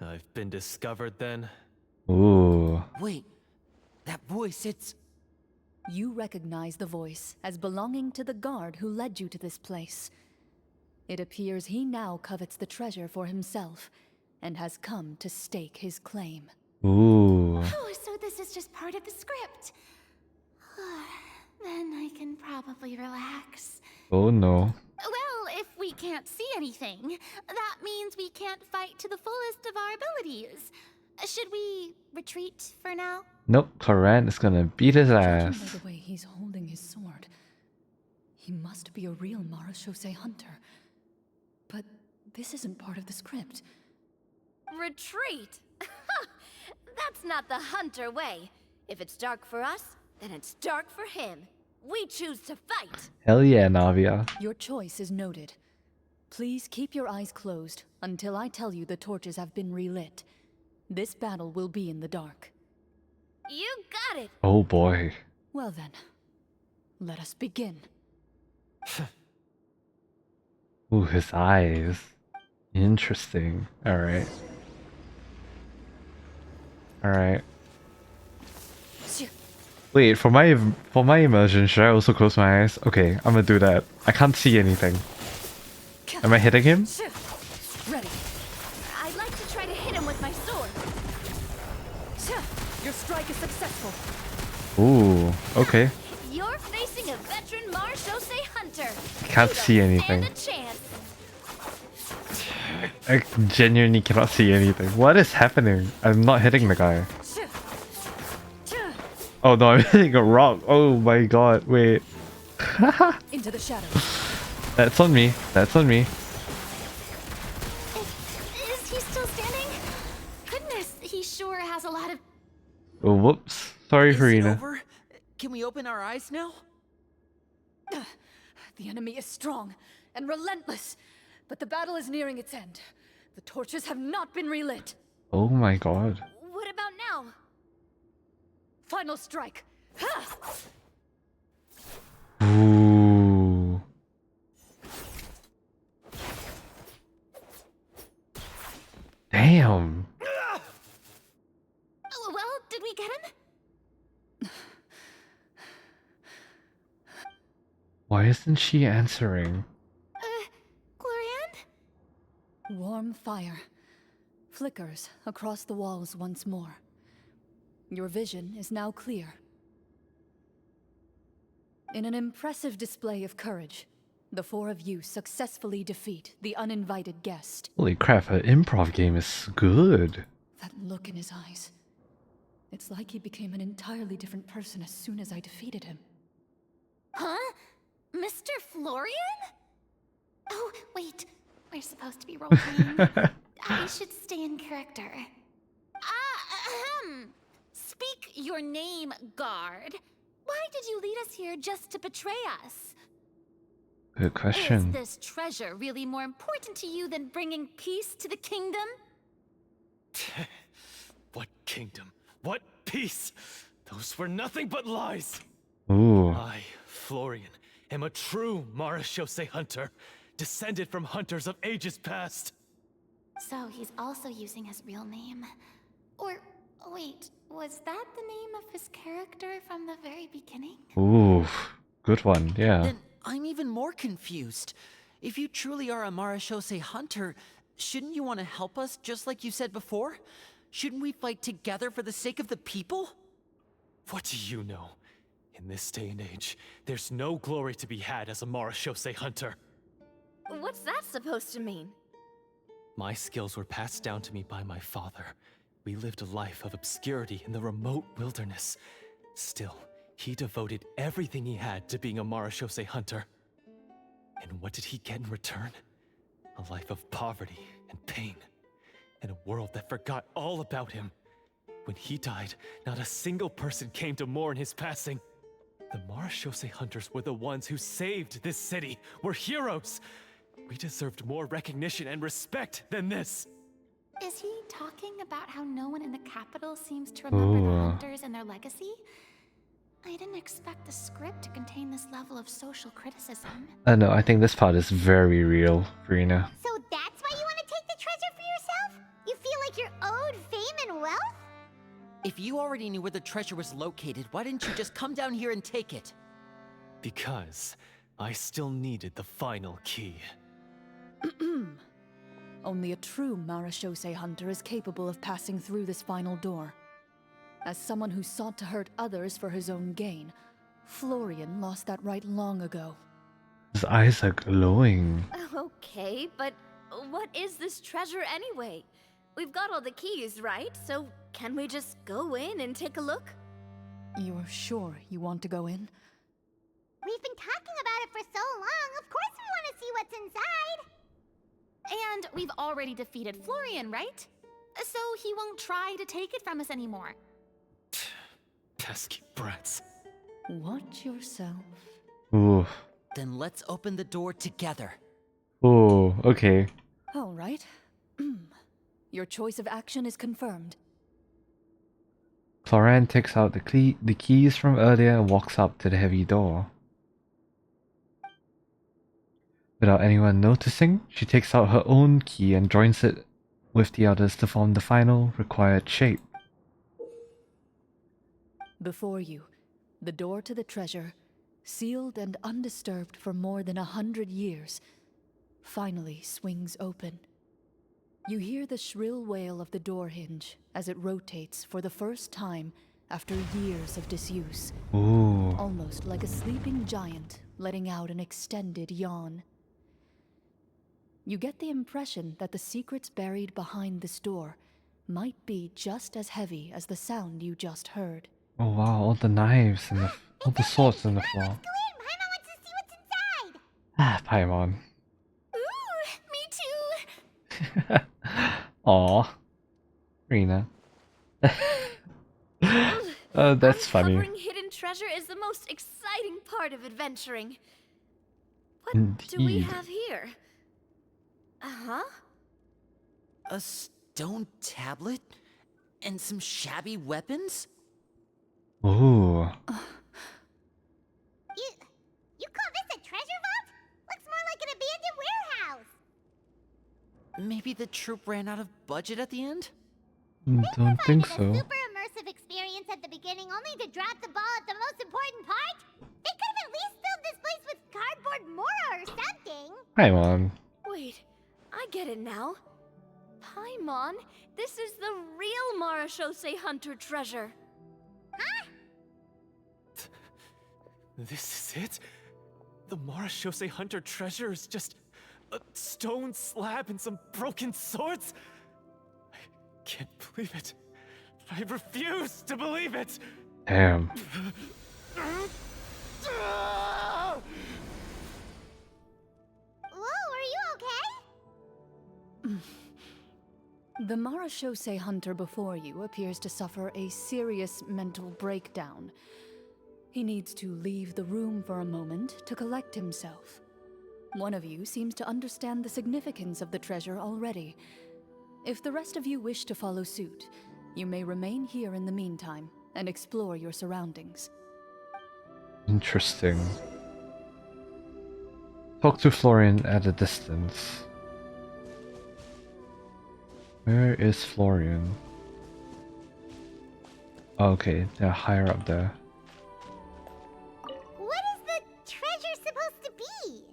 Speaker 7: I've been discovered then.
Speaker 1: Ooh.
Speaker 5: Wait, that voice, it's...
Speaker 3: You recognize the voice as belonging to the guard who led you to this place. It appears he now covets the treasure for himself, and has come to stake his claim.
Speaker 1: Ooh.
Speaker 2: Oh, so this is just part of the script. Then I can probably relax.
Speaker 1: Oh no.
Speaker 2: Well, if we can't see anything, that means we can't fight to the fullest of our abilities. Should we retreat for now?
Speaker 1: Nope, Clorinde is gonna beat his
Speaker 3: Judging by
Speaker 1: ass.
Speaker 3: the way he's holding his sword, he must be a real Marechaussee hunter. But this isn't part of the script.
Speaker 4: Retreat? That's not the hunter way. If it's dark for us, then it's dark for him. We choose to fight.
Speaker 1: Hell yeah, Navia.
Speaker 3: Your choice is noted. Please keep your eyes closed until I tell you the torches have been relit. This battle will be in the dark.
Speaker 4: You got it.
Speaker 1: Oh boy.
Speaker 3: Well then, let us begin.
Speaker 1: Ooh, his eyes. Interesting. Alright. Alright. Wait, for my immersion, should I also close my eyes? Okay, I'm gonna do that. I can't see anything. Am I hitting him?
Speaker 3: Ready.
Speaker 4: I'd like to try to hit him with my sword.
Speaker 3: Your strike is successful.
Speaker 1: Ooh, okay.
Speaker 4: You're facing a veteran Marechaussee hunter.
Speaker 1: Can't
Speaker 4: You
Speaker 1: see
Speaker 4: don't
Speaker 1: anything.
Speaker 4: stand a chance.
Speaker 1: I genuinely cannot see anything. What is happening? I'm not hitting the guy. Oh no, I'm hitting a rock. Oh my god, wait.
Speaker 3: Into the shadows.
Speaker 1: That's on me. That's on me.
Speaker 2: Is he still standing? Goodness, he sure has a lot of...
Speaker 1: Oh, whoops. Sorry,
Speaker 5: Is it
Speaker 1: Farina.
Speaker 5: over? Can we open our eyes now?
Speaker 3: The enemy is strong and relentless, but the battle is nearing its end. The torches have not been relit.
Speaker 1: Oh my god.
Speaker 4: What about now?
Speaker 3: Final strike. Ha!
Speaker 1: Ooh. Damn.
Speaker 2: Oh, well, did we get him?
Speaker 1: Why isn't she answering?
Speaker 2: Clorinde?
Speaker 3: Warm fire flickers across the walls once more. Your vision is now clear. In an impressive display of courage, the four of you successfully defeat the uninvited guest.
Speaker 1: Holy crap, her improv game is good.
Speaker 3: That look in his eyes. It's like he became an entirely different person as soon as I defeated him.
Speaker 2: Huh? Mr. Florian? Oh, wait. We're supposed to be role-playing. I should stay in character. Speak your name, guard. Why did you lead us here just to betray us?
Speaker 1: Good question.
Speaker 2: Is this treasure really more important to you than bringing peace to the kingdom?
Speaker 7: What kingdom? What peace? Those were nothing but lies!
Speaker 1: Ooh.
Speaker 7: I, Florian, am a true Marashose hunter, descended from hunters of ages past.
Speaker 2: So he's also using his real name. Or, wait, was that the name of his character from the very beginning?
Speaker 1: Ooh. Good one, yeah.
Speaker 5: Then I'm even more confused. If you truly are a Marashose hunter, shouldn't you want to help us just like you said before? Shouldn't we fight together for the sake of the people?
Speaker 7: What do you know? In this day and age, there's no glory to be had as a Marashose hunter.
Speaker 4: What's that supposed to mean?
Speaker 7: My skills were passed down to me by my father. We lived a life of obscurity in the remote wilderness. Still, he devoted everything he had to being a Marashose hunter. And what did he get in return? A life of poverty and pain. And a world that forgot all about him. When he died, not a single person came to mourn his passing. The Marashose hunters were the ones who saved this city, were heroes. We deserved more recognition and respect than this.
Speaker 2: Is he talking about how no one in the capital seems to remember the
Speaker 1: Ooh.
Speaker 2: hunters and their legacy? I didn't expect the script to contain this level of social criticism.
Speaker 1: No, I think this part is very real, Farina.
Speaker 6: So that's why you want to take the treasure for yourself? You feel like you're owed fame and wealth?
Speaker 5: If you already knew where the treasure was located, why didn't you just come down here and take it?
Speaker 7: Because I still needed the final key.
Speaker 3: Only a true Marashose hunter is capable of passing through this final door. As someone who sought to hurt others for his own gain, Florian lost that right long ago.
Speaker 1: His eyes are glowing.
Speaker 4: Okay, but what is this treasure anyway? We've got all the keys, right? So can we just go in and take a look?
Speaker 3: You're sure you want to go in?
Speaker 6: We've been talking about it for so long. Of course we want to see what's inside.
Speaker 2: And we've already defeated Florian, right? So he won't try to take it from us anymore.
Speaker 7: Pesky brats.
Speaker 3: Watch yourself.
Speaker 1: Ooh.
Speaker 5: Then let's open the door together.
Speaker 1: Ooh, okay.
Speaker 3: All right. Your choice of action is confirmed.
Speaker 1: Clorinde takes out the keys from earlier and walks up to the heavy door. Without anyone noticing, she takes out her own key and joins it with the others to form the final required shape.
Speaker 3: Before you, the door to the treasure, sealed and undisturbed for more than 100 years, finally swings open. You hear the shrill wail of the door hinge as it rotates for the first time after years of disuse,
Speaker 1: Ooh.
Speaker 3: almost like a sleeping giant letting out an extended yawn. You get the impression that the secrets buried behind this door might be just as heavy as the sound you just heard.
Speaker 1: Oh wow, all the knives and all the swords on the
Speaker 6: Come
Speaker 1: floor.
Speaker 6: on, let's go in. Paimon wants to see what's inside.
Speaker 1: Ah, Paimon.
Speaker 2: Ooh, me too.
Speaker 1: Aw. Rena. That's funny.
Speaker 4: Uncovering hidden treasure is the most exciting part of adventuring. What do we
Speaker 1: Indeed.
Speaker 4: have here? Uh-huh.
Speaker 5: A stone tablet? And some shabby weapons?
Speaker 1: Ooh.
Speaker 6: You call this a treasure vault? Looks more like an abandoned warehouse.
Speaker 5: Maybe the troupe ran out of budget at the end?
Speaker 1: Don't think
Speaker 6: Provided a
Speaker 1: so.
Speaker 6: super immersive experience at the beginning only to drop the ball at the most important part? They could have at least filled this place with cardboard Mora or something.
Speaker 1: Paimon.
Speaker 4: Wait, I get it now. Paimon, this is the real Marashose Hunter treasure.
Speaker 7: This is it? The Marashose Hunter treasure is just a stone slab and some broken swords? I can't believe it. I refuse to believe it!
Speaker 1: Damn.
Speaker 6: Whoa, are you okay?
Speaker 3: The Marashose hunter before you appears to suffer a serious mental breakdown. He needs to leave the room for a moment to collect himself. One of you seems to understand the significance of the treasure already. If the rest of you wish to follow suit, you may remain here in the meantime and explore your surroundings.
Speaker 1: Interesting. Talk to Florian at a distance. Where is Florian? Oh, okay, they're higher up there.
Speaker 6: What is the treasure supposed to be?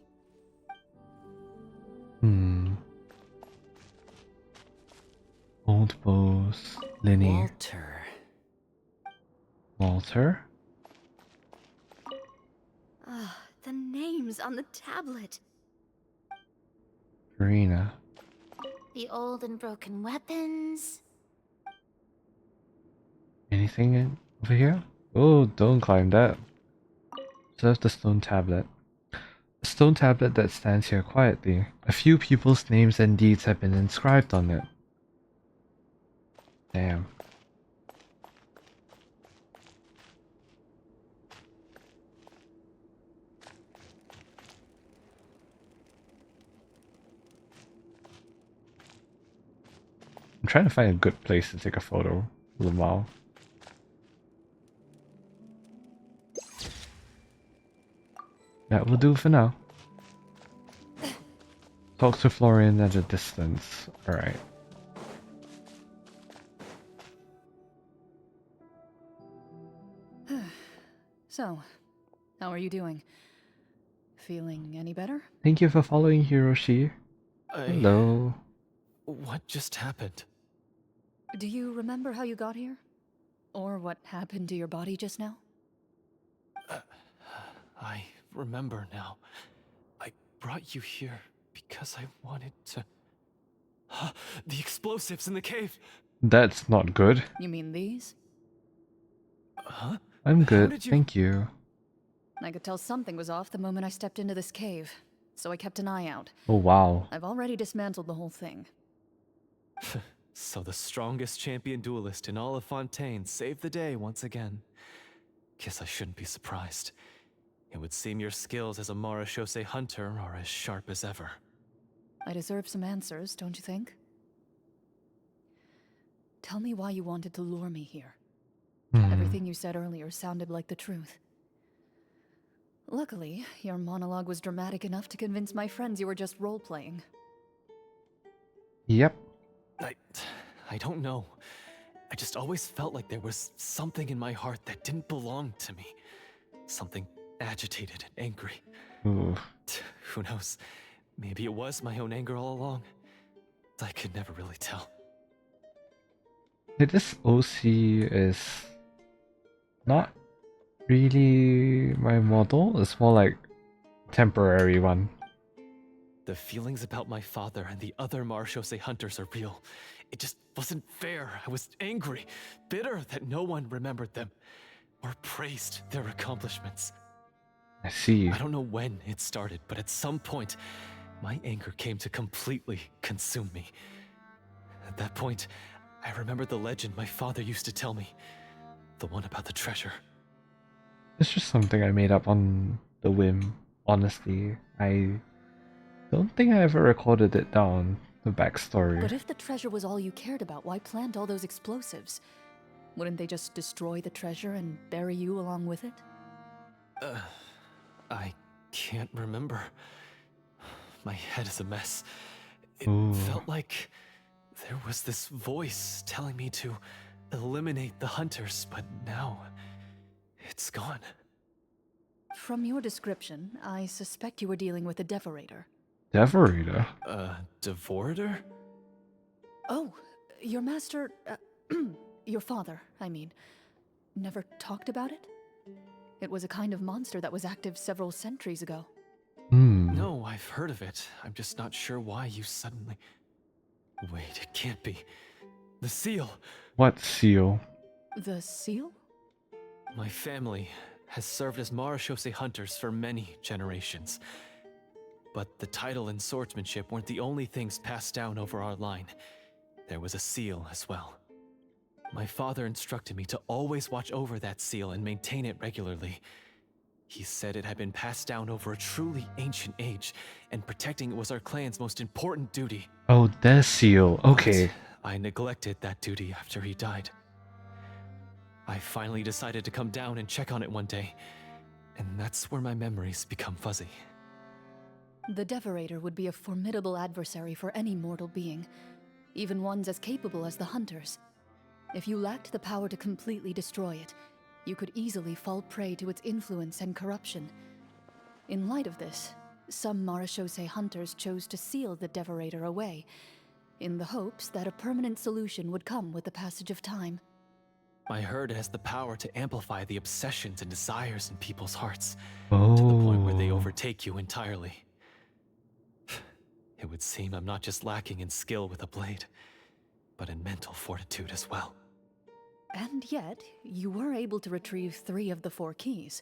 Speaker 1: Old bows, Linny.
Speaker 5: Walter.
Speaker 1: Walter?
Speaker 4: Ah, the names on the tablet.
Speaker 1: Karina.
Speaker 2: The old and broken weapons.
Speaker 1: Anything over here? Oh, don't climb that. Observe the stone tablet. A stone tablet that stands here quietly. A few people's names and deeds have been inscribed on it. Damn. I'm trying to find a good place to take a photo. Lamau. That will do for now. Talk to Florian at a distance. Alright.
Speaker 3: So, how are you doing? Feeling any better?
Speaker 1: Thank you for following, Hiroshi. Hello.
Speaker 7: What just happened?
Speaker 3: Do you remember how you got here? Or what happened to your body just now?
Speaker 7: I remember now. I brought you here because I wanted to... The explosives in the cave!
Speaker 1: That's not good.
Speaker 3: You mean these?
Speaker 7: Huh?
Speaker 1: I'm
Speaker 7: How
Speaker 1: good,
Speaker 7: did you-
Speaker 1: thank you.
Speaker 3: I could tell something was off the moment I stepped into this cave, so I kept an eye out.
Speaker 1: Oh wow.
Speaker 3: I've already dismantled the whole thing.
Speaker 7: So the strongest champion duelist in all of Fontaine saved the day once again. Guess I shouldn't be surprised. It would seem your skills as a Marashose hunter are as sharp as ever.
Speaker 3: I deserve some answers, don't you think? Tell me why you wanted to lure me here. Everything you said earlier sounded like the truth. Luckily, your monologue was dramatic enough to convince my friends you were just role-playing.
Speaker 1: Yep.
Speaker 7: I don't know. I just always felt like there was something in my heart that didn't belong to me. Something agitated and angry.
Speaker 1: Ooh.
Speaker 7: Who knows? Maybe it was my own anger all along. I could never really tell.
Speaker 1: This OC is not really my model. It's more like temporary one.
Speaker 7: The feelings about my father and the other Marashose hunters are real. It just wasn't fair. I was angry, bitter that no one remembered them or praised their accomplishments.
Speaker 1: I see.
Speaker 7: I don't know when it started, but at some point, my anger came to completely consume me. At that point, I remembered the legend my father used to tell me. The one about the treasure.
Speaker 1: It's just something I made up on the whim. Honestly, I don't think I ever recorded it down, the backstory.
Speaker 3: But if the treasure was all you cared about, why plant all those explosives? Wouldn't they just destroy the treasure and bury you along with it?
Speaker 7: I can't remember. My head is a mess. It
Speaker 1: Ooh.
Speaker 7: felt like there was this voice telling me to eliminate the hunters, but now it's gone.
Speaker 3: From your description, I suspect you were dealing with a Devorator.
Speaker 1: Devorator?
Speaker 7: Devorator?
Speaker 3: Oh, your master, your father, I mean, never talked about it? It was a kind of monster that was active several centuries ago.
Speaker 1: Hmm.
Speaker 7: No, I've heard of it. I'm just not sure why you suddenly... Wait, it can't be. The seal!
Speaker 1: What seal?
Speaker 3: The seal?
Speaker 7: My family has served as Marashose hunters for many generations. But the title and swordsmanship weren't the only things passed down over our line. There was a seal as well. My father instructed me to always watch over that seal and maintain it regularly. He said it had been passed down over a truly ancient age, and protecting it was our clan's most important duty.
Speaker 1: Oh, the seal. Okay.
Speaker 7: But I neglected that duty after he died. I finally decided to come down and check on it one day, and that's where my memories become fuzzy.
Speaker 3: The Devorator would be a formidable adversary for any mortal being, even ones as capable as the Hunters. If you lacked the power to completely destroy it, you could easily fall prey to its influence and corruption. In light of this, some Marashose hunters chose to seal the Devorator away, in the hopes that a permanent solution would come with the passage of time.
Speaker 7: I heard it has the power to amplify the obsessions and desires in people's hearts,
Speaker 1: Oh.
Speaker 7: to the point where they overtake you entirely. It would seem I'm not just lacking in skill with a blade, but in mental fortitude as well.
Speaker 3: And yet, you were able to retrieve 3 of the 4 keys.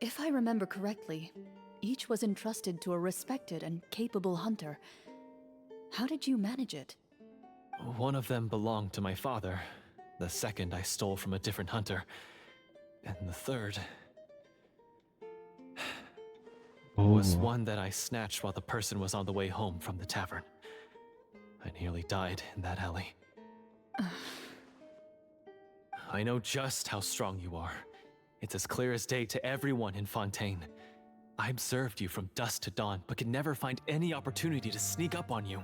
Speaker 3: If I remember correctly, each was entrusted to a respected and capable hunter. How did you manage it?
Speaker 7: One of them belonged to my father. The second I stole from a different hunter. And the third was
Speaker 1: Oh.
Speaker 7: one that I snatched while the person was on the way home from the tavern. I nearly died in that alley. I know just how strong you are. It's as clear as day to everyone in Fontaine. I observed you from dusk to dawn, but could never find any opportunity to sneak up on you.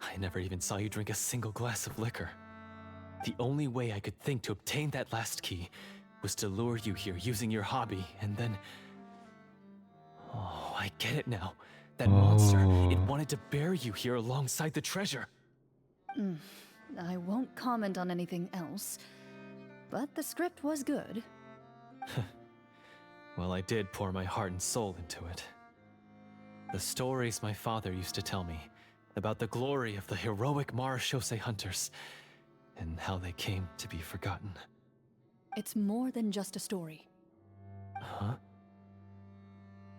Speaker 7: I never even saw you drink a single glass of liquor. The only way I could think to obtain that last key was to lure you here using your hobby, and then... Oh, I get it now. That monster, it wanted to bury you here alongside the treasure.
Speaker 3: I won't comment on anything else, but the script was good.
Speaker 7: Well, I did pour my heart and soul into it. The stories my father used to tell me about the glory of the heroic Marashose hunters and how they came to be forgotten.
Speaker 3: It's more than just a story.
Speaker 7: Huh?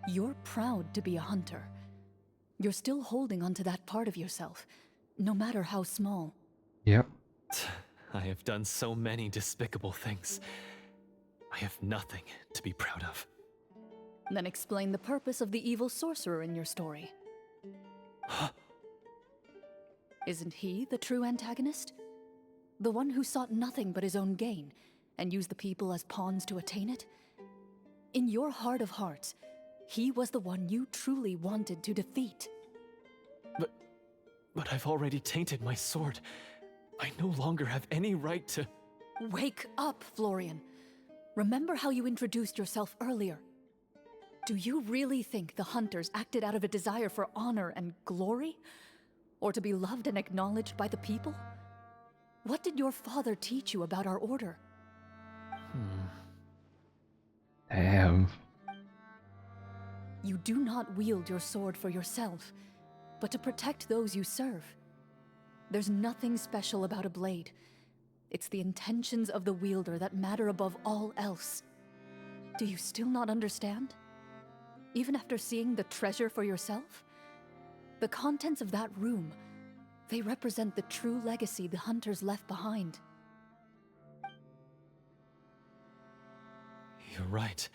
Speaker 3: You're proud to be a hunter. You're still holding onto that part of yourself, no matter how small.
Speaker 1: Yep.
Speaker 7: I have done so many despicable things. I have nothing to be proud of.
Speaker 3: Then explain the purpose of the evil sorcerer in your story. Isn't he the true antagonist? The one who sought nothing but his own gain, and used the people as pawns to attain it? In your heart of hearts, he was the one you truly wanted to defeat.
Speaker 7: But I've already tainted my sword. I no longer have any right to...
Speaker 3: Wake up, Florian. Remember how you introduced yourself earlier. Do you really think the hunters acted out of a desire for honor and glory? Or to be loved and acknowledged by the people? What did your father teach you about our order?
Speaker 1: Damn.
Speaker 3: You do not wield your sword for yourself, but to protect those you serve. There's nothing special about a blade. It's the intentions of the wielder that matter above all else. Do you still not understand? Even after seeing the treasure for yourself? The contents of that room, they represent the true legacy the hunters left behind.
Speaker 7: You're right.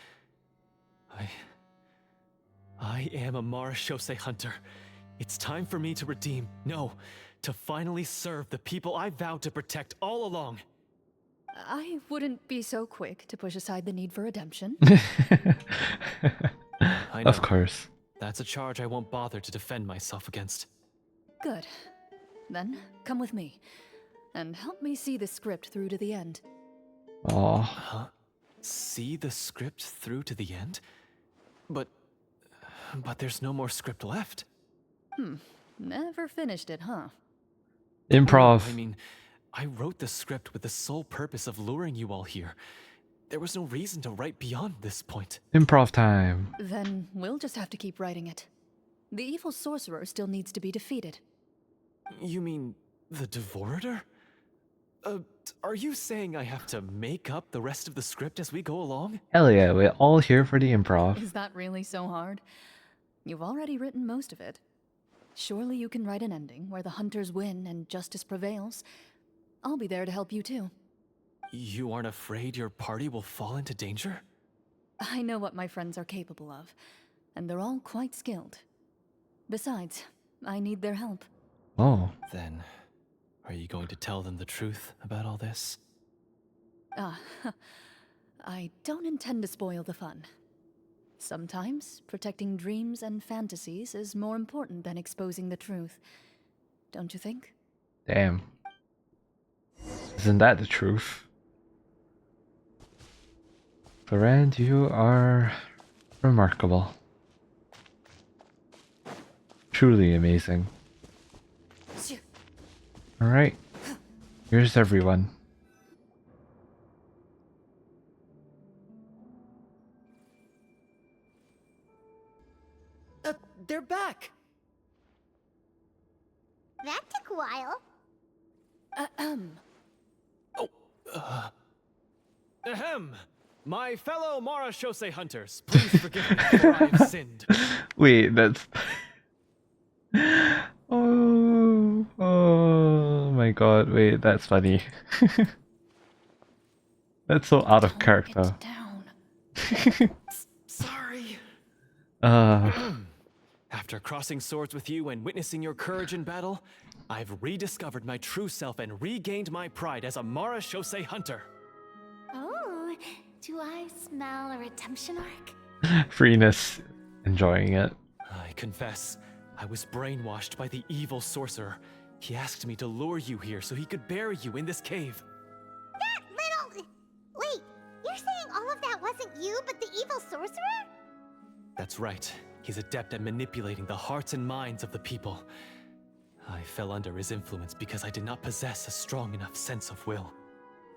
Speaker 7: I am a Marashose hunter. It's time for me to redeem, no, to finally serve the people I vowed to protect all along.
Speaker 3: I wouldn't be so quick to push aside the need for redemption.
Speaker 7: I know.
Speaker 1: Of course.
Speaker 7: That's a charge I won't bother to defend myself against.
Speaker 3: Good. Then, come with me. And help me see the script through to the end.
Speaker 1: Aw.
Speaker 7: Huh? See the script through to the end? But there's no more script left.
Speaker 3: Never finished it, huh?
Speaker 1: Improv.
Speaker 7: I mean, I wrote the script with the sole purpose of luring you all here. There was no reason to write beyond this point.
Speaker 1: Improv time.
Speaker 3: Then we'll just have to keep writing it. The evil sorcerer still needs to be defeated.
Speaker 7: You mean the Devourer? Are you saying I have to make up the rest of the script as we go along?
Speaker 1: Hell yeah, we're all here for the improv.
Speaker 3: Is that really so hard? You've already written most of it. Surely you can write an ending where the hunters win and justice prevails. I'll be there to help you too.
Speaker 7: You aren't afraid your party will fall into danger?
Speaker 3: I know what my friends are capable of, and they're all quite skilled. Besides, I need their help.
Speaker 1: Oh.
Speaker 7: Then, are you going to tell them the truth about all this?
Speaker 3: I don't intend to spoil the fun. Sometimes, protecting dreams and fantasies is more important than exposing the truth. Don't you think?
Speaker 1: Damn. Isn't that the truth? Clorinde, you are remarkable. Truly amazing. Alright. Here's everyone.
Speaker 5: They're back!
Speaker 6: That took a while.
Speaker 7: Ahem! My fellow Marashose hunters, please forgive me for I have sinned.
Speaker 1: Wait, that's... oh my god, wait, that's funny. That's so out of character.
Speaker 7: Sorry.
Speaker 1: Uh,
Speaker 7: After crossing swords with you and witnessing your courage in battle, I've rediscovered my true self and regained my pride as a Marashose hunter.
Speaker 2: Oh, do I smell a redemption arc?
Speaker 1: freeness, enjoying it.
Speaker 7: I confess, I was brainwashed by the evil sorcerer. He asked me to lure you here so he could bury you in this cave.
Speaker 6: That little... Wait, you're saying all of that wasn't you, but the evil sorcerer?
Speaker 7: That's right. He's adept at manipulating the hearts and minds of the people. I fell under his influence because I did not possess a strong enough sense of will.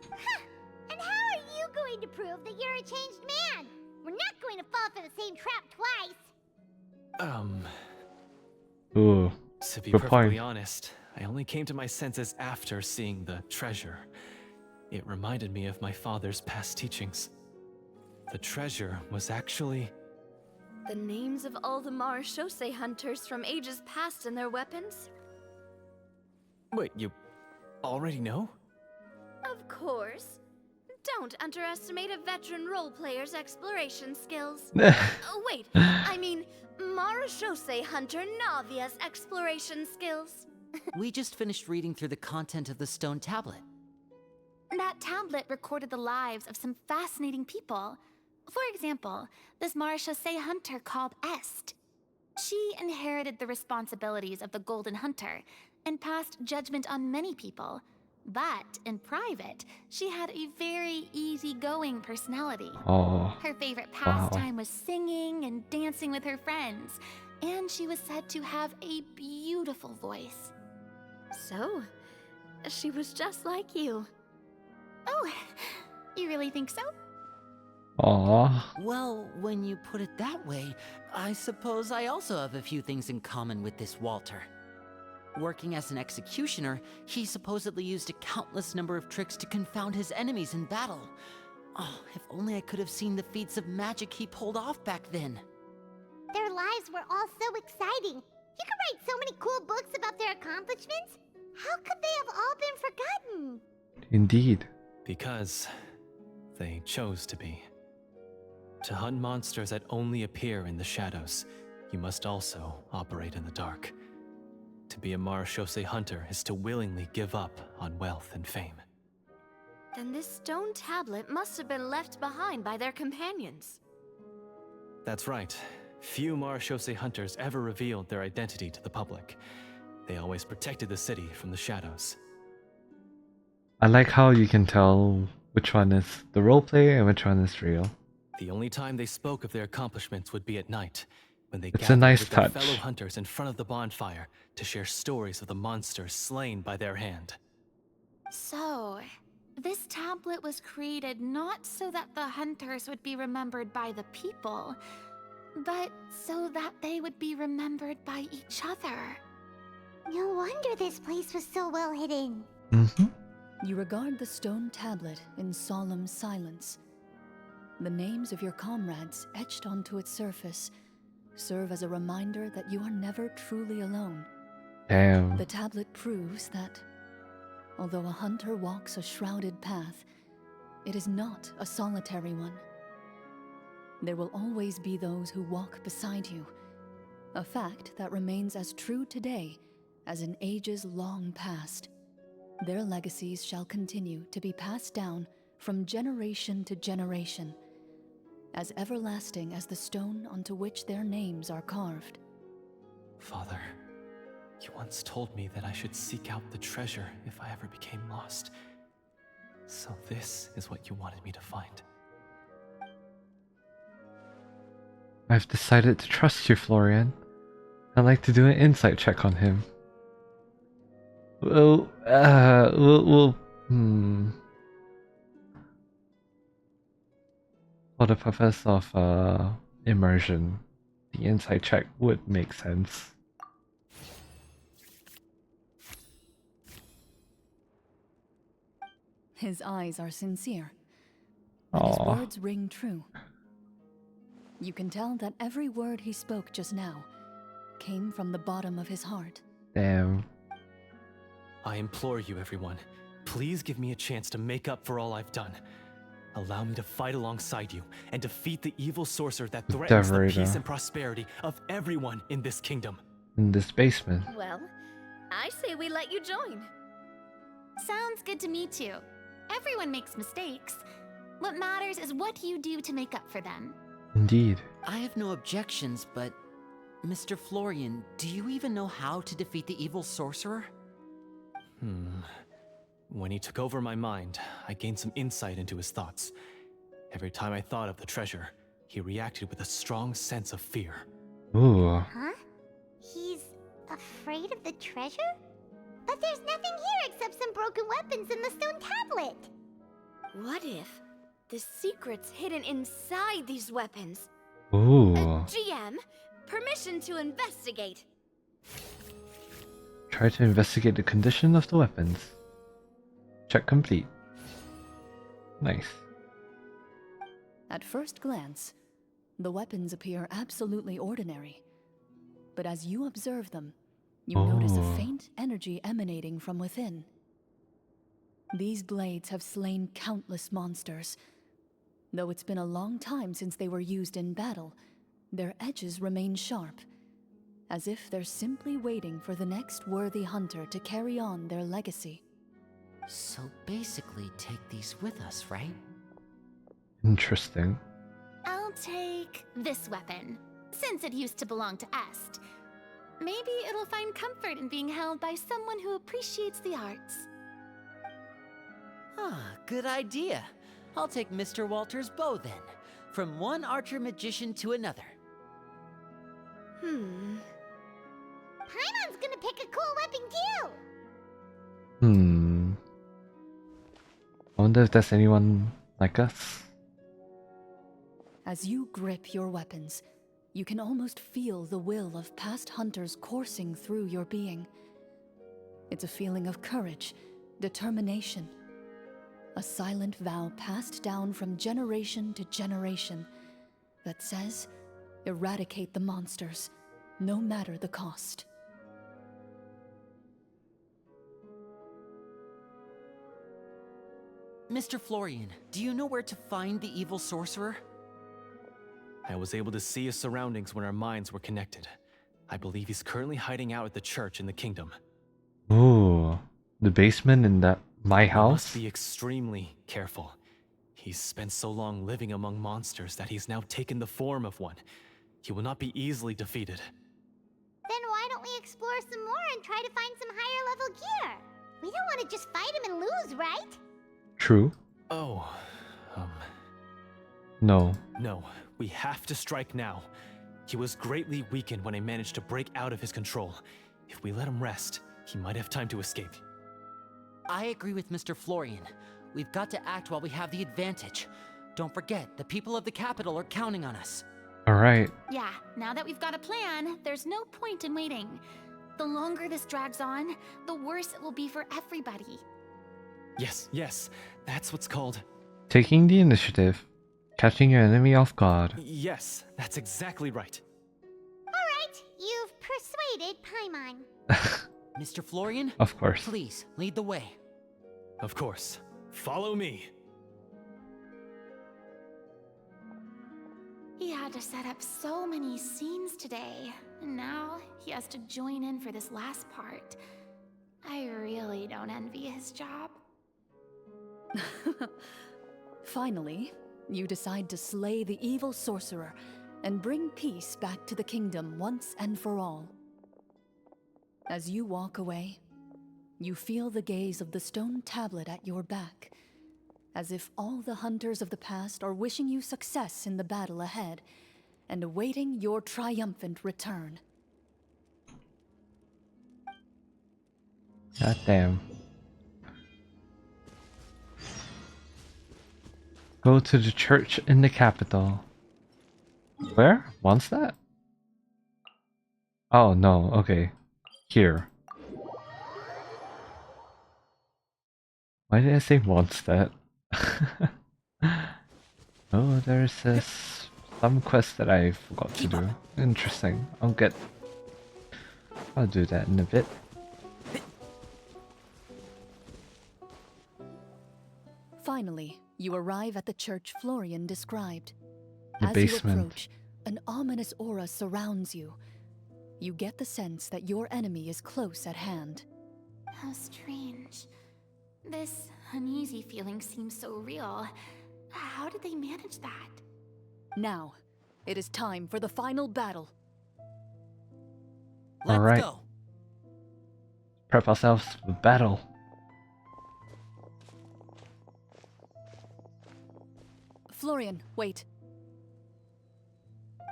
Speaker 6: Huh. And how are you going to prove that you're a changed man? We're not going to fall for the same trap twice.
Speaker 1: Ooh,
Speaker 7: To be
Speaker 1: good
Speaker 7: perfectly
Speaker 1: point.
Speaker 7: honest, I only came to my senses after seeing the treasure. It reminded me of my father's past teachings. The treasure was actually...
Speaker 4: The names of all the Marashose hunters from ages past and their weapons?
Speaker 7: Wait, you already know?
Speaker 4: Of course. Don't underestimate a veteran role player's exploration skills. Oh, wait, I mean, Marashose hunter Navia's exploration skills.
Speaker 5: We just finished reading through the content of the stone tablet.
Speaker 2: That tablet recorded the lives of some fascinating people. For example, this Marashose hunter called Est. She inherited the responsibilities of the Golden Hunter and passed judgment on many people. But in private, she had a very easygoing personality.
Speaker 1: Oh,
Speaker 2: Her favorite pastime was singing and dancing with her friends, and she was said to have a beautiful voice.
Speaker 4: So, she was just like you.
Speaker 2: Oh, you really think so?
Speaker 1: aw.
Speaker 5: Well, when you put it that way, I suppose I also have a few things in common with this Walter. Working as an executioner, he supposedly used a countless number of tricks to confound his enemies in battle. Oh, if only I could have seen the feats of magic he pulled off back then.
Speaker 6: Their lives were all so exciting. You could write so many cool books about their accomplishments. How could they have all been forgotten?
Speaker 1: Indeed.
Speaker 7: Because they chose to be. To hunt monsters that only appear in the shadows, you must also operate in the dark. To be a Marashose hunter is to willingly give up on wealth and fame.
Speaker 4: Then this stone tablet must have been left behind by their companions.
Speaker 7: That's right. Few Marashose hunters ever revealed their identity to the public. They always protected the city from the shadows.
Speaker 1: I like how you can tell which one is the roleplay and which one is real.
Speaker 7: The only time they spoke of their accomplishments would be at night, when they
Speaker 1: It's a
Speaker 7: gathered
Speaker 1: nice
Speaker 7: with their
Speaker 1: touch.
Speaker 7: fellow hunters in front of the bonfire to share stories of the monsters slain by their hand.
Speaker 2: So, this tablet was created not so that the hunters would be remembered by the people, but so that they would be remembered by each other.
Speaker 6: No wonder this place was so well hidden.
Speaker 1: Mm-hmm.
Speaker 3: You regard the stone tablet in solemn silence. The names of your comrades etched onto its surface serve as a reminder that you are never truly alone.
Speaker 1: Damn.
Speaker 3: The tablet proves that, although a hunter walks a shrouded path, it is not a solitary one. There will always be those who walk beside you, a fact that remains as true today as in ages long past. Their legacies shall continue to be passed down from generation to generation, as everlasting as the stone onto which their names are carved.
Speaker 7: Father, you once told me that I should seek out the treasure if I ever became lost. So this is what you wanted me to find.
Speaker 1: I've decided to trust you, Florian. I'd like to do an insight check on him. Well, for the purpose of immersion, the insight check would make sense.
Speaker 3: His eyes are sincere, and his
Speaker 1: Aww.
Speaker 3: words ring true. You can tell that every word he spoke just now came from the bottom of his heart.
Speaker 1: Damn.
Speaker 7: I implore you, everyone, please give me a chance to make up for all I've done. Allow me to fight alongside you and defeat the evil sorcerer that threatens the peace and prosperity of everyone in this kingdom.
Speaker 1: In this basement.
Speaker 4: Well, I say we let you join.
Speaker 2: Sounds good to me too. Everyone makes mistakes. What matters is what you do to make up for them.
Speaker 1: Indeed.
Speaker 5: I have no objections, but Mr. Florian, do you even know how to defeat the evil sorcerer?
Speaker 7: When he took over my mind, I gained some insight into his thoughts. Every time I thought of the treasure, he reacted with a strong sense of fear.
Speaker 1: Ooh.
Speaker 6: Huh? He's afraid of the treasure? But there's nothing here except some broken weapons and the stone tablet.
Speaker 4: What if the secret's hidden inside these weapons?
Speaker 1: Ooh.
Speaker 4: GM, permission to investigate.
Speaker 1: Try to investigate the condition of the weapons. Check complete. Nice.
Speaker 3: At first glance, the weapons appear absolutely ordinary. But as you observe them, you notice a faint energy emanating from within. These blades have slain countless monsters. Though it's been a long time since they were used in battle, their edges remain sharp, as if they're simply waiting for the next worthy hunter to carry on their legacy.
Speaker 5: So basically take these with us, right?
Speaker 1: Interesting.
Speaker 2: I'll take this weapon, since it used to belong to Est. Maybe it'll find comfort in being held by someone who appreciates the arts.
Speaker 5: Ah, good idea. I'll take Mr. Walter's bow then. From one archer magician to another.
Speaker 6: Paimon's gonna pick a cool weapon too!
Speaker 1: I wonder if there's anyone like us.
Speaker 3: As you grip your weapons, you can almost feel the will of past hunters coursing through your being. It's a feeling of courage, determination, a silent vow passed down from generation to generation that says, eradicate the monsters, no matter the cost.
Speaker 5: Mr. Florian, do you know where to find the evil sorcerer?
Speaker 7: I was able to see his surroundings when our minds were connected. I believe he's currently hiding out at the church in the kingdom.
Speaker 1: Ooh. The basement in that my
Speaker 7: We
Speaker 1: house?
Speaker 7: must be extremely careful. He's spent so long living among monsters that he's now taken the form of one. He will not be easily defeated.
Speaker 6: Then why don't we explore explore some more and try to find some higher level gear. We don't want to just fight him and lose, right?
Speaker 1: True.
Speaker 7: Oh,
Speaker 1: No.
Speaker 7: no. We have to strike now. He was greatly weakened when I managed to break out of his control. If we let him rest, he might have time to escape.
Speaker 5: I agree with Mr. Florian. We've got to act while we have the advantage. Don't forget, the people of the capital are counting on us.
Speaker 1: Alright.
Speaker 2: Yeah, now that we've got a plan, there's no point in waiting. The longer this drags on, the worse it will be for everybody.
Speaker 7: Yes, that's what's called...
Speaker 1: Taking the initiative. Catching your enemy off guard.
Speaker 7: Yes, that's exactly right.
Speaker 6: Alright, you've persuaded Paimon.
Speaker 5: Mr. Florian,
Speaker 1: Of course.
Speaker 5: please, lead the way.
Speaker 7: Of course. Follow me.
Speaker 2: He had to set up so many scenes today, and now he has to join in for this last part. I really don't envy his job.
Speaker 3: Finally, you decide to slay the evil sorcerer and bring peace back to the kingdom once and for all. As you walk away, you feel the gaze of the stone tablet at your back, as if all the hunters of the past are wishing you success in the battle ahead and awaiting your triumphant return.
Speaker 1: God damn. Go to the church in the capital. Where? Mondstadt? Oh no, okay. Here. Why did I say Mondstadt? Oh, there's some quest that I forgot to do. Interesting. I'll do that in a bit.
Speaker 3: Finally, you arrive at the church Florian described.
Speaker 1: The
Speaker 3: As
Speaker 1: basement.
Speaker 3: you approach, an ominous aura surrounds you. You get the sense that your enemy is close at hand.
Speaker 2: How strange. This uneasy feeling seems so real. How did they manage that?
Speaker 3: Now, it is time for the final battle.
Speaker 5: Let's
Speaker 1: Alright.
Speaker 5: go.
Speaker 1: Prep ourselves for battle.
Speaker 3: Florian, wait.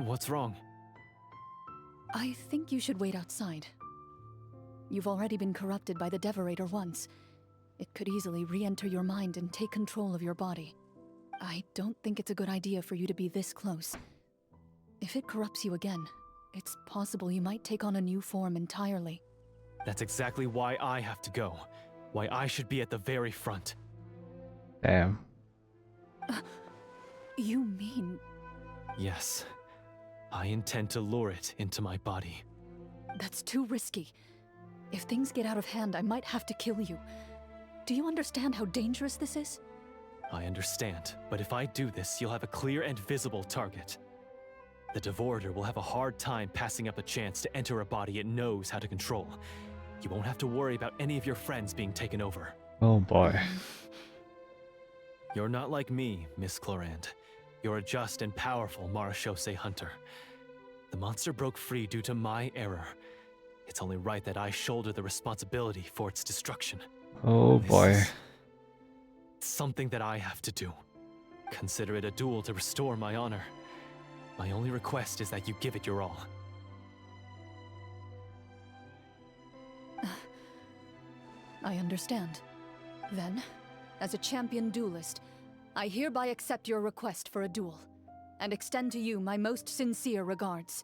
Speaker 7: What's wrong?
Speaker 3: I think you should wait outside. You've already been corrupted by the Devorator once. It could easily re-enter your mind and take control of your body. I don't think it's a good idea for you to be this close. If it corrupts you again, it's possible you might take on a new form entirely.
Speaker 7: That's exactly why I have to go. Why I should be at the very front.
Speaker 1: Damn.
Speaker 3: You mean...
Speaker 7: Yes. I intend to lure it into my body.
Speaker 3: That's too risky. If things get out of hand, I might have to kill you. Do you understand how dangerous this is?
Speaker 7: I understand, but if I do this, you'll have a clear and visible target. The Devorator will have a hard time passing up a chance to enter a body it knows how to control. You won't have to worry about any of your friends being taken over.
Speaker 1: Oh boy.
Speaker 7: You're not like me, Miss Clorinde. You're a just and powerful Marechaussee hunter. The monster broke free due to my error. It's only right that I shoulder the responsibility for its destruction.
Speaker 1: Oh
Speaker 7: This
Speaker 1: boy.
Speaker 7: is something that I have to do. Consider it a duel to restore my honor. My only request is that you give it your all.
Speaker 3: I understand. Then, as a champion duelist, I hereby accept your request for a duel, and extend to you my most sincere regards.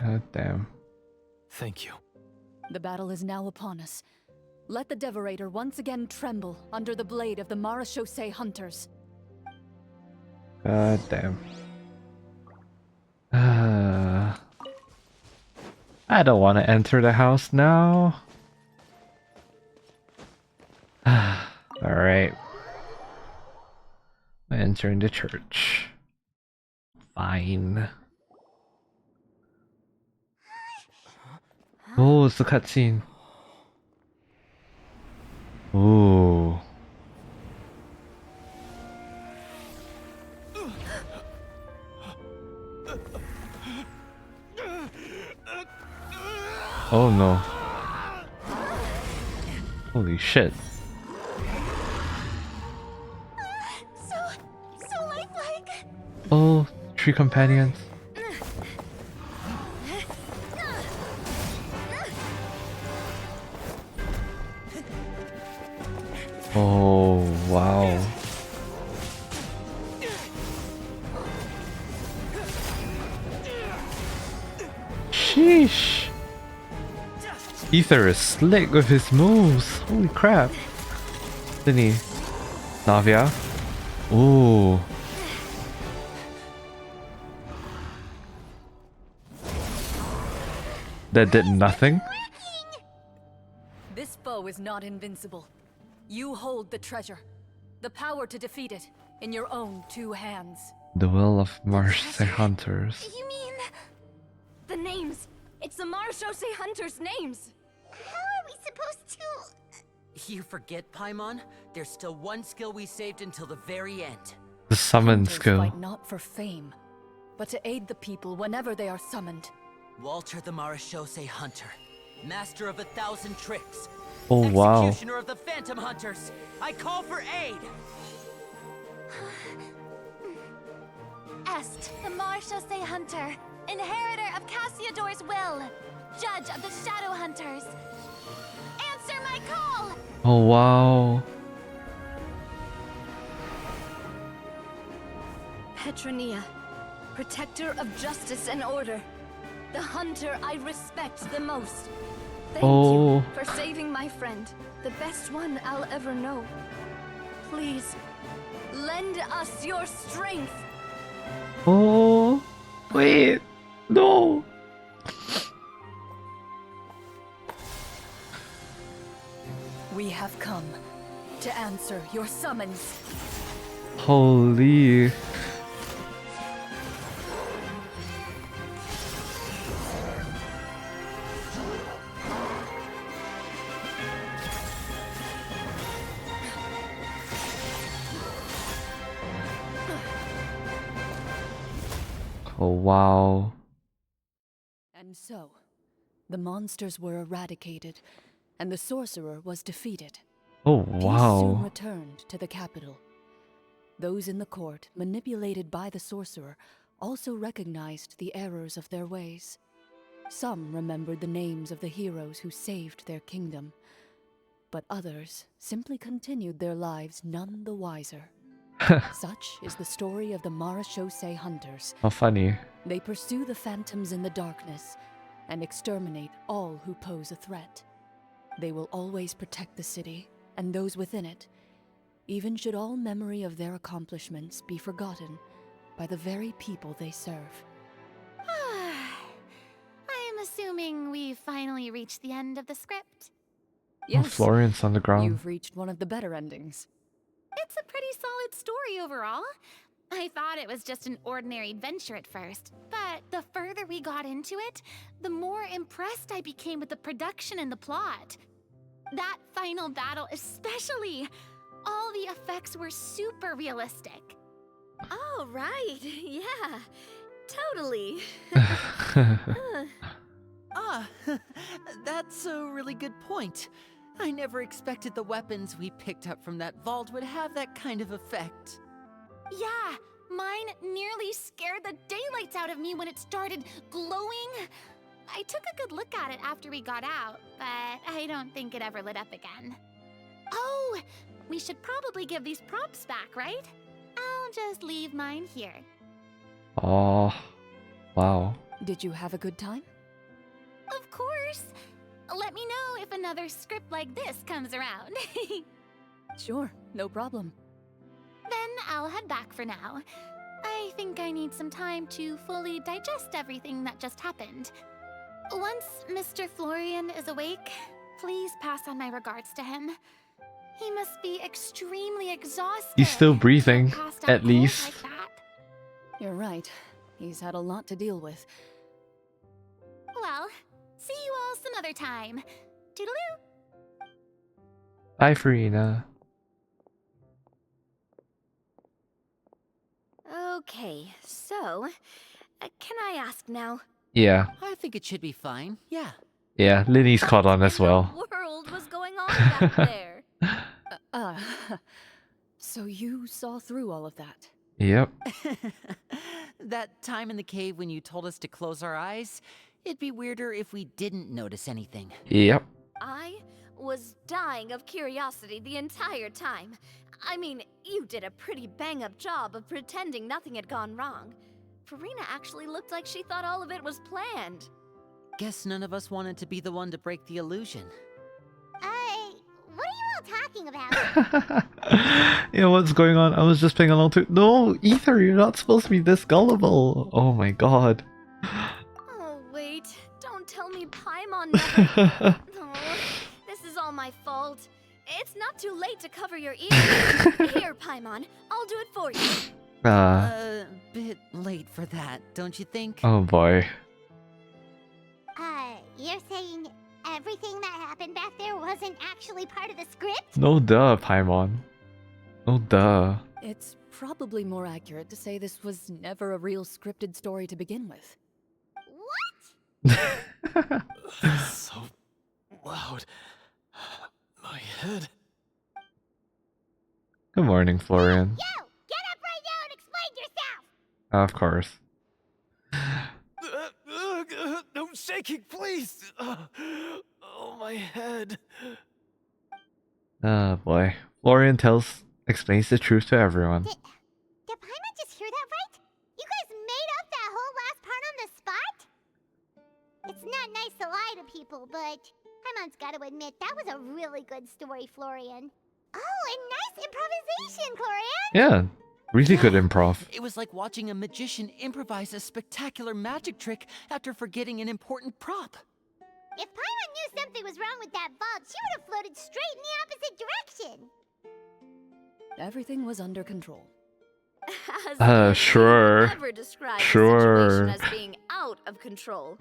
Speaker 1: God damn.
Speaker 7: Thank you.
Speaker 3: The battle is now upon us. Let the Devorator once again tremble under the blade of the Marechaussee hunters.
Speaker 1: God damn. I don't want to enter the house now. Alright. Entering the church. Fine. Oh, it's the cutscene. Ooh. Oh no. Holy shit.
Speaker 2: So lifelike.
Speaker 1: Oh, tree companions. Oh, wow. Sheesh. Ether is slick with his moves. Holy crap. Didn't he? Navia. Ooh. That did nothing?
Speaker 3: This foe is not invincible. You hold the treasure, the power to defeat it, in your own 2 hands.
Speaker 1: The will of Marsh Hunters.
Speaker 2: You mean
Speaker 9: The names! It's the Marashose Hunters' names!
Speaker 6: How are we supposed to...
Speaker 5: You forget, Paimon? There's still one skill we saved until the very end.
Speaker 1: The summon
Speaker 3: Hunters
Speaker 1: skill.
Speaker 3: fight not for fame, but to aid the people whenever they are summoned.
Speaker 5: Walter the Marashose Hunter, master of 1,000 tricks.
Speaker 1: Oh wow.
Speaker 5: Executioner of the Phantom Hunters. I call for aid!
Speaker 2: Est, the Marshose Hunter, inheritor of Cassiodor's will, judge of the Shadow Hunters. Answer my call!
Speaker 1: Oh wow.
Speaker 9: Petronia, protector of justice and order. The hunter I respect the most. Thank
Speaker 1: Oh.
Speaker 9: you for saving my friend, the best one I'll ever know. Please, lend us your strength.
Speaker 1: Oh. Wait. No.
Speaker 3: We have come to answer your summons.
Speaker 1: Holy. Oh wow.
Speaker 3: And so, the monsters were eradicated, and the sorcerer was defeated.
Speaker 1: Oh
Speaker 3: Peace soon
Speaker 1: wow.
Speaker 3: returned to the capital. Those in the court, manipulated by the sorcerer, also recognized the errors of their ways. Some remembered the names of the heroes who saved their kingdom, but others simply continued their lives none the wiser. Such is the story of the Marashose Hunters.
Speaker 1: How funny.
Speaker 3: They pursue the phantoms in the darkness and exterminate all who pose a threat. They will always protect the city and those within it, even should all memory of their accomplishments be forgotten by the very people they serve.
Speaker 2: I am assuming we've finally reached the end of the script.
Speaker 1: Oh, Florian's on the ground.
Speaker 3: You've reached one of the better endings.
Speaker 2: It's a pretty solid story overall. I thought it was just an ordinary adventure at first, but the further we got into it, the more impressed I became with the production and the plot. That final battle especially. All the effects were super realistic.
Speaker 4: Oh, right. Yeah, totally.
Speaker 5: That's a really good point. I never expected the weapons we picked up from that vault would have that kind of effect.
Speaker 2: Yeah, mine nearly scared the daylights out of me when it started glowing. I took a good look at it after we got out, but I don't think it ever lit up again. Oh, we should probably give these props back, right? I'll just leave mine here.
Speaker 1: Oh. Wow.
Speaker 3: Did you have a good time?
Speaker 2: Of course. Let me know if another script like this comes around.
Speaker 3: Sure, no problem.
Speaker 2: Then I'll head back for now. I think I need some time to fully digest everything that just happened. Once Mr. Florian is awake, please pass on my regards to him. He must be extremely exhausted.
Speaker 1: He's still breathing,
Speaker 2: Passed out
Speaker 1: at
Speaker 2: cold
Speaker 1: least.
Speaker 2: like that.
Speaker 3: You're right. He's had a lot to deal with.
Speaker 2: Well, see you all some other time. Toodaloo!
Speaker 1: Bye, Farina.
Speaker 4: Okay, so, can I ask now?
Speaker 1: Yeah.
Speaker 5: I think it should be fine, yeah.
Speaker 1: Yeah, Linny's caught on as
Speaker 2: What in
Speaker 1: well.
Speaker 2: the world was going on back there?
Speaker 3: Uh, so you saw through all of that?
Speaker 1: Yep.
Speaker 5: That time in the cave when you told us to close our eyes, it'd be weirder if we didn't notice anything.
Speaker 1: Yep.
Speaker 2: I was dying of curiosity the entire time. I mean, you did a pretty bang-up job of pretending nothing had gone wrong. Farina actually looked like she thought all of it was planned.
Speaker 5: Guess none of us wanted to be the one to break the illusion.
Speaker 6: What are you all talking about?
Speaker 1: Yeah, what's going on? I was just playing along too. No, Ether, you're not supposed to be this gullible. Oh my god.
Speaker 2: Oh, wait. Don't tell me Paimon never... Oh, this is all my fault. It's not too late to cover your ears. Here, Paimon. I'll do it for you.
Speaker 5: Bit late for that, don't you think?
Speaker 1: Oh boy.
Speaker 6: You're saying everything that happened back there wasn't actually part of the script?
Speaker 1: No duh, Paimon. No duh.
Speaker 3: It's probably more accurate to say this was never a real scripted story to begin with.
Speaker 6: What?
Speaker 7: So loud. My head.
Speaker 1: Good morning, Florian.
Speaker 6: Yo! Get up right now and explain yourself!
Speaker 1: Of course.
Speaker 7: No shaking, please. Oh, my head.
Speaker 1: Oh boy. Florian explains the truth to everyone.
Speaker 6: Did Paimon just hear that right? You guys made up that whole last part on the spot? It's not nice to lie to people, but Paimon's got to admit that was a really good story, Florian. Oh, and nice improvisation, Clorinde!
Speaker 1: Yeah, really good improv.
Speaker 5: It was like watching a magician improvise a spectacular magic trick after forgetting an important prop.
Speaker 6: If Paimon knew something was wrong with that vault, she would have floated straight in the opposite direction.
Speaker 3: Everything was under control.
Speaker 2: As
Speaker 1: sure.
Speaker 2: Never describe
Speaker 1: Sure.
Speaker 2: a situation as being out of control.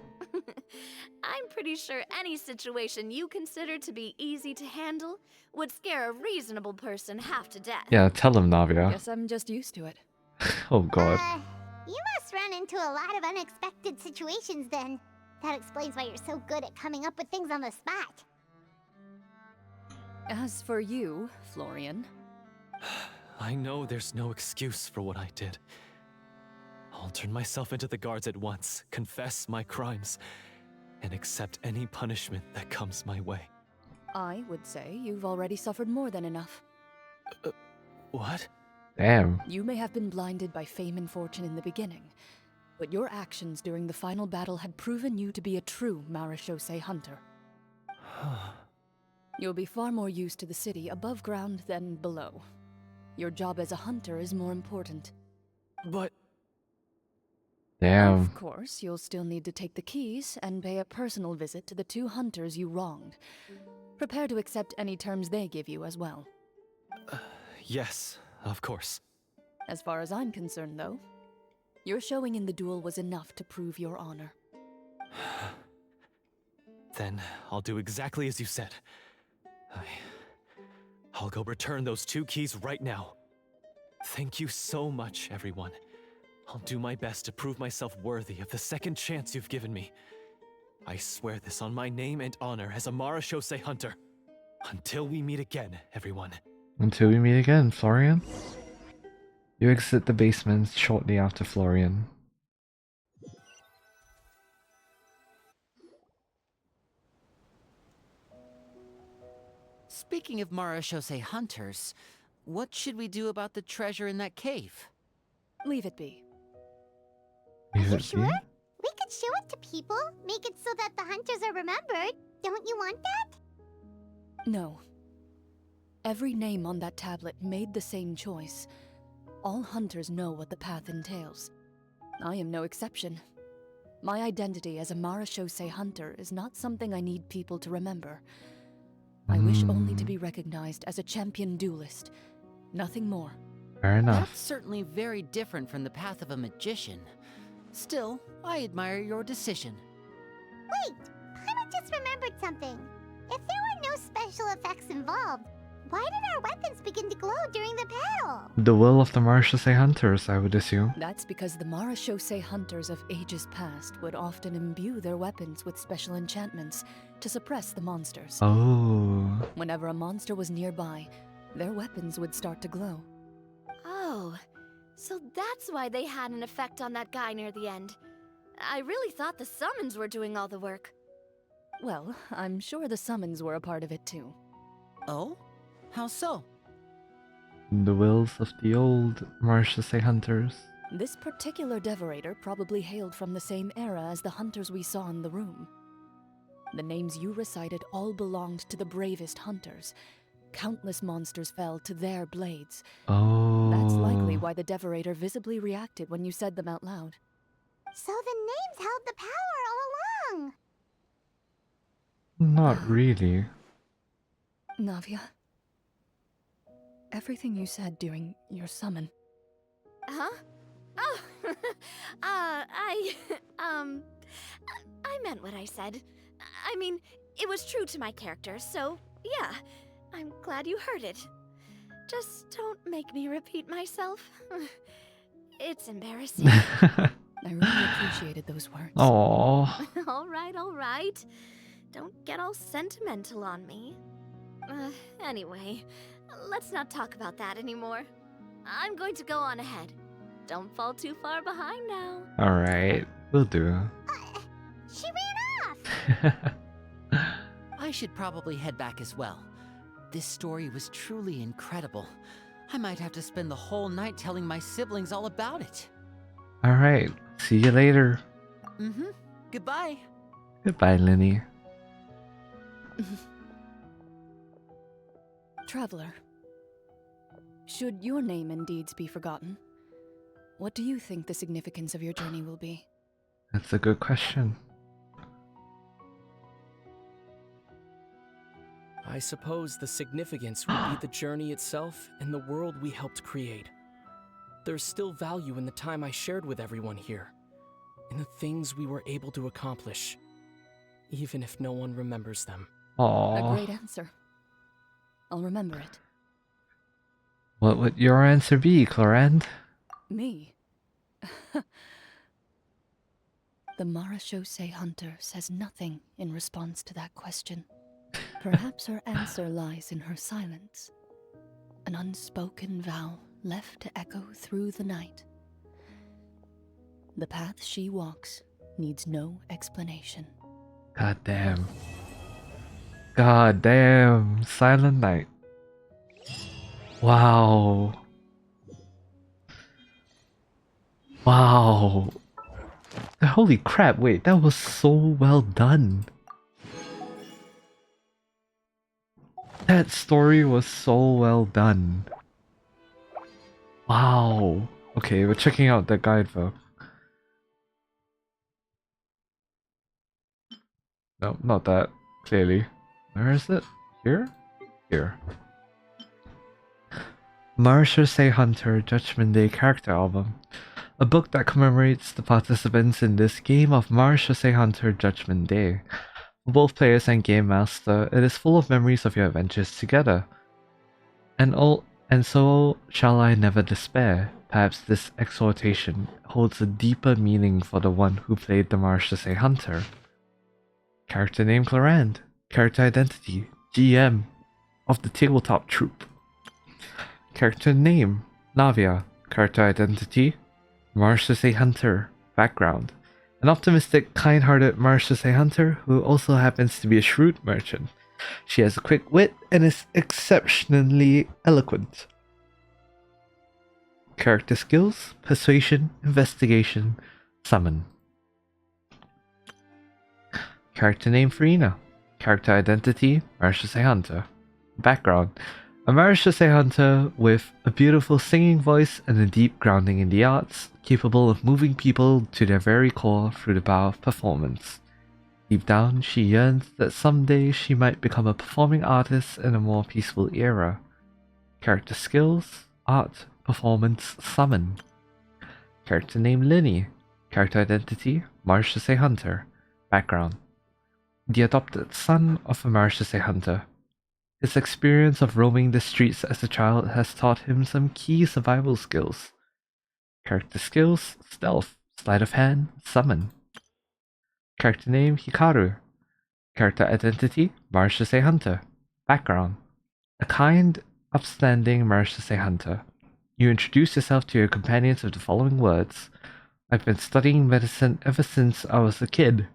Speaker 2: I'm pretty sure any situation you consider to be easy to handle would scare a reasonable person half to death.
Speaker 1: Yeah, tell him, Navia.
Speaker 3: Guess I'm just used to it.
Speaker 1: Oh god.
Speaker 6: You must run into a lot of unexpected situations then. That explains why you're so good at coming up with things on the spot.
Speaker 3: As for you, Florian,
Speaker 7: I know there's no excuse for what I did. I'll turn myself into the guards at once, confess my crimes, and accept any punishment that comes my way.
Speaker 3: I would say you've already suffered more than enough.
Speaker 7: What?
Speaker 1: Damn.
Speaker 3: You may have been blinded by fame and fortune in the beginning, but your actions during the final battle had proven you to be a true Marechaussee hunter. You'll be far more used to the city above ground than below. Your job as a hunter is more important.
Speaker 7: But...
Speaker 1: Damn.
Speaker 3: Of course, you'll still need to take the keys and pay a personal visit to the 2 hunters you wronged. Prepare to accept any terms they give you as well.
Speaker 7: yes, of course.
Speaker 3: As far as I'm concerned, though, your showing in the duel was enough to prove your honor.
Speaker 7: Then I'll do exactly as you said. I'll go return those 2 keys right now. Thank you so much, everyone. I'll do my best to prove myself worthy of the second chance you've given me. I swear this on my name and honor as a Marechaussee hunter. Until we meet again, everyone.
Speaker 1: Until we meet again, Florian. You exit the basement shortly after Florian.
Speaker 5: Speaking of Marechaussee hunters, what should we do about the treasure in that cave?
Speaker 3: Leave it be.
Speaker 6: Are you sure? We could show it to people, make it so that the hunters are remembered. Don't you want that?
Speaker 3: No. Every name on that tablet made the same choice. All hunters know what the path entails. I am no exception. My identity as a Marechaussee hunter is not something I need people to remember. I wish only to be recognized as a champion duelist. Nothing more.
Speaker 1: Fair enough.
Speaker 5: That's certainly very different from the path of a magician. Still, I admire your decision.
Speaker 6: Wait, Paimon just remembered something. If there were no special effects involved, why did our weapons begin to glow during the battle?
Speaker 1: The will of the Marchese Hunters, I would assume.
Speaker 3: That's because the Marachose hunters of ages past would often imbue their weapons with special enchantments to suppress the monsters.
Speaker 1: Oh.
Speaker 3: Whenever a monster was nearby, their weapons would start to glow.
Speaker 4: Oh, so that's why they had an effect on that guy near the end. I really thought the summons were doing all the work.
Speaker 3: Well, I'm sure the summons were a part of it too.
Speaker 5: Oh? How so?
Speaker 1: The wills of the old Marchese Hunters.
Speaker 3: This particular Devorator probably hailed from the same era as the hunters we saw in the room. The names you recited all belonged to the bravest hunters. Countless monsters fell to their blades.
Speaker 1: Oh.
Speaker 3: That's likely why the Devorator visibly reacted when you said them out loud.
Speaker 6: So the names held the power all along.
Speaker 1: Not really.
Speaker 3: Navia, everything you said during your summon.
Speaker 4: Huh? Oh, I meant what I said. I mean, it was true to my character, so yeah, I'm glad you heard it. Just don't make me repeat myself. It's embarrassing.
Speaker 3: I really appreciated those words.
Speaker 1: Aww.
Speaker 4: All right. Don't get all sentimental on me. Anyway, let's not talk about that anymore. I'm going to go on ahead. Don't fall too far behind now.
Speaker 1: Alright, will do.
Speaker 6: She ran off!
Speaker 5: I should probably head back as well. This story was truly incredible. I might have to spend the whole night telling my siblings all about it.
Speaker 1: Alright, see you later.
Speaker 5: Mm-hmm. Goodbye.
Speaker 1: Goodbye, Lenny.
Speaker 3: Traveler, should your name and deeds be forgotten, what do you think the significance of your journey will be?
Speaker 1: That's a good question.
Speaker 8: I suppose the significance would be the journey itself and the world we helped create. There's still value in the time I shared with everyone here, in the things we were able to accomplish, even if no one remembers them.
Speaker 1: Aww.
Speaker 3: A great answer. I'll remember it.
Speaker 1: What would your answer be, Clorinde?
Speaker 3: Me? The Marachose hunter says nothing in response to that question. Perhaps her answer lies in her silence. An unspoken vow left to echo through the night. The path she walks needs no explanation.
Speaker 1: God damn. God damn. Silent Night. Wow. Wow. Holy crap, wait, that was so well done. That story was so well done. Wow. Okay, we're checking out the guidebook. No, not that. Clearly. Where is it? Here? Here. Marachose Hunter Judgment Day Character Album. A book that commemorates the participants in this game of Marachose Hunter Judgment Day. For both players and Game Master, it is full of memories of your adventures together. And so shall I never despair. Perhaps this exhortation holds a deeper meaning for the one who played the Marachose Hunter. Character name Clorinde. Character identity GM of the Tabletop Troupe. Character name Navia. Character identity Marachose Hunter. Background: an optimistic, kind-hearted Marachose Hunter who also happens to be a shrewd merchant. She has a quick wit and is exceptionally eloquent. Character skills: persuasion, investigation, summon. Character name Farina. Character identity Marachose Hunter. Background: a Marachose Hunter with a beautiful singing voice and a deep grounding in the arts, capable of moving people to their very core through the power of performance. Deep down, she yearns that someday she might become a performing artist in a more peaceful era. Character skills: art, performance, summon. Character name Linny. Character identity Marachose Hunter. Background: the adopted son of a Marachose Hunter. His experience of roaming the streets as a child has taught him some key survival skills. Character skills: Stealth, Sleight of Hand, Summon. Character name: Hikaru. Character identity: Marshase Hunter. Background: a kind, upstanding Marshase Hunter. You introduce yourself to your companions with the following words: I've been studying medicine ever since I was a kid.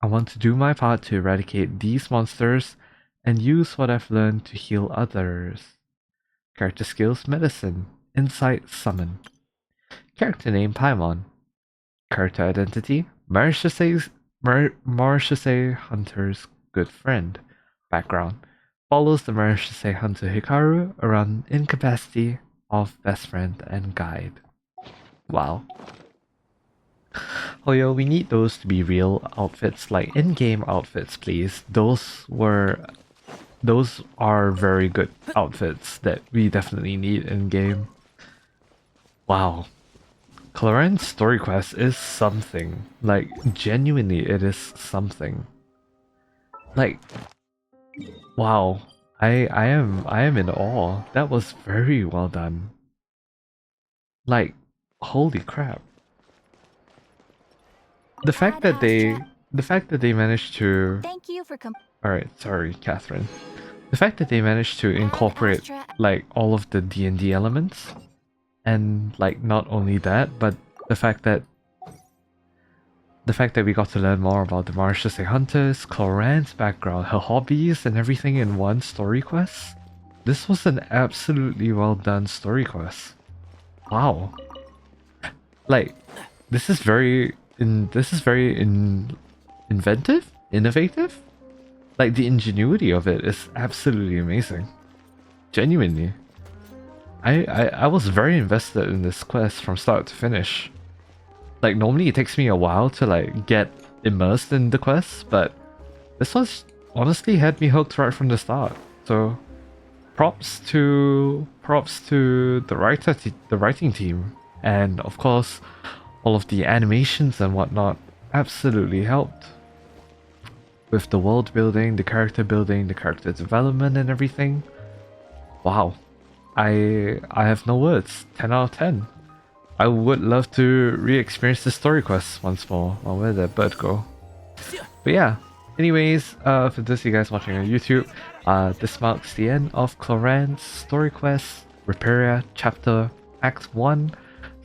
Speaker 1: I want to do my part to eradicate these monsters and use what I've learned to heal others. Character skills: Medicine, Insight, Summon. Character name: Paimon. Character identity: Marshase Hunter's good friend. Background: follows the Marshase Hunter Hikaru around in capacity of best friend and guide. Wow. HOYO, we need those to be real outfits, like in-game outfits, please. Those are very good outfits that we definitely need in-game. Wow. Clorinde's story quest is something. Like, genuinely, it is something. Like, wow. I am in awe. That was very well done. Like, holy crap. The fact that they managed to
Speaker 2: Thank you for
Speaker 1: Alright, sorry, Catherine. The fact that they managed to incorporate like all of the D&D elements, and like not only that, but the fact that we got to learn more about the Marshase Hunters, Clorinde's background, her hobbies, and everything in one story quest. This was an absolutely well done story quest. Wow. Like, this is very inventive, innovative. Like, the ingenuity of it is absolutely amazing. Genuinely. I was very invested in this quest from start to finish. Like, normally it takes me a while to like get immersed in the quest, but this was honestly had me hooked right from the start. So props to the writing team, and of course all of the animations and whatnot absolutely helped with the world building, the character development and everything. Wow. I have no words. 10 out of 10. I would love to re-experience the story quest once more. Oh, where did that bird go? But yeah, anyways, for those of you guys watching on YouTube, this marks the end of Clorinde's story quest, Ripperia Chapter Act 1,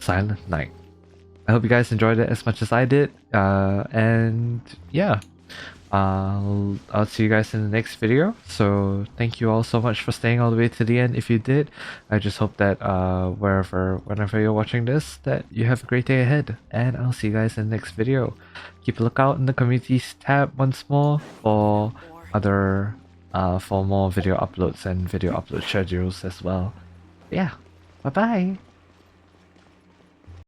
Speaker 1: Silent Night. I hope you guys enjoyed it as much as I did, and yeah, I'll see you guys in the next video. So thank you all so much for staying all the way to the end. If you did, I just hope that whenever you're watching this, that you have a great day ahead, and I'll see you guys in the next video. Keep a lookout in the communities tab once more for other for more video uploads and video upload schedules as well. Yeah, bye bye.